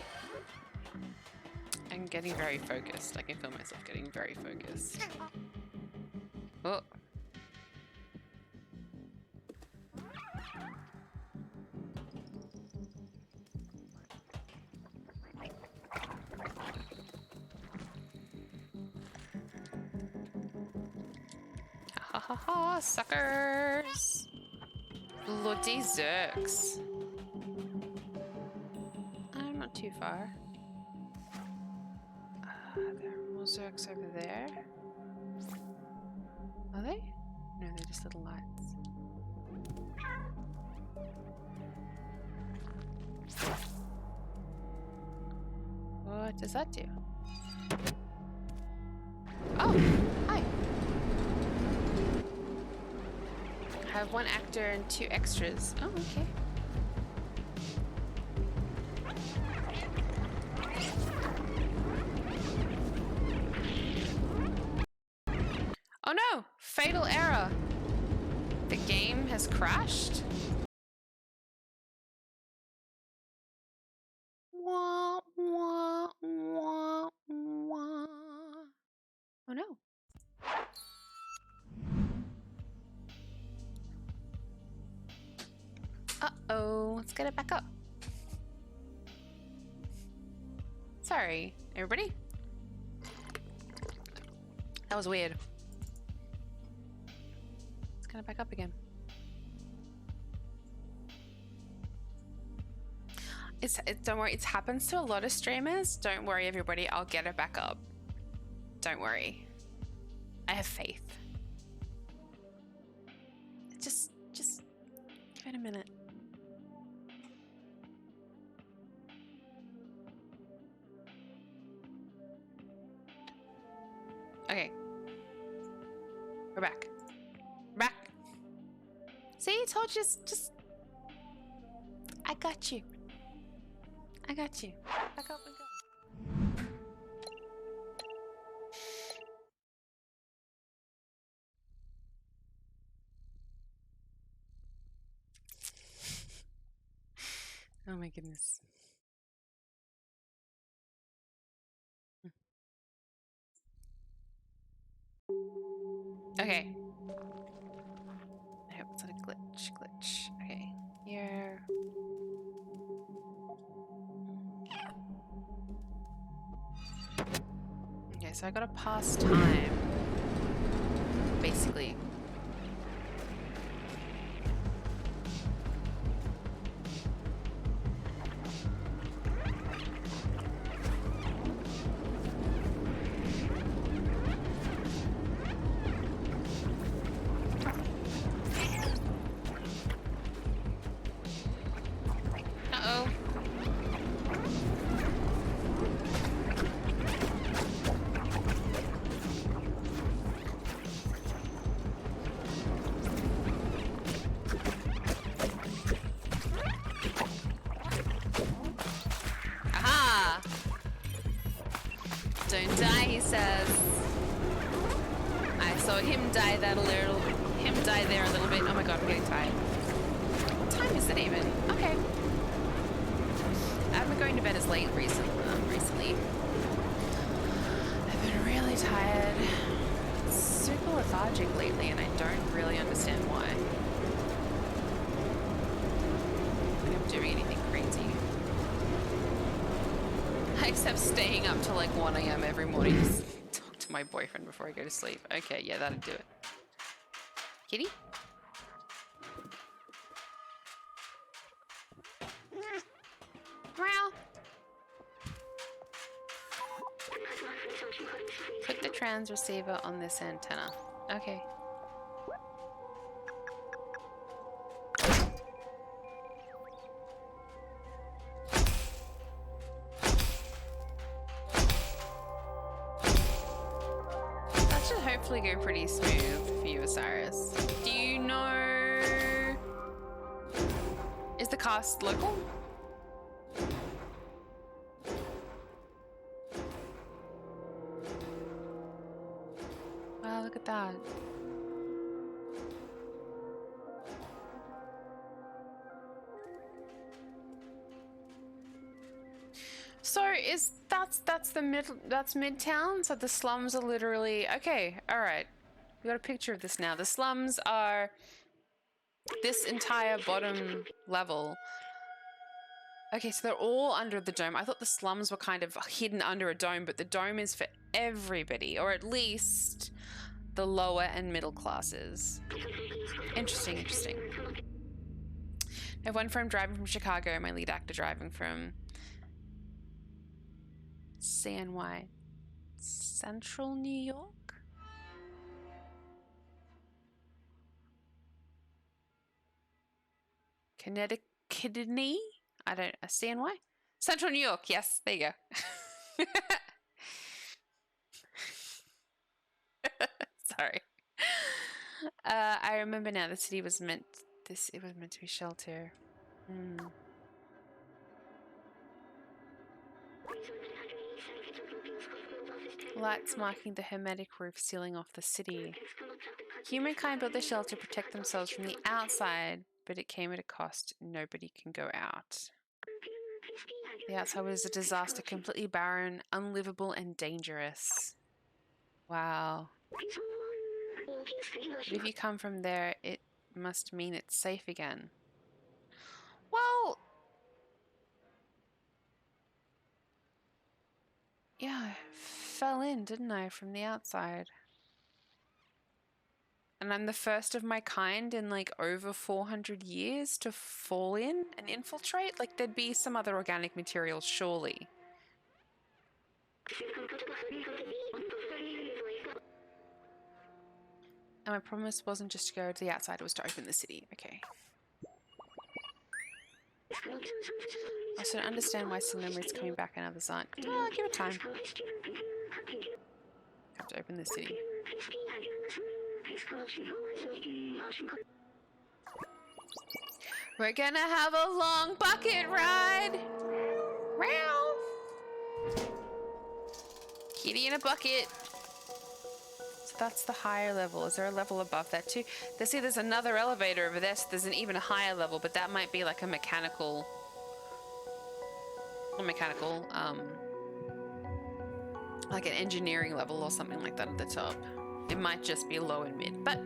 S1: I'm getting very focused. I can feel myself getting very focused. Oh. Ha ha ha, suckers! Bloody Zerks. I'm not too far. There are more Zerks over there. Are they? No, they're just little lights. What does that do? Oh, hi. I have one actor and 2 extras. Oh, okay. Oh no! Fatal error! The game has crashed? Wah, wah, wah, wah. Oh no. Uh-oh, let's get it back up. Sorry, everybody. That was weird. Let's get it back up again. Don't worry, it happens to a lot of streamers. Don't worry, everybody, I'll get it back up. Don't worry. I have faith. Just give it a minute. Okay. We're back. We're back. See, I told you, just... I got you. I got you. Back up we go. Oh my goodness. Okay. I hope it's not a glitch. Okay. Here. Okay, so I gotta pass time. Basically. Uh-oh. Aha! Don't die, he says. I saw him die there a little bit. Oh my god, I'm getting tired. What time is it even? Okay. I've been going to bed as late recently. I've been really tired. Super lethargic lately, and I don't really understand why. I don't think I'm doing anything crazy. Except staying up till like 1 AM every morning to talk to my boyfriend before I go to sleep. Okay, yeah, that'd do it. Kitty? transceiver on this antenna. Okay. That should hopefully go pretty smooth for you, Osiris. Do you know... Is the cast local? Wow, look at that. So that's the middle, that's Midtown, so the slums are literally okay, alright. We got a picture of this now. The slums are this entire bottom level. Okay, so they're all under the dome. I thought the slums were kind of hidden under a dome, but the dome is for everybody, or at least the lower and middle classes. Interesting, interesting. I have one friend driving from Chicago, my lead actor driving from CNY, Central New York? Connecticut? I don't, CNY? Central New York, yes, there you go. Sorry. I remember now the city was meant, it was meant to be shelter. Lights marking the hermetic roof sealing off the city. Humankind built the shelter to protect themselves from the outside, but it came at a cost. Nobody can go out. The outside was a disaster, completely barren, unlivable, and dangerous. Wow. But if you come from there, it must mean it's safe again. Well... yeah, I fell in, didn't I, from the outside? And I'm the first of my kind in like over 400 years to fall in and infiltrate? Like there'd be some other organic material, surely. And my promise wasn't just to go to the outside, it was to open the city. Okay. I should understand why some memories coming back and others aren't. Oh, give it time. Have to open the city. We're gonna have a long bucket ride. Meow. Kitty in a bucket. So that's the higher level. Is there a level above that too? There's another elevator over there, so there's an even higher level, but that might be like a mechanical, like an engineering level or something like that at the top. It might just be low and mid, but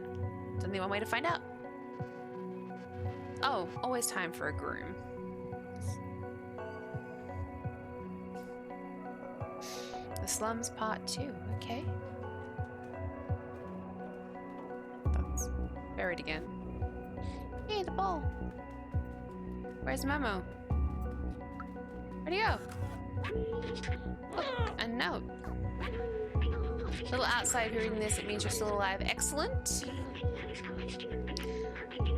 S1: there's only one way to find out. Oh, always time for a groom. The slums part 2, okay. That's buried again. Hey, the ball. Where's Momo? Where'd he go? Look, a note. Little outside reading this, it means you're still alive. Excellent.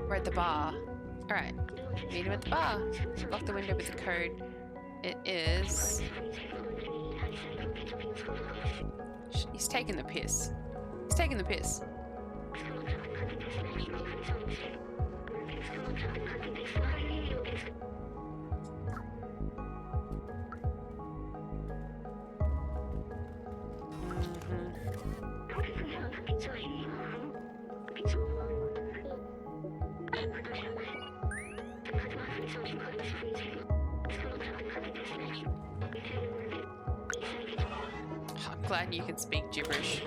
S1: We're at the bar. Alright. Meet him at the bar. Lock the window with the code. It is... He's taking the piss. He's taking the piss. I'm glad you can speak gibberish.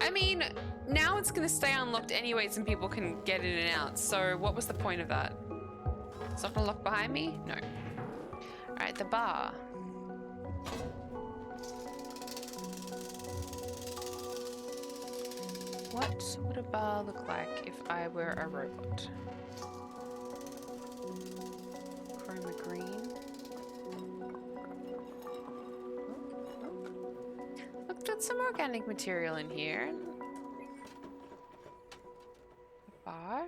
S1: I mean, now it's gonna stay unlocked anyways and people can get in and out, so what was the point of that? It's not gonna lock behind me? No. Alright, the bar. What would a bar look like if I were a robot? Chroma green. organic material in here. A bar.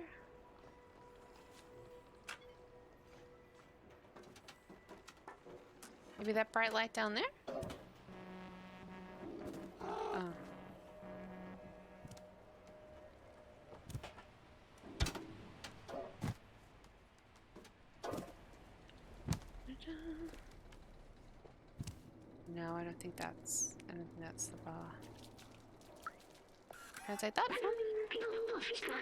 S1: Maybe that bright light down there? Oh. No, I don't think that's the bar. Translate that.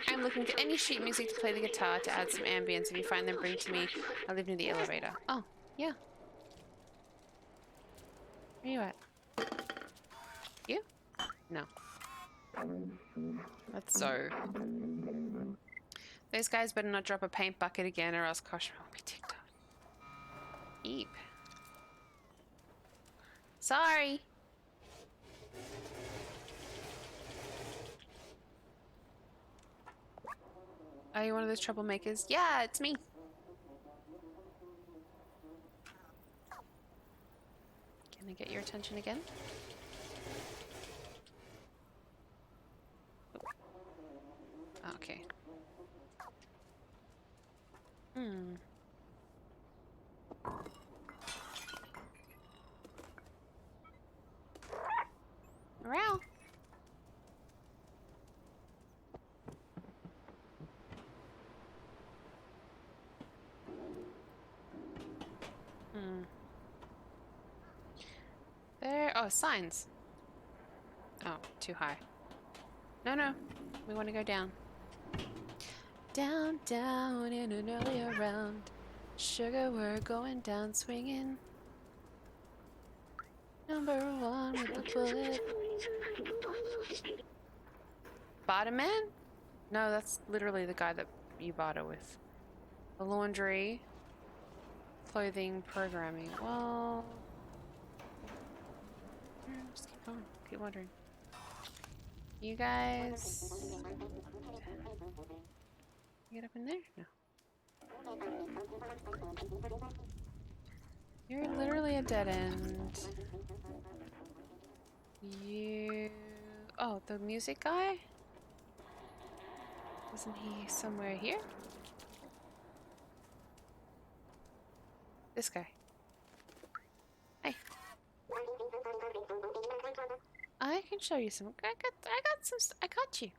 S1: I'm looking for any sheet music to play the guitar to add some ambience. If you find them, bring to me. I live near the elevator. Oh, yeah. Where you at? You? No. That's so. Those guys better not drop a paint bucket again, or else Kosh will be ticked off. Eep. Sorry. Are you one of those troublemakers? Yeah, it's me. Can I get your attention again? Oh, okay. Around. There. Oh, signs. Oh, too high. No, no. We want to go down. Down, down in an earlier round. Sugar, we're going down swinging. Number one with the bullet. Barter man? No, that's literally the guy that you barter with. The laundry. Clothing, programming. Well... just keep going. Keep wondering. You guys... Get up in there? No. You're literally a dead end. You... Oh, the music guy? Isn't he somewhere here? This guy. Hey. I can show you some. I got some. I got you.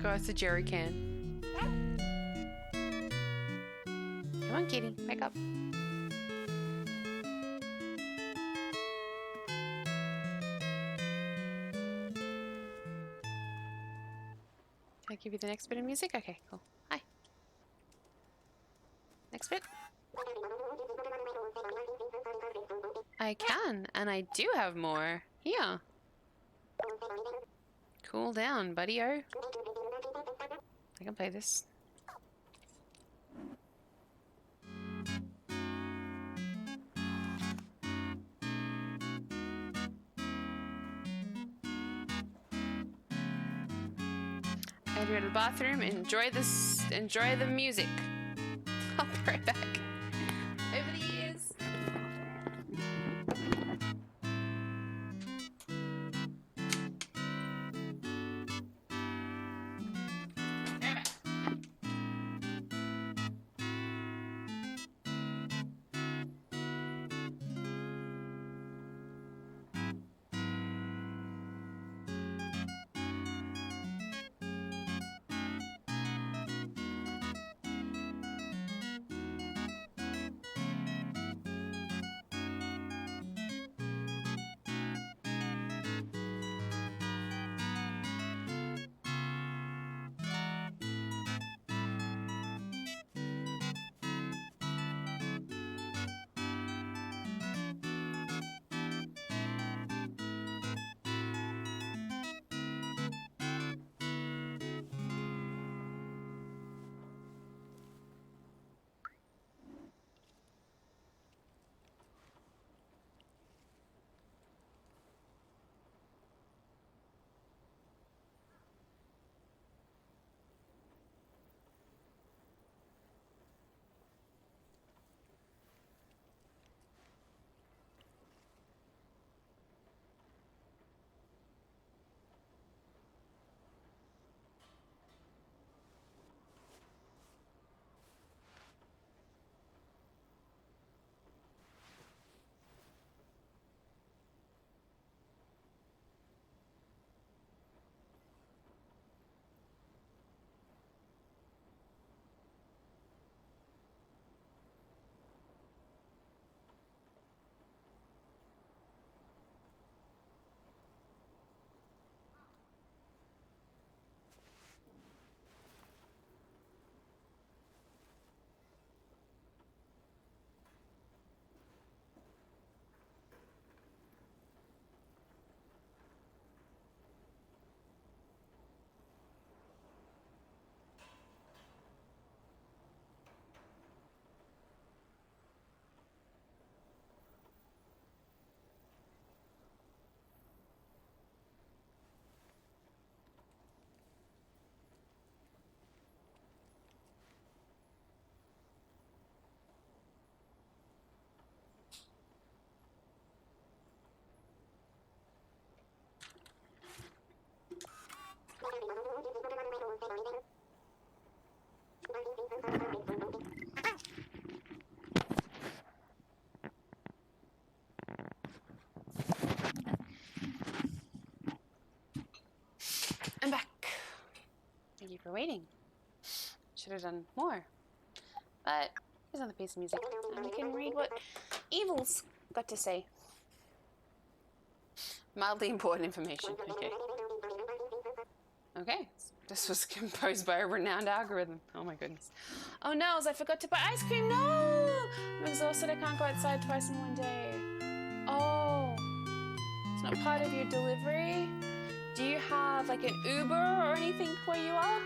S1: Oh, it's a jerry can. Come on, kitty, wake up. Can I give you the next bit of music? Okay, cool. Hi. Next bit. I can, and I do have more. Here. Cool down, buddy-o. I can play this. I'd go to the bathroom, enjoy the music. I'll be right back. Over the years. I'm back. Thank you for waiting. Should have done more. But here's another piece of music. And we can read what Evil's got to say. Mildly important information. Okay. Okay. This was composed by a renowned algorithm. Oh my goodness. Oh no, I forgot to buy ice cream. No! I'm exhausted. I can't go outside twice in one day. Oh. It's not part of your delivery? Do you have like an Uber or anything where you are?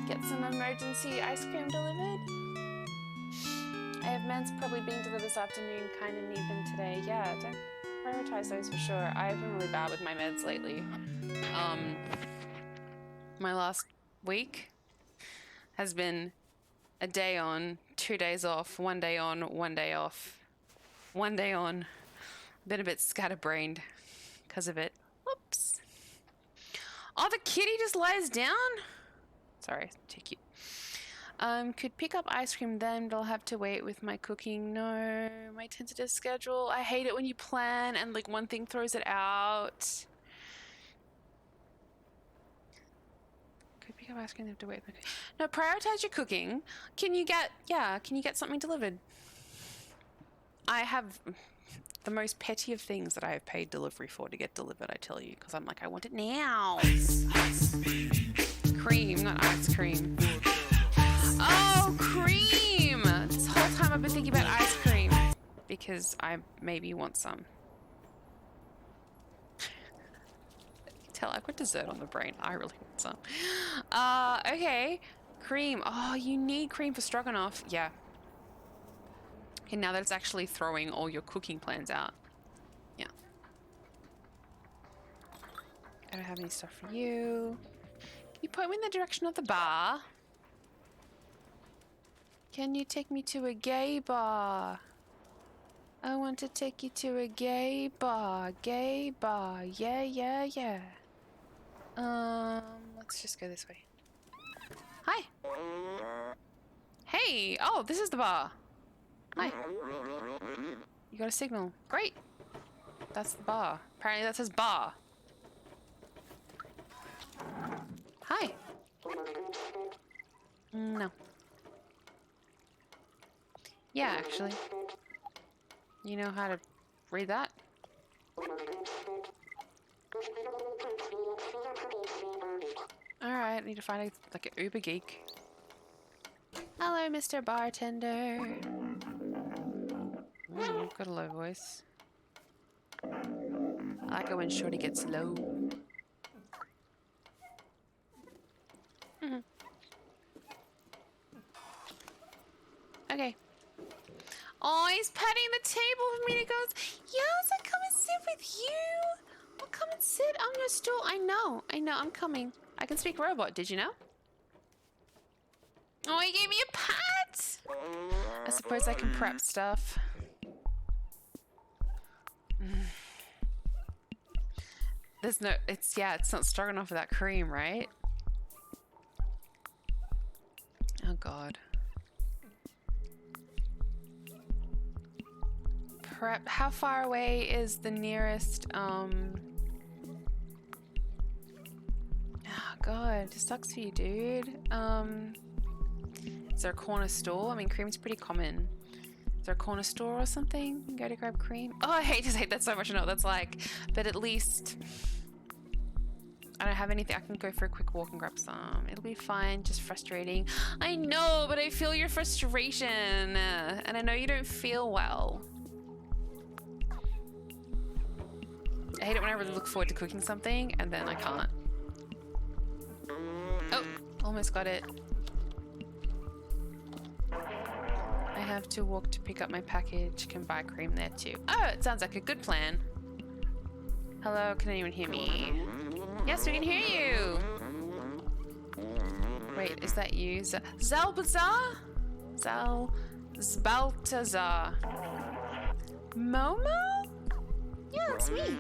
S1: Get some emergency ice cream delivered? I have meds probably being delivered this afternoon. Kind of need them today. Yeah, don't prioritize those for sure. I've been really bad with my meds lately. My last week has been a day on, 2 days off, 1 day on, 1 day off, 1 day on. Been a bit scatterbrained because of it. Whoops. Oh, the kitty just lies down? Sorry, too cute. Could pick up ice cream then, but I'll have to wait with my cooking. No, my tentative schedule. I hate it when you plan and like one thing throws it out. Could pick up ice cream, have to wait. No, prioritize your cooking. Can you get something delivered? I have the most petty of things that I have paid delivery for to get delivered, I tell you, because I'm like, I want it now. Cream, not ice cream. Oh, cream! This whole time I've been thinking about ice cream because I maybe want some. Tell I've got dessert on the brain. I really want some. Okay. Cream. Oh, you need cream for stroganoff. Yeah. Okay, now that it's actually throwing all your cooking plans out. Yeah. I don't have any stuff for you. Can you point me in the direction of the bar? Can you take me to a gay bar? I want to take you to a gay bar. Gay bar. Yeah, yeah, yeah. Let's just go this way. Hi. Hey. Oh, this is the bar. Hi. You got a signal. Great. That's the bar. Apparently that says bar. Hi. No. Yeah, actually. You know how to read that? Alright, I need to find like an Uber geek. Hello, Mr. Bartender. You've got a low voice. I like it when Shorty gets low. Okay. Oh, he's patting the table for me to go. Yes, I'll come and sit with you. I'll come and sit on your stool. I know, I'm coming. I can speak robot, did you know? Oh, he gave me a pat! I suppose I can prep stuff. There's no, it's not stroganoff without cream, right? Oh god. Prep, how far away is the nearest, oh god, this sucks for you, dude. Is there a corner store? I mean, cream's pretty common. Is there a corner store or something? Go to grab cream? Oh, I hate to say that so much, I know what that's like. But at least I don't have anything. I can go for a quick walk and grab some. It'll be fine, just frustrating. I know, but I feel your frustration. And I know you don't feel well. I hate it when I really look forward to cooking something and then I can't. Oh, almost got it. I have to walk to pick up my package. Can buy cream there too. Oh, it sounds like a good plan. Hello, can anyone hear me? Yes, we can hear you. Wait, is that you? Zalbazar? Zbaltazar. Momo? Yeah, it's me.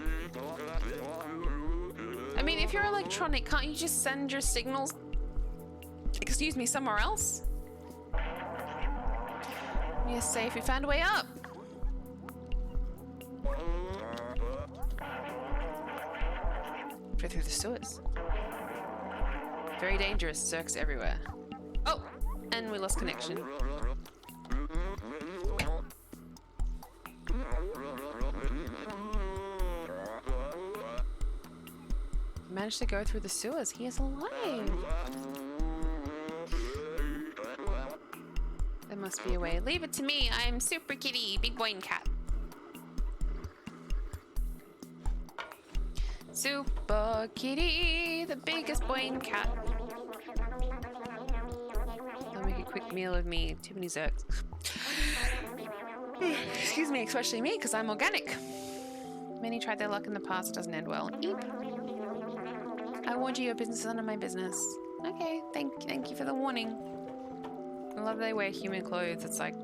S1: I mean, if you're electronic, can't you just send your signals, excuse me, somewhere else? You're safe, we found a way up. Go through the sewers. Very dangerous. Zerks everywhere. Oh! And we lost connection. Managed to go through the sewers. He is alive. There must be a way. Leave it to me. I am Super Kitty, big boy and cat. Super Kitty, the biggest boy and cat. Don't make a quick meal of me. Too many zerks. Excuse me, especially me, because I'm organic. Many tried their luck in the past. It doesn't end well. Eep. I warned you, your business is none of my business. Okay, thank you for the warning. I love they wear human clothes. It's like,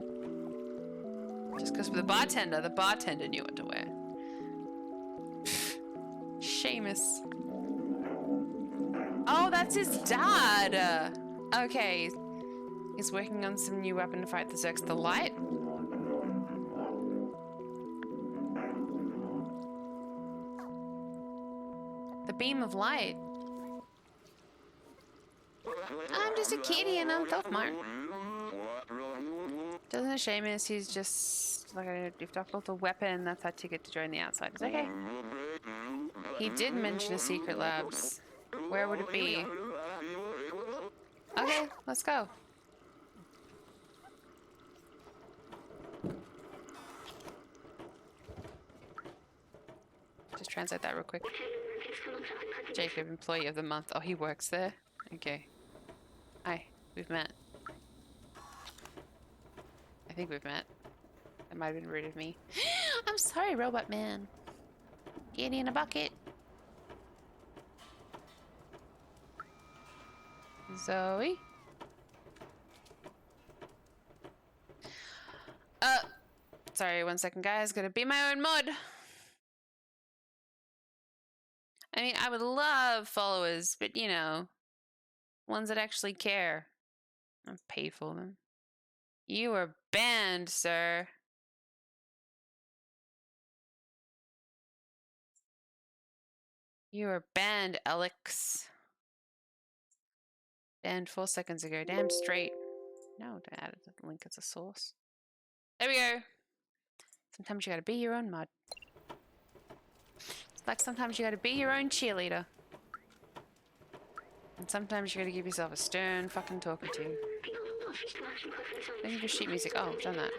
S1: just because the bartender knew what to wear. Seamus. Oh, that's his dad. Okay, he's working on some new weapon to fight the Zerks. The light. The beam of light. I'm just a kitty and I'm Thothmar. Doesn't it Seamus? He's just like, if I built a weapon, that's our ticket to join the Outsiders. Okay. He did mention a secret labs. Where would it be? Okay, let's go. Just translate that real quick. Jacob, employee of the month. Oh, he works there? Okay. Hi, we've met. I think we've met. That might have been rude of me. I'm sorry, Robot Man. Get in a bucket. Zoe? Sorry, 1 second, guys. Gotta be my own mod. I mean, I would love followers, but you know, ones that actually care. I'll pay for them. You are banned, sir. You are banned, Alex. Banned 4 seconds ago. Damn straight. No, to add a link as a source. There we go. Sometimes you gotta be your own mod. It's like sometimes you gotta be your own cheerleader. And sometimes you gotta give yourself a stern fucking talking to. Thank you for sheet music. Oh, I've done that.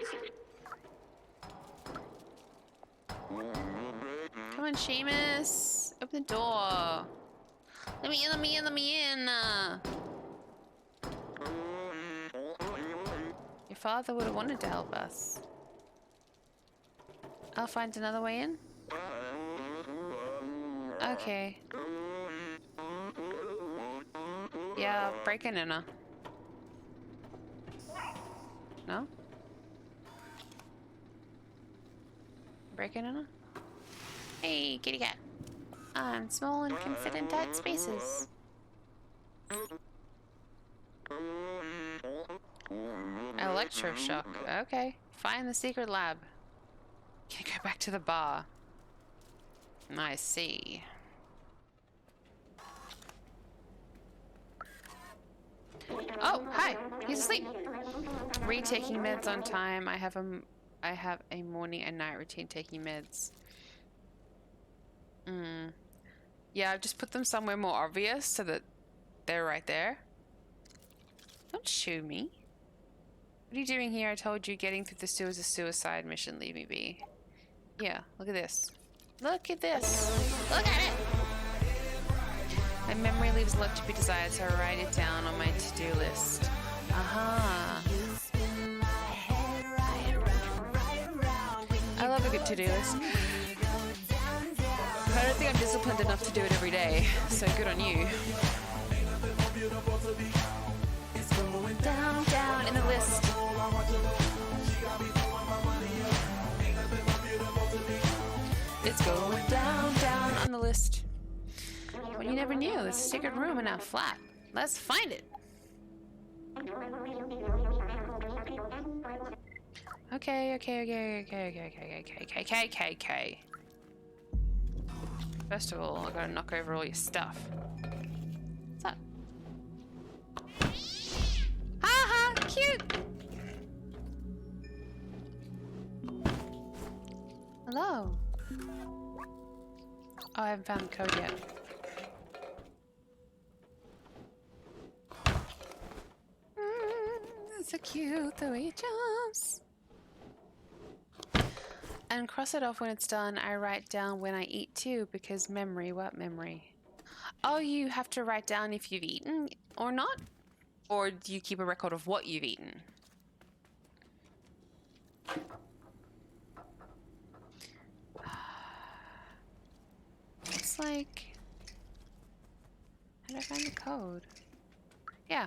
S1: Come on, Seamus. Open the door. Let me in, let me in, let me in. Your father would have wanted to help us. I'll find another way in. Okay. Yeah, breaking in her. No? Breaking in her? Hey, kitty cat. I'm small and can fit in tight spaces. Electroshock. Okay. Find the secret lab. Can I go back to the bar? I see. Oh, hi. He's asleep. Retaking meds on time. I have a morning and night routine taking meds. Yeah, I've just put them somewhere more obvious so that they're right there. Don't shoo me. What are you doing here? I told you getting through the sewers is a suicide mission. Leave me be. Yeah, look at this. Look at this. Look at it! My memory leaves a lot to be desired, so I write it down on my to-do list. Aha. I love a good to-do list. I don't think I'm disciplined enough to do it every day, so good on you. It's going down, down in the list. It's going down, down on the list. Well, you never knew. There's a secret room in our flat. Let's find it. Okay. First of all, I gotta knock over all your stuff. What's up? cute. Hello. Oh, I haven't found the code yet. So cute the way it jumps. And cross it off when it's done. I write down when I eat too, because memory. What memory? Oh, you have to write down if you've eaten or not? Or do you keep a record of what you've eaten? It's like... How did I find the code? Yeah.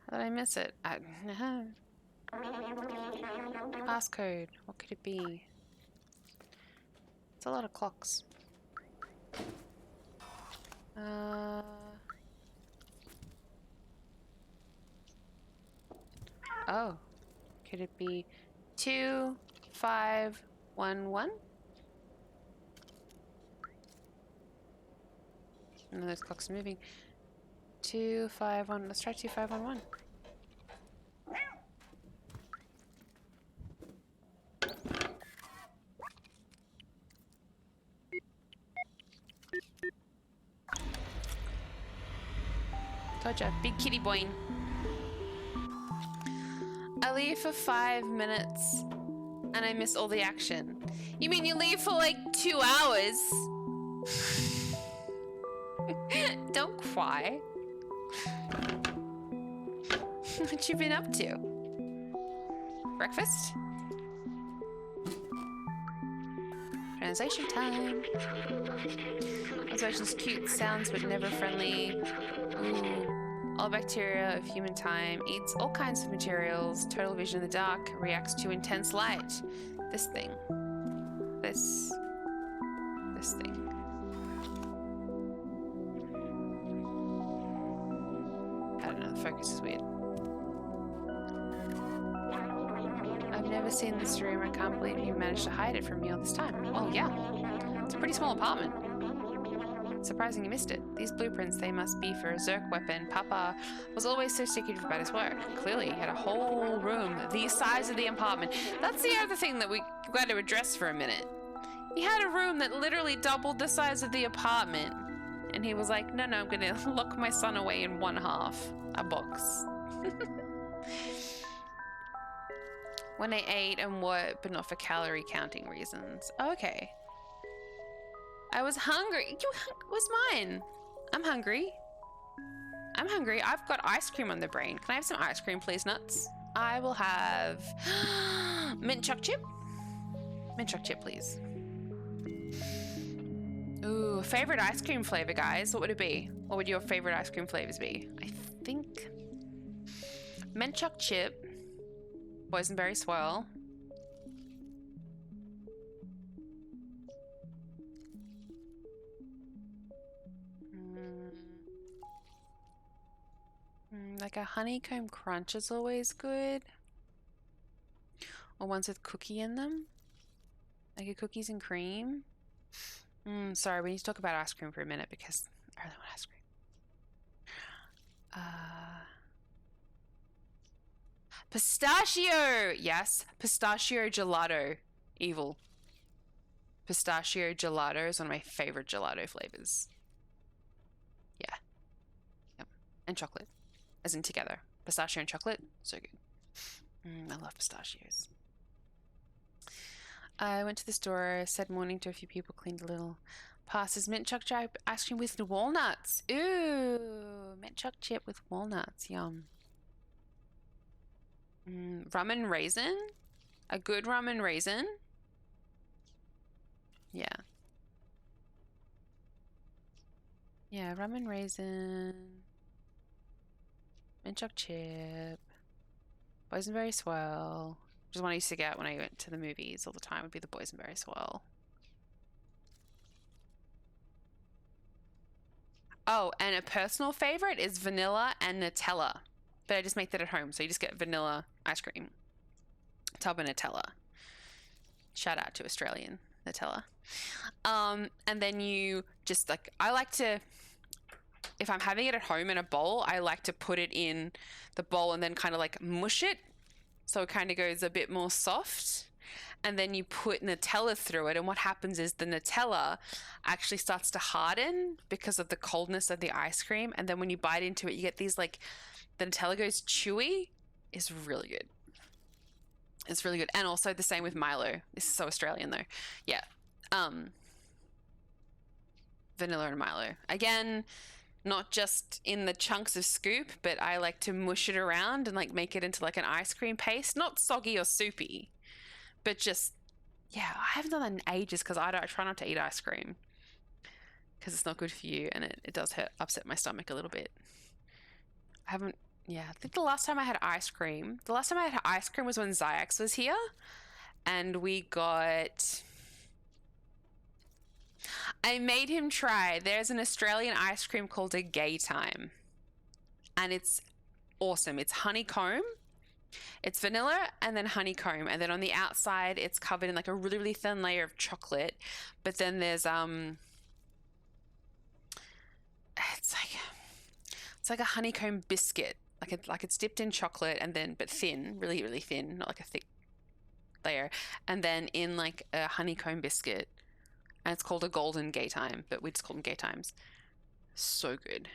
S1: How did I miss it? Passcode. What could it be? It's a lot of clocks. Oh. Could it be 2511? No, those clocks are moving. 251. Let's try 2511. Told ya, big kitty boing. I leave for 5 minutes and I miss all the action. You mean you leave for like 2 hours? Don't cry. What you been up to? Breakfast? Translation time. Translation's cute, sounds but never friendly. Ooh. All bacteria of human time, eats all kinds of materials, total vision in the dark, reacts to intense light. This thing. This thing. I don't know, the focus is weird. I've never seen this room. I can't believe you managed to hide it from me all this time. Well, yeah. It's a pretty small apartment. Surprising you missed it. These blueprints, they must be for a Zerk weapon. Papa was always so secretive about his work. Clearly, he had a whole room the size of the apartment. That's the other thing that we got to address for a minute. He had a room that literally doubled the size of the apartment. And he was like, no, I'm going to lock my son away in one half. A box. When I ate and what, but not for calorie counting reasons. Oh, okay. I was hungry. Was mine. I'm hungry. I'm hungry. I've got ice cream on the brain. Can I have some ice cream, please, nuts? I will have mint choc chip. Mint choc chip, please. Ooh, favorite ice cream flavor, guys. What would it be? What would your favorite ice cream flavors be? I think mint choc chip, boysenberry swirl. Like a honeycomb crunch is always good. Or ones with cookie in them. Like a cookies and cream. Sorry, we need to talk about ice cream for a minute because I really want ice cream. Pistachio! Yes, pistachio gelato. Evil. Pistachio gelato is one of my favorite gelato flavors. Yeah. Yep. And chocolate. As in together. Pistachio and chocolate. So good. I love pistachios. I went to the store, said morning to a few people, cleaned a little. Passes mint choc chip ice cream with walnuts. Ooh, mint choc chip with walnuts. Yum. Rum and raisin? A good rum and raisin? Yeah. Yeah, rum and raisin. Mint choc chip. Boysenberry swirl. Which is one I used to get when I went to the movies all the time, would be the boysenberry swirl. Oh, and a personal favorite is vanilla and Nutella. But I just make that at home, so you just get vanilla ice cream. Tub of Nutella. Shout out to Australian Nutella. And then you just like, I like to if I'm having it at home in a bowl, I like to put it in the bowl and then kind of like mush it so it kind of goes a bit more soft. And then you put Nutella through it, and what happens is the Nutella actually starts to harden because of the coldness of the ice cream. And then when you bite into it, you get these like, the Nutella goes chewy. It's really good. It's really good. And also the same with Milo. This is so Australian though. Yeah. Vanilla and Milo. Again, not just in the chunks of scoop, but I like to mush it around and like make it into like an ice cream paste. Not soggy or soupy, but just, yeah, I haven't done that in ages because I try not to eat ice cream because it's not good for you, and it does upset my stomach a little bit. I think the last time I had ice cream was when Zayax was here, and I made him try, there's an Australian ice cream called a Gay Time, and it's awesome. It's honeycomb. It's vanilla and then honeycomb, and then on the outside it's covered in like a really, really thin layer of chocolate, but then there's it's like a honeycomb biscuit, like it's dipped in chocolate and then but thin, really, really thin, not like a thick layer, and then in like a honeycomb biscuit, and it's called a golden Gay Time, but we just call them Gay Times. So good.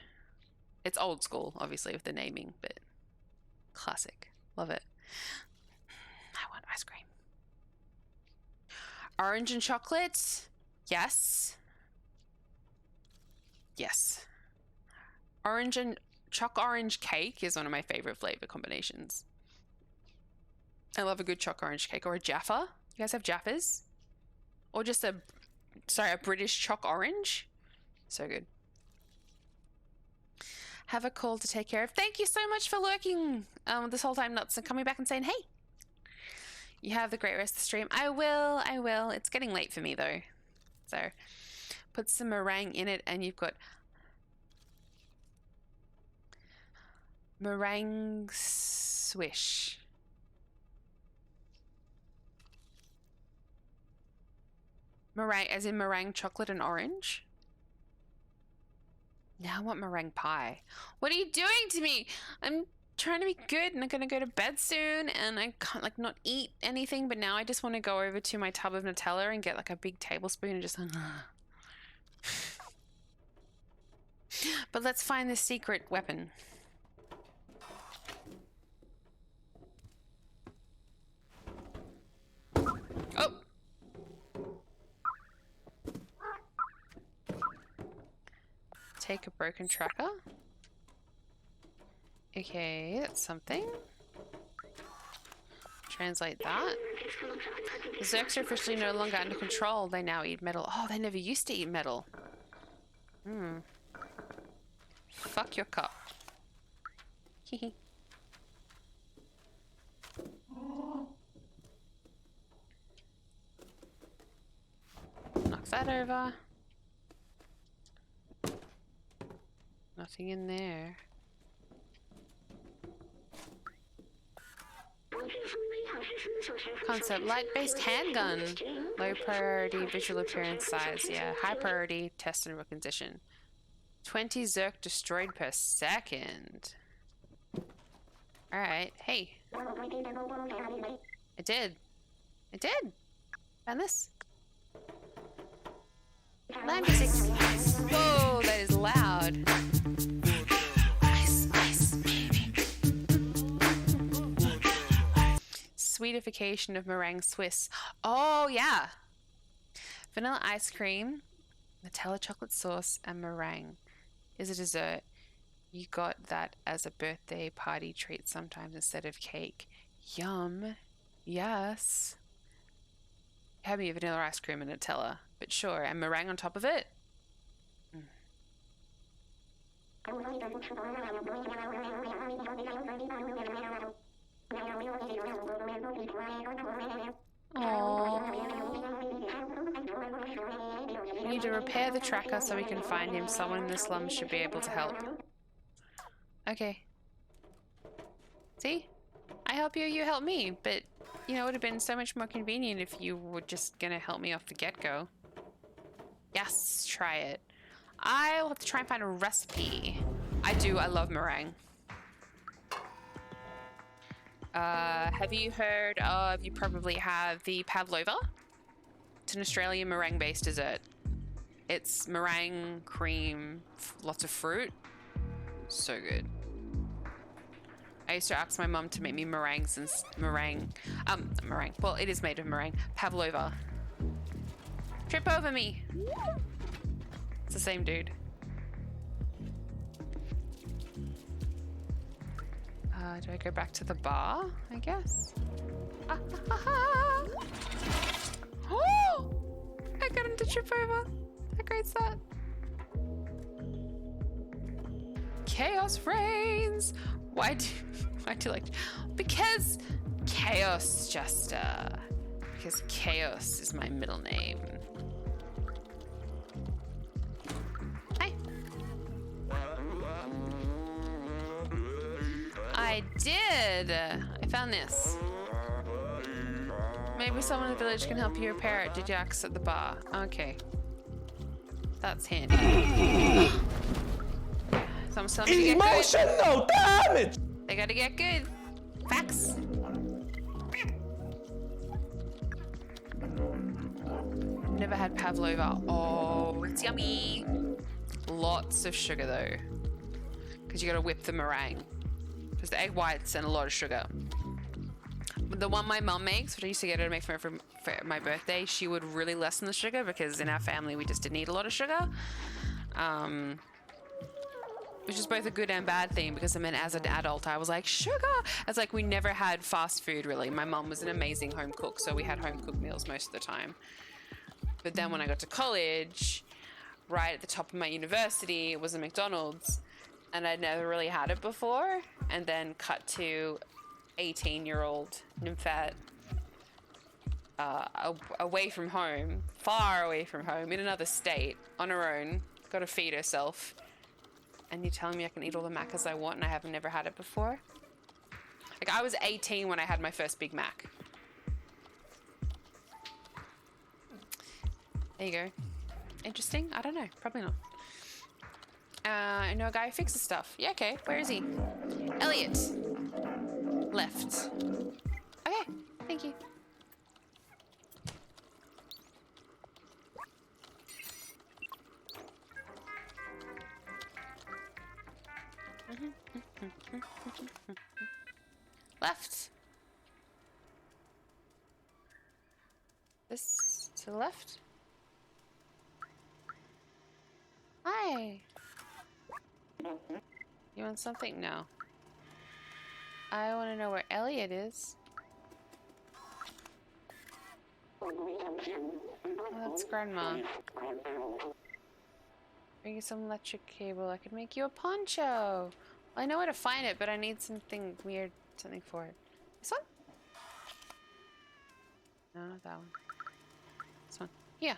S1: It's old school obviously with the naming, but classic. Love it. I want ice cream. Orange and chocolate. Yes. Yes. Orange and orange cake is one of my favorite flavor combinations. I love a good orange cake or a Jaffa. You guys have Jaffas? Or just a British choc orange. So good. Have a call to take care of. Thank you so much for lurking this whole time, Nuts, and coming back and saying, hey. You have the great rest of the stream. I will. It's getting late for me, though. So, put some meringue in it, and you've got meringue swish. Meringue, as in meringue chocolate and orange? Now I want meringue pie. What are you doing to me? I'm trying to be good and I'm gonna go to bed soon, and I can't like not eat anything, but now I just want to go over to my tub of Nutella and get like a big tablespoon and just But let's find the secret weapon. Oh! Take a broken tracker. Okay, that's something. Translate that. The Zerks are officially no longer under control. They now eat metal. Oh, they never used to eat metal. Fuck your cup. Hehe. Knock that over. Nothing in there. Concept, light-based handgun. Low priority, visual appearance size. Yeah, high priority, test and requisition. 20 Zerk destroyed per second. Alright, hey. It did. It did. Found this. Whoa, that is loud. Ice, baby. Sweetification of meringue Swiss. Oh, yeah. Vanilla ice cream, Nutella chocolate sauce, and meringue is a dessert. You got that as a birthday party treat sometimes instead of cake. Yum. Yes. Have me a vanilla ice cream and Nutella, but sure, and meringue on top of it. We need to repair the tracker so we can find him. Someone in the slums should be able to help. Okay. See? I help you, you help me, but you know, it would have been so much more convenient if you were just gonna help me off the get-go. Yes, try it. I'll have to try and find a recipe. I do, I love meringue. Have you heard of, you probably have the pavlova? It's an Australian meringue-based dessert. It's meringue, cream, lots of fruit. So good. I used to ask my mum to make me meringues and meringue. Well, it is made of meringue. Pavlova. Trip over me. It's the same dude. Do I go back to the bar? I guess. Oh! I got him to trip over. How great's that? Chaos reigns. Why do you like? Because chaos, Jester. Because chaos is my middle name. Hi. I did. I found this. Maybe someone in the village can help you repair it. Did you ask at the bar? Okay. That's handy. Someone's telling me to get good.
S6: Emotional damage!
S1: They gotta get good. Facts. Never had pavlova. Oh, it's yummy. Lots of sugar though, because you gotta whip the meringue. Because the egg whites and a lot of sugar. The one my mum makes, which I used to get her to make for my birthday, she would really lessen the sugar because in our family we just didn't eat a lot of sugar. Which is both a good and bad thing because I mean, as an adult, I was like, sugar! It's like we never had fast food really. My mum was an amazing home cook, so we had home cooked meals most of the time. But then when I got to college, right at the top of my university, it was a McDonald's, and I'd never really had it before. And then cut to 18-year-old nymphet away from home, far away from home, in another state, on her own, got to feed herself. And you're telling me I can eat all the Maccas I want and I have never had it before? Like, I was 18 when I had my first Big Mac. There you go. Interesting? I don't know. Probably not. I know a guy who fixes stuff. Yeah, okay. Where is he? Elliot. Left. Okay. Thank you. Left. This to the left. Hi. You want something? No. I want to know where Elliot is. Oh, that's Grandma. Bring you some electric cable. I could make you a poncho. Well, I know where to find it, but I need something weird, something for it. This one? No, not that one. This one. Here.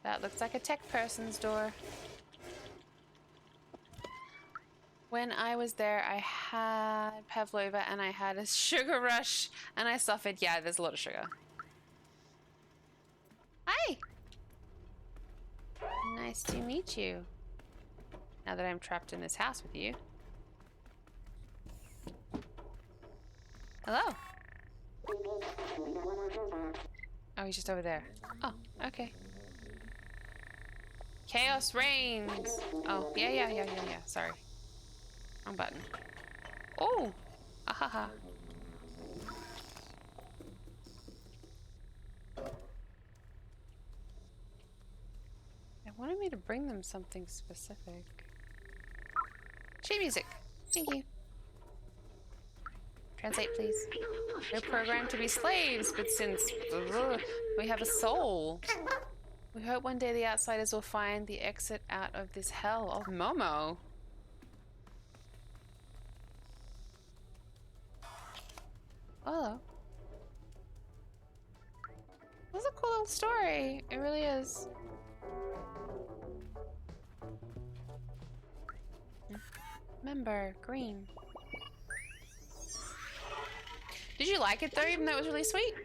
S1: That looks like a tech person's door. When I was there, I had pavlova and I had a sugar rush and I suffered. Yeah, there's a lot of sugar. Hi! Nice to meet you. Now that I'm trapped in this house with you. Hello. Oh, he's just over there. Oh, okay. Chaos reigns. Oh, yeah. Sorry. Wrong button. Oh! Ahaha. They wanted me to bring them something specific. Sheet music. Thank you. Translate, please. We're programmed to be slaves, but since we have a soul, we hope one day the outsiders will find the exit out of this hell. Oh, Momo. Hello. That's a cool little story. It really is. Member, green. Did you like it though, even though it was really sweet?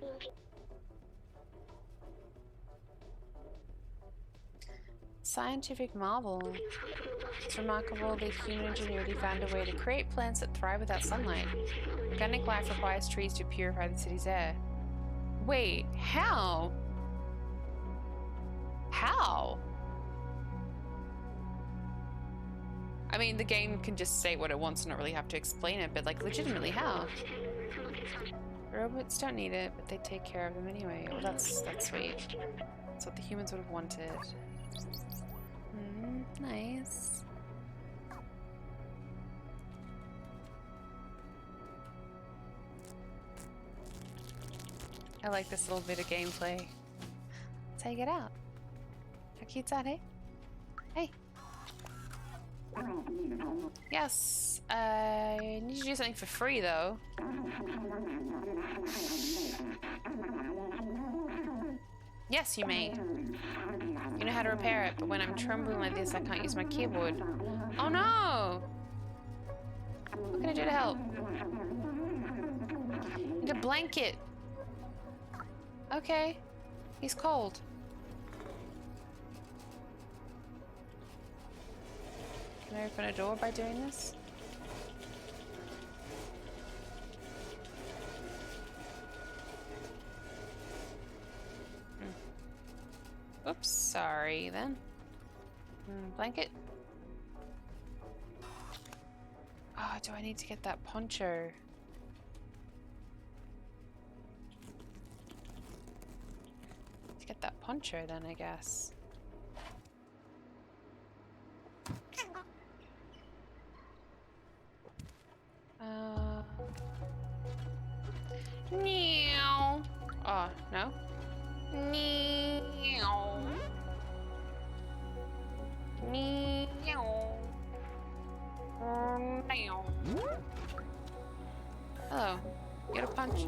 S1: scientific marvel. It's remarkable that human ingenuity found a way to create plants that thrive without sunlight. Organic life requires trees to purify the city's air. Wait, how? How? I mean, the game can just say what it wants and not really have to explain it, but like, legitimately, how? Robots don't need it, but they take care of them anyway. Oh, that's sweet. That's what the humans would have wanted. Nice. I like this little bit of gameplay. That's how you get out. How cute's that, hey? Hey. Yes, I need to do something for free though. Yes, you may. You know how to repair it, but when I'm trembling like this, I can't use my keyboard. Oh no! What can I do to help? I need a blanket. Okay. He's cold. Can I open a door by doing this? Oops, sorry then. Blanket. Oh, do I need to get that poncho? To get that poncho then, I guess. Meow. Oh, no? Meow. Meow. Meow. Hello. You got a punch?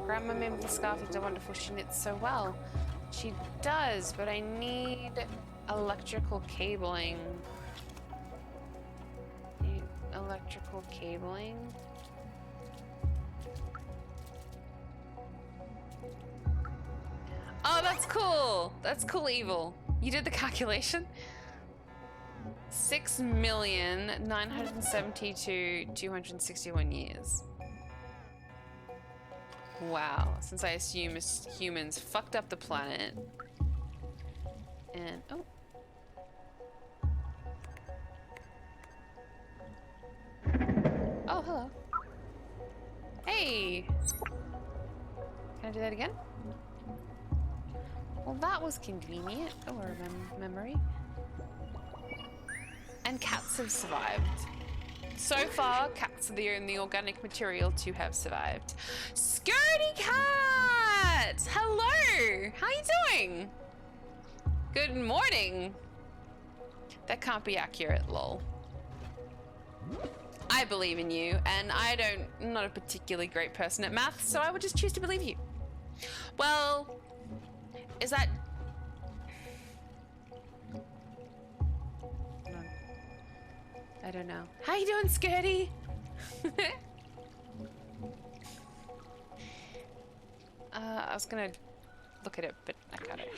S1: Grandma made me the scarf. It's wonderful. She knits so well. She does, but I need electrical cabling. Electrical cabling. Oh, that's cool. That's cool, Evil. You did the calculation? 6,972,261 years. Wow. Since I assume humans fucked up the planet. And oh. Oh, hello. Hey! Can I do that again? Well, that was convenient. Oh, a memory. And cats have survived. So far, cats are the only organic material to have survived. Skirty cat! Hello! How you doing? Good morning. That can't be accurate, lol. I believe in you, and I'm not a particularly great person at math, so I would just choose to believe you. Well, is that... I don't know. How you doing, Skirty? I was gonna look at it, but I got it.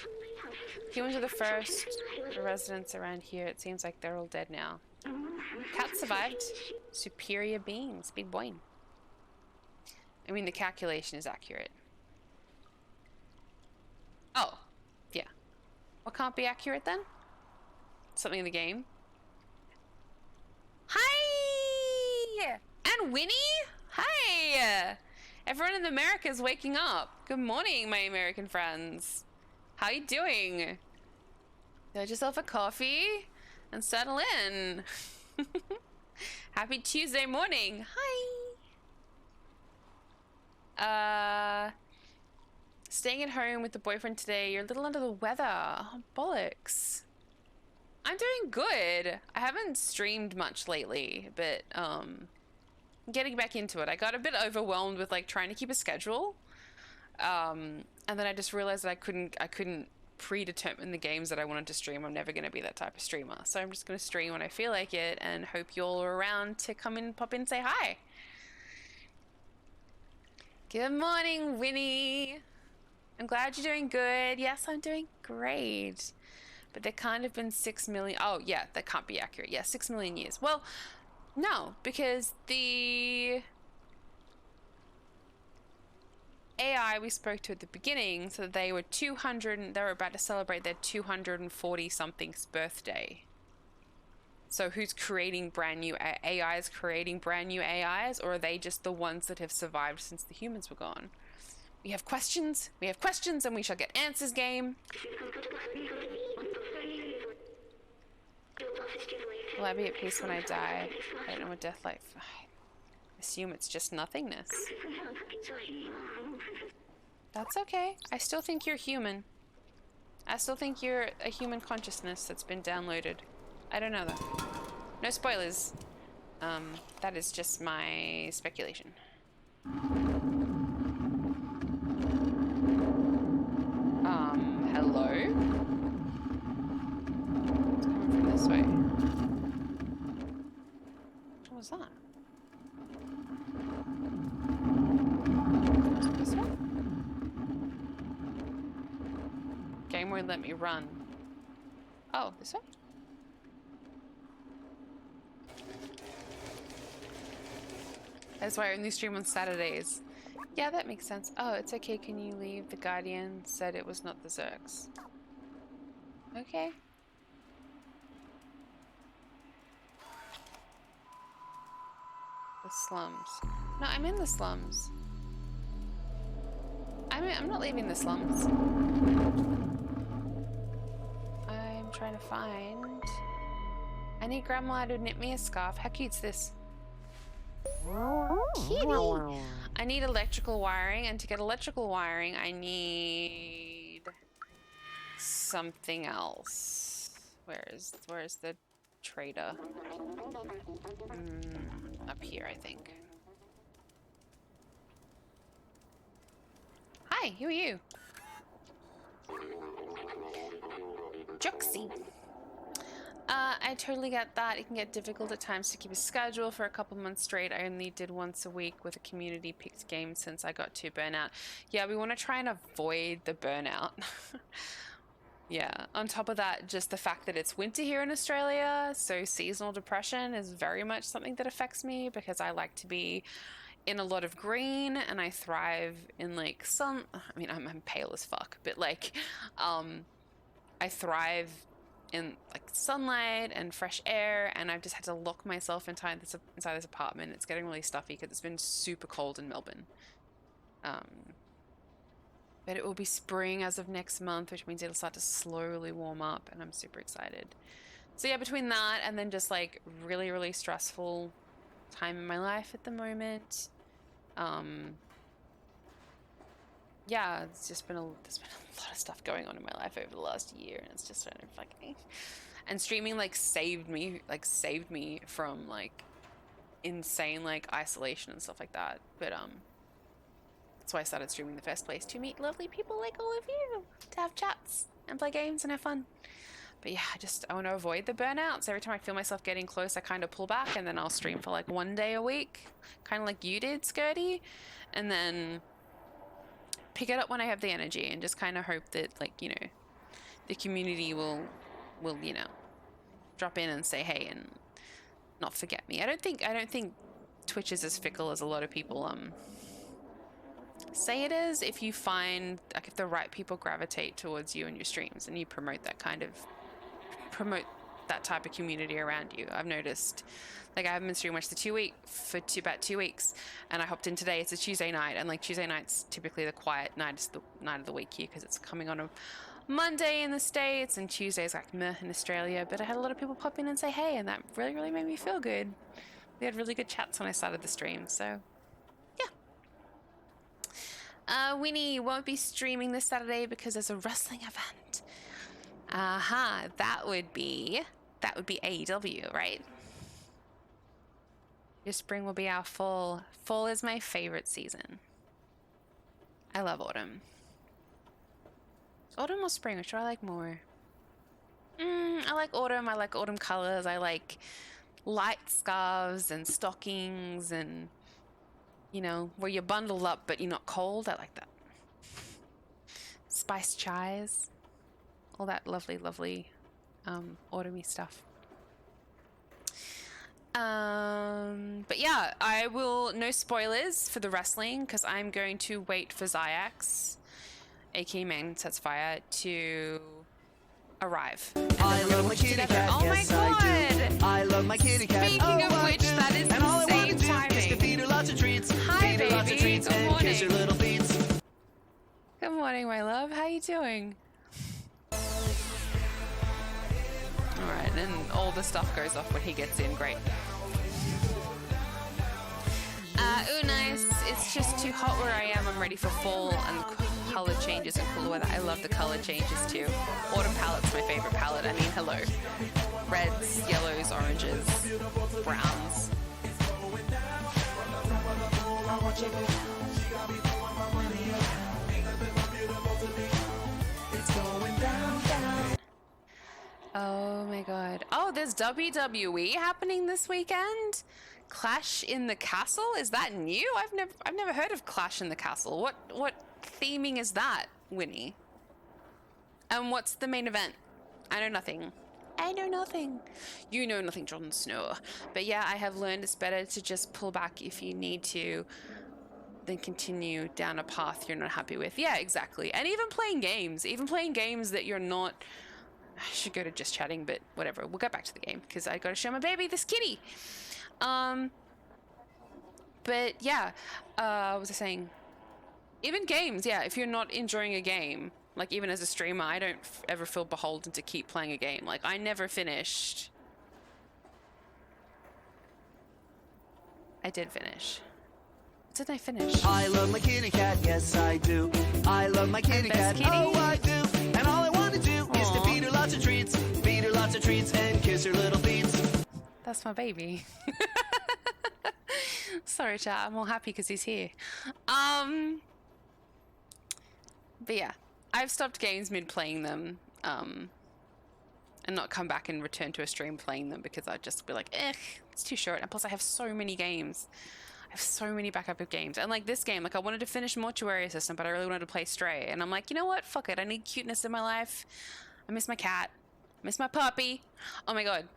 S1: Humans are the first residents around here. It seems like they're all dead now. Cats survived. Superior beings. Big boy. I mean, the calculation is accurate. Oh, yeah. What can't be accurate then? Something in the game. Hi! And Winnie? Hi! Everyone in America is waking up. Good morning, my American friends. How you doing? Get yourself a coffee and settle in. Happy Tuesday morning. Hi. Staying at home with the boyfriend today. You're a little under the weather. Oh, bollocks. I'm doing good. I haven't streamed much lately, but getting back into it. I got a bit overwhelmed with like trying to keep a schedule. And then I just realized that I couldn't predetermine the games that I wanted to stream. I'm never going to be that type of streamer. So I'm just going to stream when I feel like it and hope you all are around to come in, pop in, say hi. Good morning, Winnie. I'm glad you're doing good. Yes, I'm doing great. but there can't have been 6 million. Oh, yeah, that can't be accurate. Yeah, 6 million years. Well, no, because the AI we spoke to at the beginning, so they were 200, they were about to celebrate their 240 something's birthday. So who's creating brand new AIs, creating brand new AIs, or are they just the ones that have survived since the humans were gone? We have questions, and we shall get answers, game. Will I be at peace when I die? I don't know what death like. I assume it's just nothingness. That's okay. I still think you're human. I still think you're a human consciousness that's been downloaded. I don't know though. No spoilers. That is just my speculation. Hello? It's coming from this way. What was that? Was it this way? Game won't let me run. Oh, this way? That's why I only stream on Saturdays. Yeah, that makes sense. Oh, it's okay. Can you leave? The Guardian said it was not the Zergs. Okay. The slums. No, I'm in the slums. I'm not leaving the slums. I'm trying to find... I need Grandma to knit me a scarf. How cute's this? Kitty! I need electrical wiring, and to get electrical wiring, I need something else. Where's the trader? Up here, I think. Hi, who are you? Joxy. I totally get that. It can get difficult at times to keep a schedule for a couple months straight. I only did once a week with a community picked game since I got to burnout. Yeah, we want to try and avoid the burnout. Yeah, on top of that, just the fact that it's winter here in Australia, so seasonal depression is very much something that affects me because I like to be in a lot of green and I thrive in like sun. I mean, I'm pale as fuck, but like, I thrive in like sunlight and fresh air, and I've just had to lock myself inside this apartment. It's getting really stuffy because it's been super cold in Melbourne. But it will be spring as of next month, which means it'll start to slowly warm up, and I'm super excited. So yeah, between that and then just like really, really stressful time in my life at the moment. Yeah, it's just been there's been a lot of stuff going on in my life over the last year, and it's just kind of like, and streaming like saved me from like insane like isolation and stuff like that. But that's why I started streaming in the first place, to meet lovely people like all of you, to have chats and play games and have fun. But yeah, I want to avoid the burnouts. Every time I feel myself getting close, I kind of pull back, and then I'll stream for like 1 day a week, kind of like you did, Skirty, and then pick it up when I have the energy, and just kind of hope that, like, you know, the community will you know, drop in and say hey and not forget me. I don't think Twitch is as fickle as a lot of people say it is. If you find, like, if the right people gravitate towards you and your streams and you promote that type of community around you. I've noticed, like, I haven't been streaming much for about 2 weeks, and I hopped in today. It's a Tuesday night, and like Tuesday night's typically the quiet night, it's the night of the week here because it's coming on a Monday in the States, and Tuesday's like meh in Australia. But I had a lot of people pop in and say hey, and that really, really made me feel good. We had really good chats when I started the stream, so yeah. Winnie won't be streaming this Saturday because there's a wrestling event. That would be AEW, right? Your spring will be our fall. Fall is my favorite season. I love autumn. Autumn or spring, which do I like more? I like autumn. I like autumn colors. I like light scarves and stockings, and, you know, where you're bundled up but you're not cold. I like that. Spiced chais. All that lovely, lovely autumny stuff. But yeah, I will, no spoilers for the wrestling because I'm going to wait for Zayax, aka Man Sets Fire, to arrive. And
S5: I love my kitty cat,
S1: oh
S5: yes
S1: my god!
S5: I do. I love my kitty cat.
S1: Speaking of
S5: I
S1: which,
S5: do.
S1: that is
S5: and all I want to
S1: insane
S5: do is to
S1: timing.
S5: feed her lots of treats.
S1: Hi,
S5: feed her lots of
S1: baby.
S5: treats
S1: Good
S5: and kiss her
S1: morning.
S5: little feet.
S1: Good morning, my love. How you doing? Alright, and all the stuff goes off when he gets in. Great. Ooh, nice. It's just too hot where I am. I'm ready for fall and color changes and cooler weather. I love the color changes too. Autumn palette's my favorite palette. I mean, hello. Reds, yellows, oranges, browns. Oh my god. Oh, there's WWE happening this weekend? Clash in the Castle? Is that new? I've never heard of Clash in the Castle. What theming is that, Winnie? And what's the main event? I know nothing. I know nothing. You know nothing, Jon Snow. But yeah, I have learned it's better to just pull back if you need to than continue down a path you're not happy with. Yeah, exactly. And even playing games that you're not... I should go to just chatting, but whatever. We'll get back to the game because I got to show my baby this kitty. But yeah, what was I saying? Even games, yeah. If you're not enjoying a game, like even as a streamer, I don't ever feel beholden to keep playing a game. Like I never finished. I did finish. What did I finish?
S5: I love my kitty cat, yes I do. I love my kitty cat,
S1: kitty.
S5: oh I do. And all I want to do is to feed her lots of treats, and kiss her little feet.
S1: That's my baby. Sorry, chat. I'm all happy because he's here. But yeah, I've stopped games mid playing them, and not come back and return to a stream playing them because I'd just be like, it's too short. And plus, I have so many games. I have so many backup of games. And like this game, like I wanted to finish Mortuary Assistant, but I really wanted to play Stray. And I'm like, you know what? Fuck it. I need cuteness in my life. I miss my cat. I miss my puppy. Oh my god.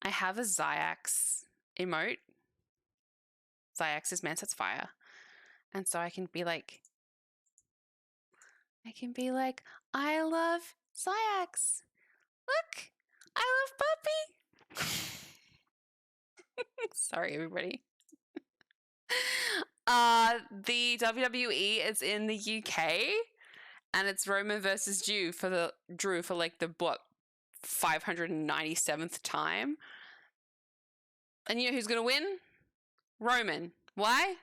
S1: I have a Zayax emote. Zayax is Man Sets Fire. And so I can be like, I love Zayax. Look, I love puppy. Sorry, everybody. The WWE is in the UK, and it's Roman versus Drew for like the 597th time. And you know who's gonna win? Roman. Why?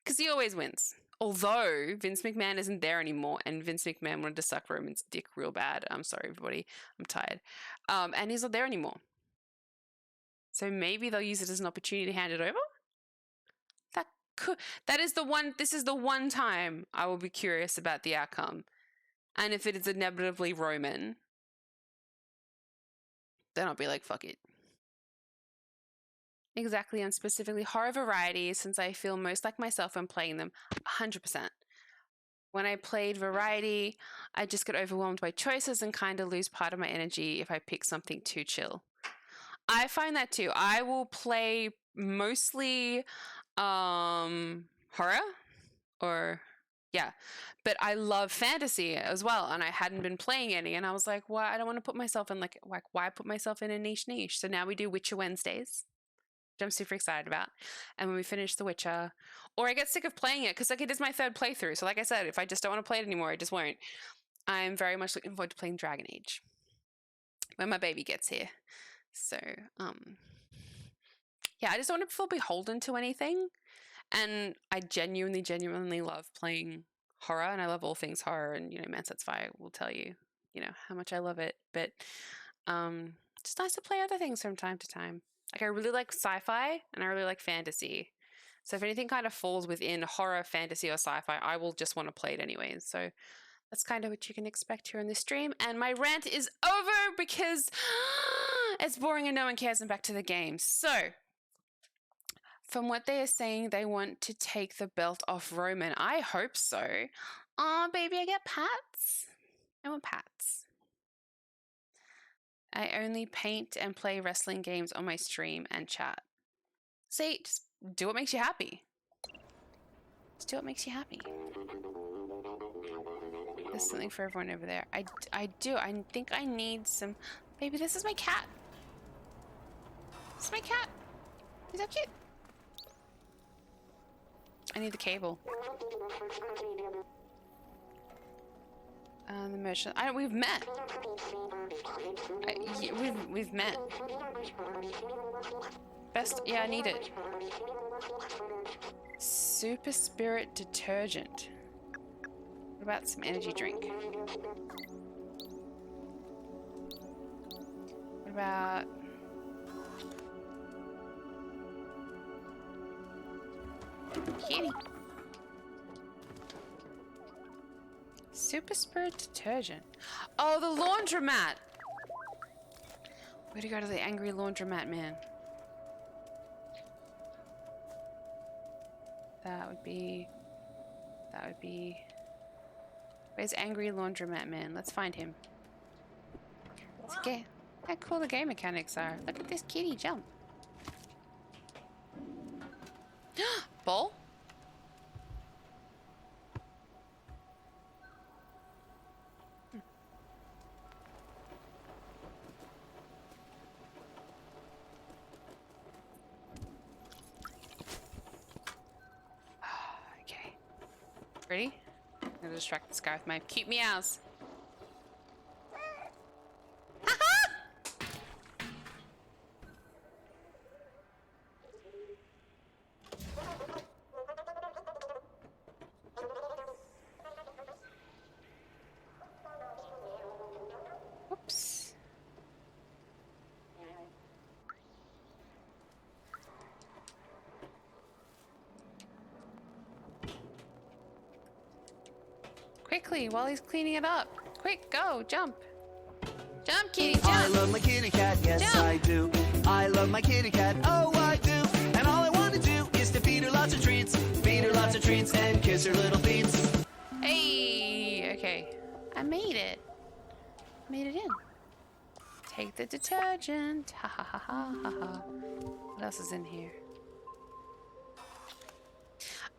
S1: Because he always wins. Although Vince McMahon isn't there anymore, and Vince McMahon wanted to suck Roman's dick real bad. I'm sorry, everybody. I'm tired. And he's not there anymore. So maybe they'll use it as an opportunity to hand it over? This is the one time I will be curious about the outcome. And if it is inevitably Roman, then I'll be like, fuck it. Exactly, and specifically horror varieties, since I feel most like myself when playing them, 100%. When I played variety, I just get overwhelmed by choices and kind of lose part of my energy if I pick something too chill. I find that too. I will play mostly horror or yeah, but I love fantasy as well, and I hadn't been playing any, and I was like, why? I don't want to put myself in like why put myself in a niche? So now we do Witcher Wednesdays, which I'm super excited about, and when we finish The Witcher, or I get sick of playing it because like it is my third playthrough, so like I said, if I just don't want to play it anymore, I just won't. I'm very much looking forward to playing Dragon Age when my baby gets here. So yeah, I just don't want to feel beholden to anything. And I genuinely love playing horror, and I love all things horror, and you know, Man Sets Fire will tell you, you know, how much I love it. But it's nice to play other things from time to time. Like I really like sci-fi and I really like fantasy. So if anything kind of falls within horror, fantasy, or sci-fi, I will just want to play it anyways. So that's kind of what you can expect here on this stream. And my rant is over because it's boring and no one cares, and back to the game. So from what they are saying, they want to take the belt off Roman. I hope so. Aw, baby, I get pats. I want pats. I only paint and play wrestling games on my stream and chat. See, just do what makes you happy. Just do what makes you happy. There's something for everyone over there. I do. I think I need some... Baby, this is my cat. This is my cat. Is that cute? I need the cable. The merchant. We've met. We've met. Best. Yeah, I need it. Super Spirit detergent. What about some energy drink? What about... Kitty. Super Spirit detergent. Oh, the laundromat. Where'd you go to the angry laundromat man? That would be... Where's angry laundromat man? Let's find him. It's okay. How cool the game mechanics are. Look at this kitty jump. Ball? Okay. Ready? I'm gonna distract this guy with my cute meows. Oops. Quickly, while he's cleaning it up. Quick, go, jump. Jump, kitty, jump.
S5: I love my kitty cat, yes
S1: Jump.
S5: I do. I love my kitty cat, oh I do. And all I want to do is to feed her lots of treats. Feed her lots of treats and kiss her little feet.
S1: Hey, okay. I made it. Made it in. Take the detergent. Ha ha ha ha ha ha. What else is in here?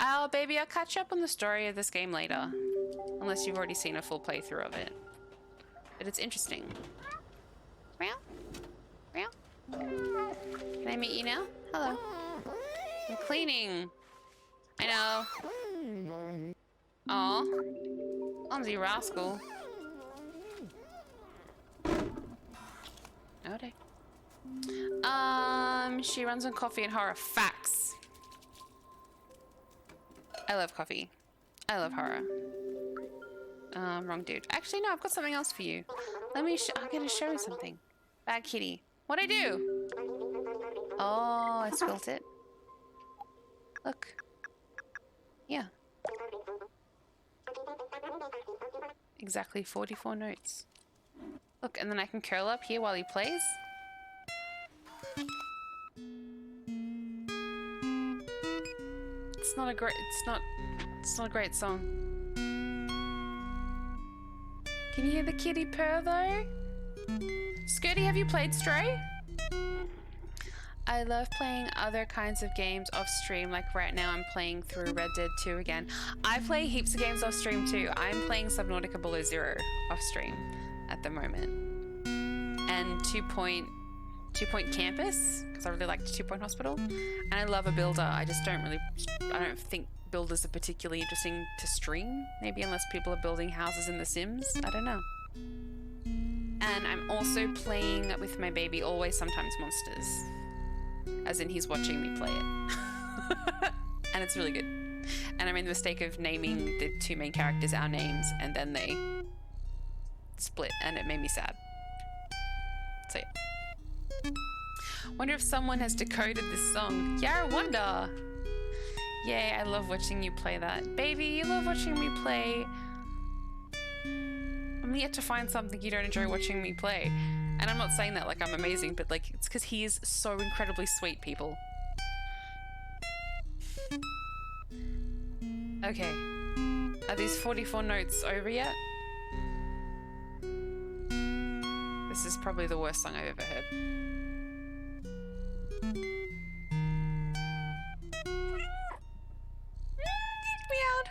S1: Oh, baby, I'll catch up on the story of this game later. Unless you've already seen a full playthrough of it. But it's interesting. Meow? Meow? Can I meet you now? Hello. I'm cleaning. I know. Aw. Clumsy rascal. Okay. She runs on coffee and horror. Facts. I love coffee. I love horror. Wrong dude. Actually, no, I've got something else for you. I'm gonna show you something. Bad kitty. What'd I do? Oh, I spilt it. Look. Yeah. Exactly 44 notes. Look, and then I can curl up here while he plays. It's not a great song. Can you hear the kitty purr though? Skirty, have you played Stray? I love playing other kinds of games off stream, like right now I'm playing through Red Dead 2 again. I play heaps of games off stream too. I'm playing Subnautica Below Zero off stream at the moment. And Two Point Campus, because I really liked 2 Point Hospital. And I love a builder. I don't think builders are particularly interesting to stream. Maybe unless people are building houses in The Sims. I don't know. And I'm also playing with my baby Always Sometimes Monsters. As in he's watching me play it. And it's really good. And I made the mistake of naming the two main characters our names and then they split and it made me sad. So yeah. Wonder if someone has decoded this song. Yeah, I wonder. Yay, I love watching you play that. Baby, you love watching me play. I'm yet to find something you don't enjoy watching me play. And I'm not saying that like I'm amazing, but like it's because he is so incredibly sweet, people. Okay. Are these 44 notes over yet? This is probably the worst song I've ever heard. Meowed.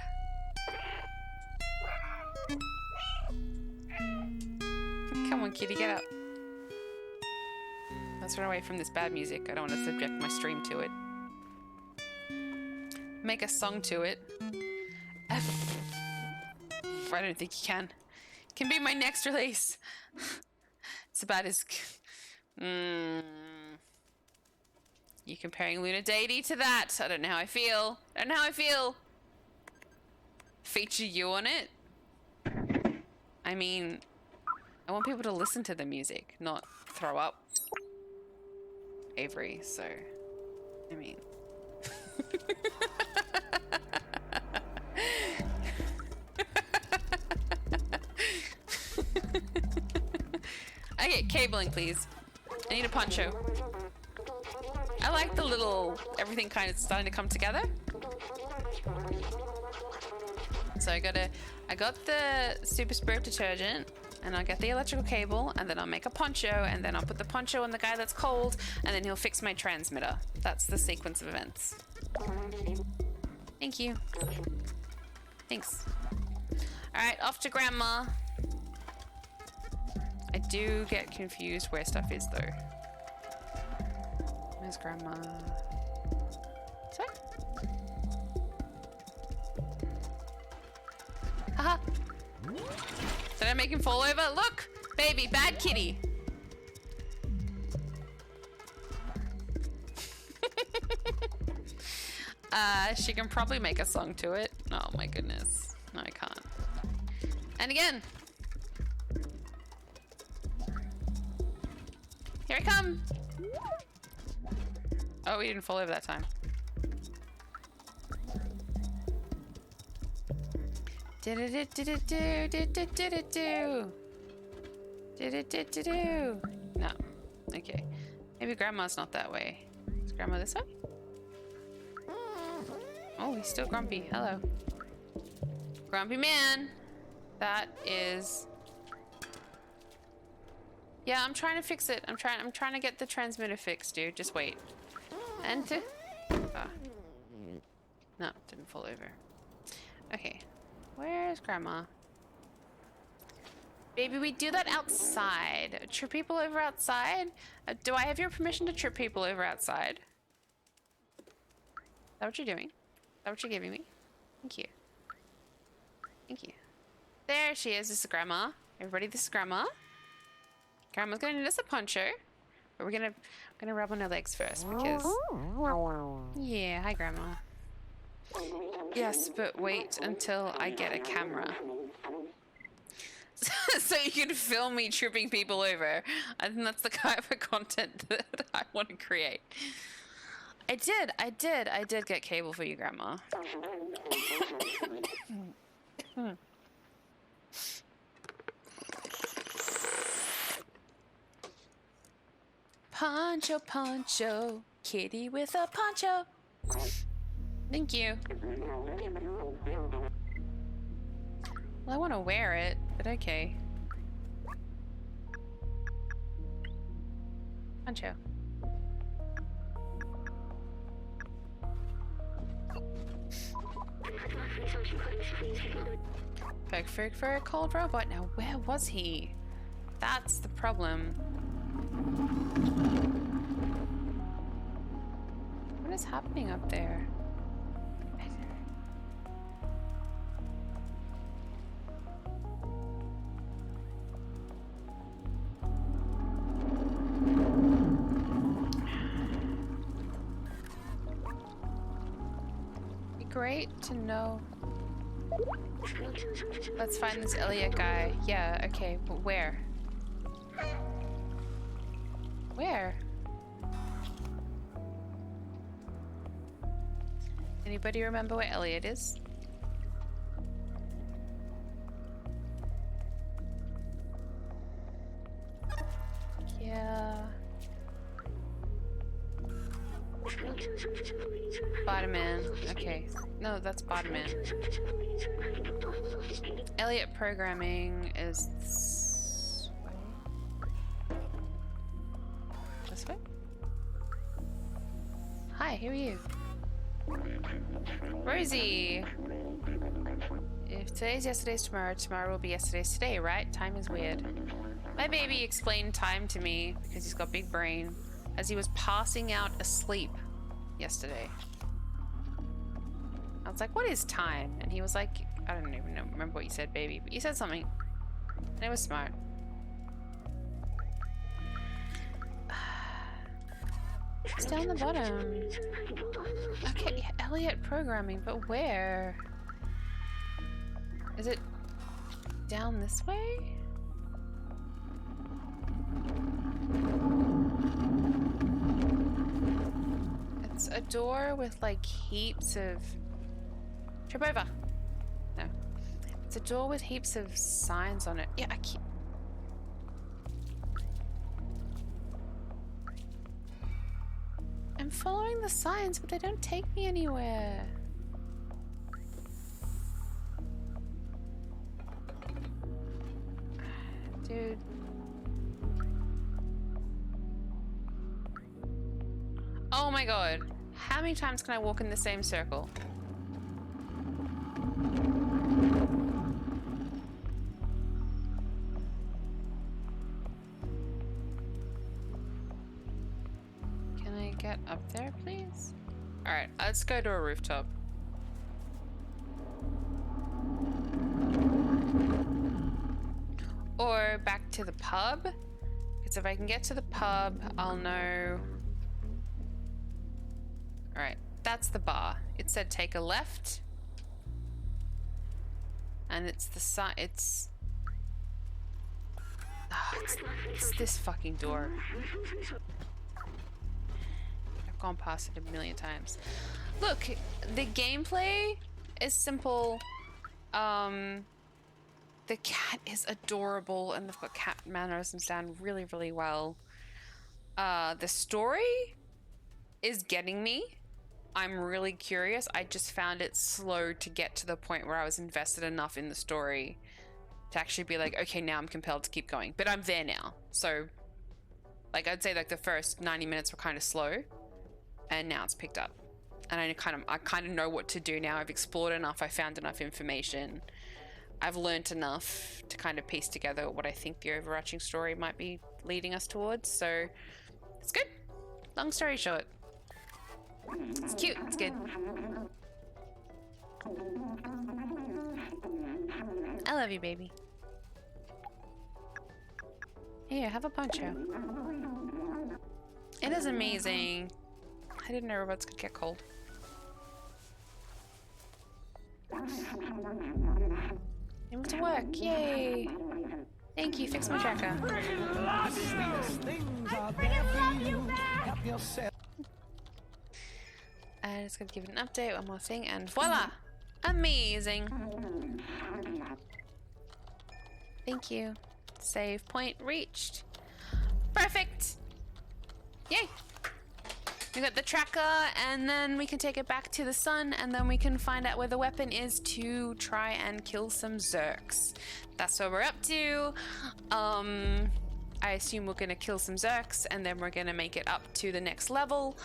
S1: Come on, kitty, get up. Let's run away from this bad music. I don't want to subject my stream to it. Make a song to it. I don't think you can. Can be my next release. It's about as... You comparing Lunar Deity to that? I don't know how I feel. I don't know how I feel. Feature you on it? I mean, I want people to listen to the music, not throw up. Avery, so... I mean... Okay, cabling, please. I need a poncho. I like the little everything kind of starting to come together. So I got the super spirit detergent, and I'll get the electrical cable, and then I'll make a poncho, and then I'll put the poncho on the guy that's cold, and then he'll fix my transmitter. That's the sequence of events. Thank you. Thanks. Alright, off to Grandma. I do get confused where stuff is, though. Where's Grandma? Sorry? Haha! Did I make him fall over? Look! Baby, bad kitty! She can probably make a song to it. Oh my goodness. No, I can't. And again! Here I come! Oh, we didn't fall over that time. No. Okay. Maybe Grandma's not that way. Is Grandma this way? Oh, he's still grumpy. Hello. Grumpy man! That is... Yeah, I'm trying to fix it. I'm trying to get the transmitter fixed, dude. Just wait. Enter. Ah. No, didn't fall over. Okay. Where's Grandma? Baby, we do that outside. Trip people over outside? Do I have your permission to trip people over outside? Is that what you're doing? Is that what you're giving me? Thank you. Thank you. There she is. This is Grandma. Everybody, this is Grandma. Grandma's gonna need us a poncho. But we're gonna rub on her legs first because... Yeah, hi Grandma. Yes, but wait until I get a camera. So you can film me tripping people over. I think that's the kind of content that I want to create. I did get cable for you, Grandma. Poncho, poncho, kitty with a poncho. Thank you. Well, I want to wear it, but okay. Poncho. Perfect for a cold robot. Now, where was he? That's the problem. What is happening up there? Be great to know. Let's find this Elliot guy. Yeah, okay, but where? Where? Anybody remember where Elliot is? Yeah. Spider-Man. Okay. No, that's Spider-Man. Elliot programming is this way. This way? Hi, who are you? Rosie! If today's yesterday's tomorrow, tomorrow will be yesterday's today, right? Time is weird. My baby explained time to me, because he's got big brain, as he was passing out asleep yesterday. I was like, what is time? And he was like, I don't even remember what you said, baby, but you said something. And it was smart. It's down the bottom. Okay, Elliot programming, but where? Is it down this way? It's a door with like heaps of... Trip over. No. It's a door with heaps of signs on it. Yeah, I keep... I'm following the signs, but they don't take me anywhere. Dude. Oh my god. How many times can I walk in the same circle? Can I get up there, please? Alright, let's go to a rooftop. Or back to the pub. Because if I can get to the pub, I'll know... Alright, that's the bar. It said take a left. And it's the side... It's this fucking door. I've gone past it a million times. Look, the gameplay is simple. The cat is adorable and they've got cat mannerisms down really, really well. The story is getting me. I'm really curious. I just found it slow to get to the point where I was invested enough in the story to actually be like, okay, now I'm compelled to keep going. But I'm there now. So, like, I'd say like the first 90 minutes were kind of slow and now it's picked up. And I kind of know what to do now. I've explored enough. I found enough information. I've learnt enough to kind of piece together what I think the overarching story might be leading us towards. So it's good. Long story short. It's cute. It's good. I love you, baby. Here, have a poncho. It is amazing. I didn't know robots could get cold. Able to work, yay! Thank you, fix my tracker. And it's gonna give it an update, one more thing, and voila! Amazing! Thank you. Save point reached. Perfect! Yay! We got the tracker, and then we can take it back to the sun, and then we can find out where the weapon is to try and kill some Zerks. That's what we're up to. I assume we're gonna kill some Zerks, and then we're gonna make it up to the next level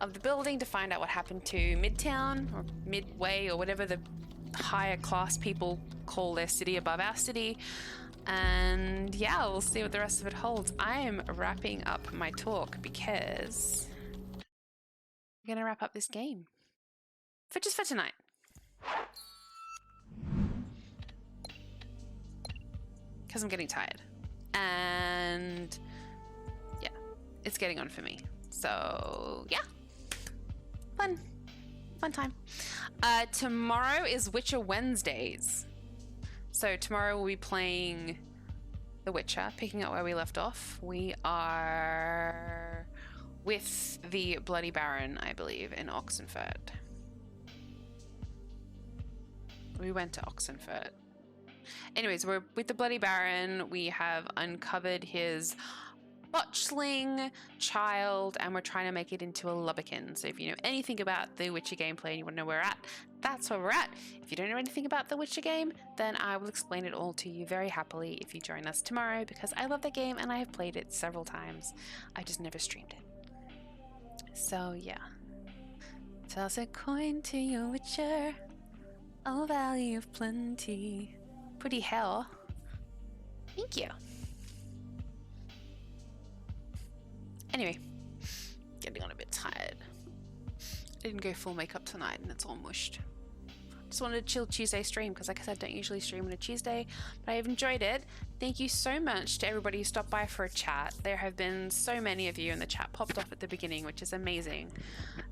S1: of the building to find out what happened to Midtown, or Midway, or whatever the higher class people call their city above our city. And yeah, we'll see what the rest of it holds. I am wrapping up my talk because we're gonna wrap up this game for tonight. Because I'm getting tired. And yeah, it's getting on for me. So yeah, fun time. Tomorrow is Witcher Wednesdays. So tomorrow we'll be playing The Witcher, picking up where we left off. We are with the Bloody Baron, I believe, in Oxenfurt. We went to Oxenfurt. Anyways, we're with the Bloody Baron. We have uncovered his botchling child, and we're trying to make it into a lubberkin. So if you know anything about the Witcher gameplay and you want to know where we're at, that's where we're at. If you don't know anything about the Witcher game, then I will explain it all to you very happily if you join us tomorrow, because I love the game and I have played it several times. I just never streamed it. So yeah. Toss a coin to your Witcher, a valley of plenty. Pretty hell. Thank you. Anyway, getting on a bit tired. I didn't go full makeup tonight and it's all mushed. Just wanted a chill Tuesday stream because, like I said, I don't usually stream on a Tuesday, but I've enjoyed it. Thank you so much to everybody who stopped by for a chat. There have been so many of you, and the chat popped off at the beginning, which is amazing.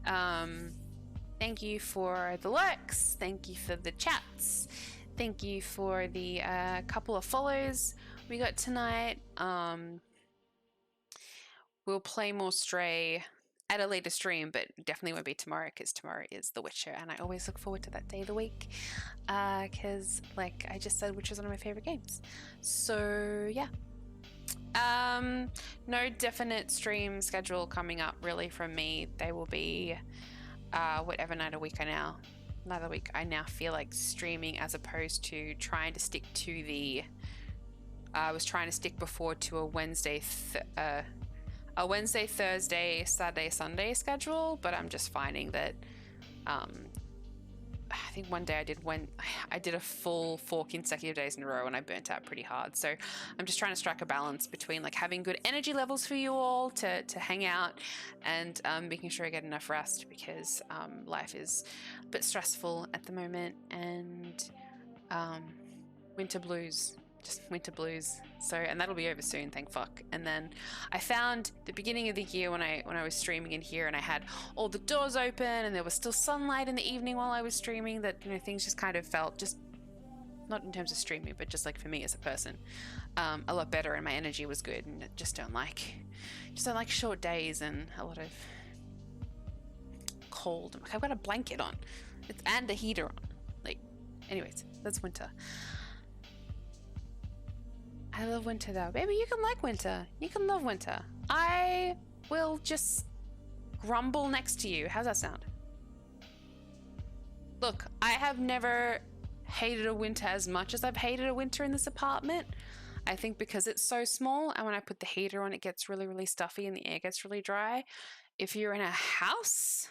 S1: Thank you for the lurks. Thank you for the chats. Thank you for the couple of follows we got tonight. We'll play more Stray at a later stream, but definitely won't be tomorrow because tomorrow is The Witcher, and I always look forward to that day of the week because, like I just said, Witcher's one of my favorite games. So yeah. No definite stream schedule coming up really from me. They will be whatever night a week another week I now feel like streaming, as opposed to trying to stick to the I was trying to stick before to a Wednesday, Thursday, Saturday, Sunday schedule, but I'm just finding that I think one day I did a full 4 consecutive days in a row and I burnt out pretty hard. So I'm just trying to strike a balance between like having good energy levels for you all to hang out and making sure I get enough rest, because life is a bit stressful at the moment, and winter blues. Just winter blues. So, and that'll be over soon, thank fuck. And then I found the beginning of the year when I was streaming in here and I had all the doors open and there was still sunlight in the evening while I was streaming, that, you know, things just kind of felt, just not in terms of streaming, but just like for me as a person, a lot better, and my energy was good. And I just don't like short days and a lot of cold. I've got a blanket on and a heater on. Like, anyways, that's winter. I love winter though. Baby, you can like winter. You can love winter. I will just grumble next to you. How's that sound? Look, I have never hated a winter as much as I've hated a winter in this apartment. I think because it's so small, and when I put the heater on, it gets really, really stuffy and the air gets really dry. If you're in a house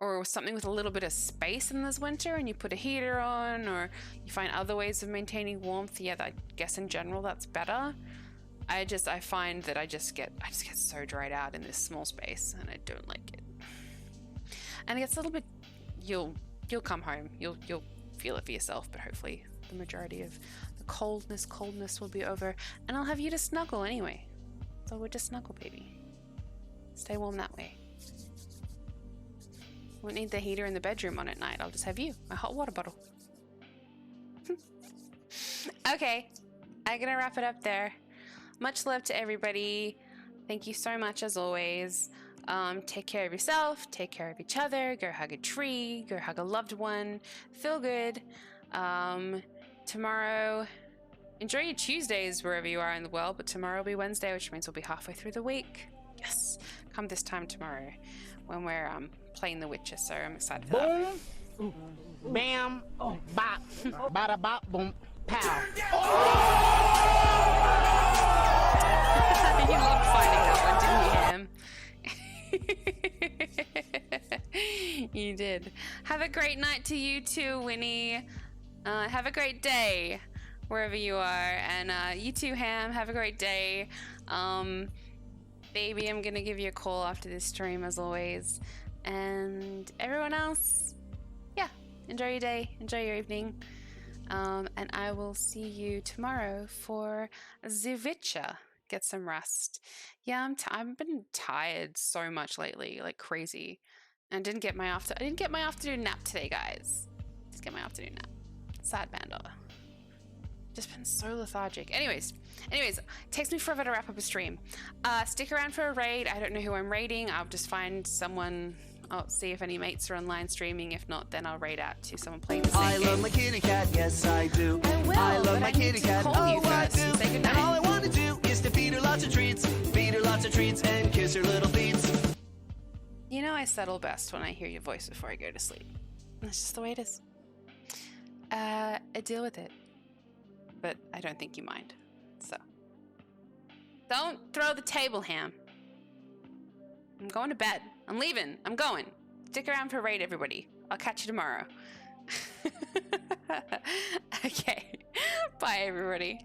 S1: or something with a little bit of space in this winter and you put a heater on, or you find other ways of maintaining warmth, yeah, I guess in general that's better. I find that I just get so dried out in this small space and I don't like it. And it gets a little bit, you'll come home, you'll feel it for yourself, but hopefully the majority of the coldness will be over, and I'll have you to snuggle anyway. So we'll just snuggle, baby. Stay warm that way. Won't need the heater in the bedroom on at night. I'll just have you, my hot water bottle. Okay, I'm gonna wrap it up there. Much love to everybody. Thank you so much as always. Take care of yourself, take care of each other, go hug a tree, go hug a loved one, feel good. Tomorrow, enjoy your Tuesdays wherever you are in the world, but tomorrow will be Wednesday, which means we'll be halfway through the week. Yes, come this time tomorrow when we're playing The Witcher, so I'm excited for that.
S6: Boom, bam, bop, bada bop, boom, pow.
S1: You loved finding that one, didn't you, Ham? You did. Have a great night to you too, Winnie. Have a great day wherever you are, and you too, Ham. Have a great day. Baby, I'm gonna give you a call after this stream as always. And everyone else, yeah, enjoy your day, enjoy your evening. And I will see you tomorrow for The Witcher. Get some rest. Yeah, I've been tired so much lately, like crazy. And I didn't get my afternoon nap today, guys. Just get my afternoon nap. Sad Banda. Just been so lethargic. Anyways, it takes me forever to wrap up a stream. Stick around for a raid. I don't know who I'm raiding. I'll just find someone. I'll see if any mates are online streaming. If not, then I'll raid out to someone playing the same game.
S5: I love my kitty cat, yes I do.
S1: I
S5: love my
S1: need
S5: kitty
S1: to
S5: cat,
S1: call you
S5: oh I
S1: first.
S5: do.
S1: Say goodnight.
S5: And all I want to do is to feed her lots of treats, feed her lots
S1: I settle best when I hear your voice before I go to sleep. That's just the way it is. I deal with it. But I don't think you mind. So. Don't throw the table, Ham. I'm going to bed. I'm leaving. I'm going. Stick around for raid, everybody. I'll catch you tomorrow. Okay. Bye, everybody.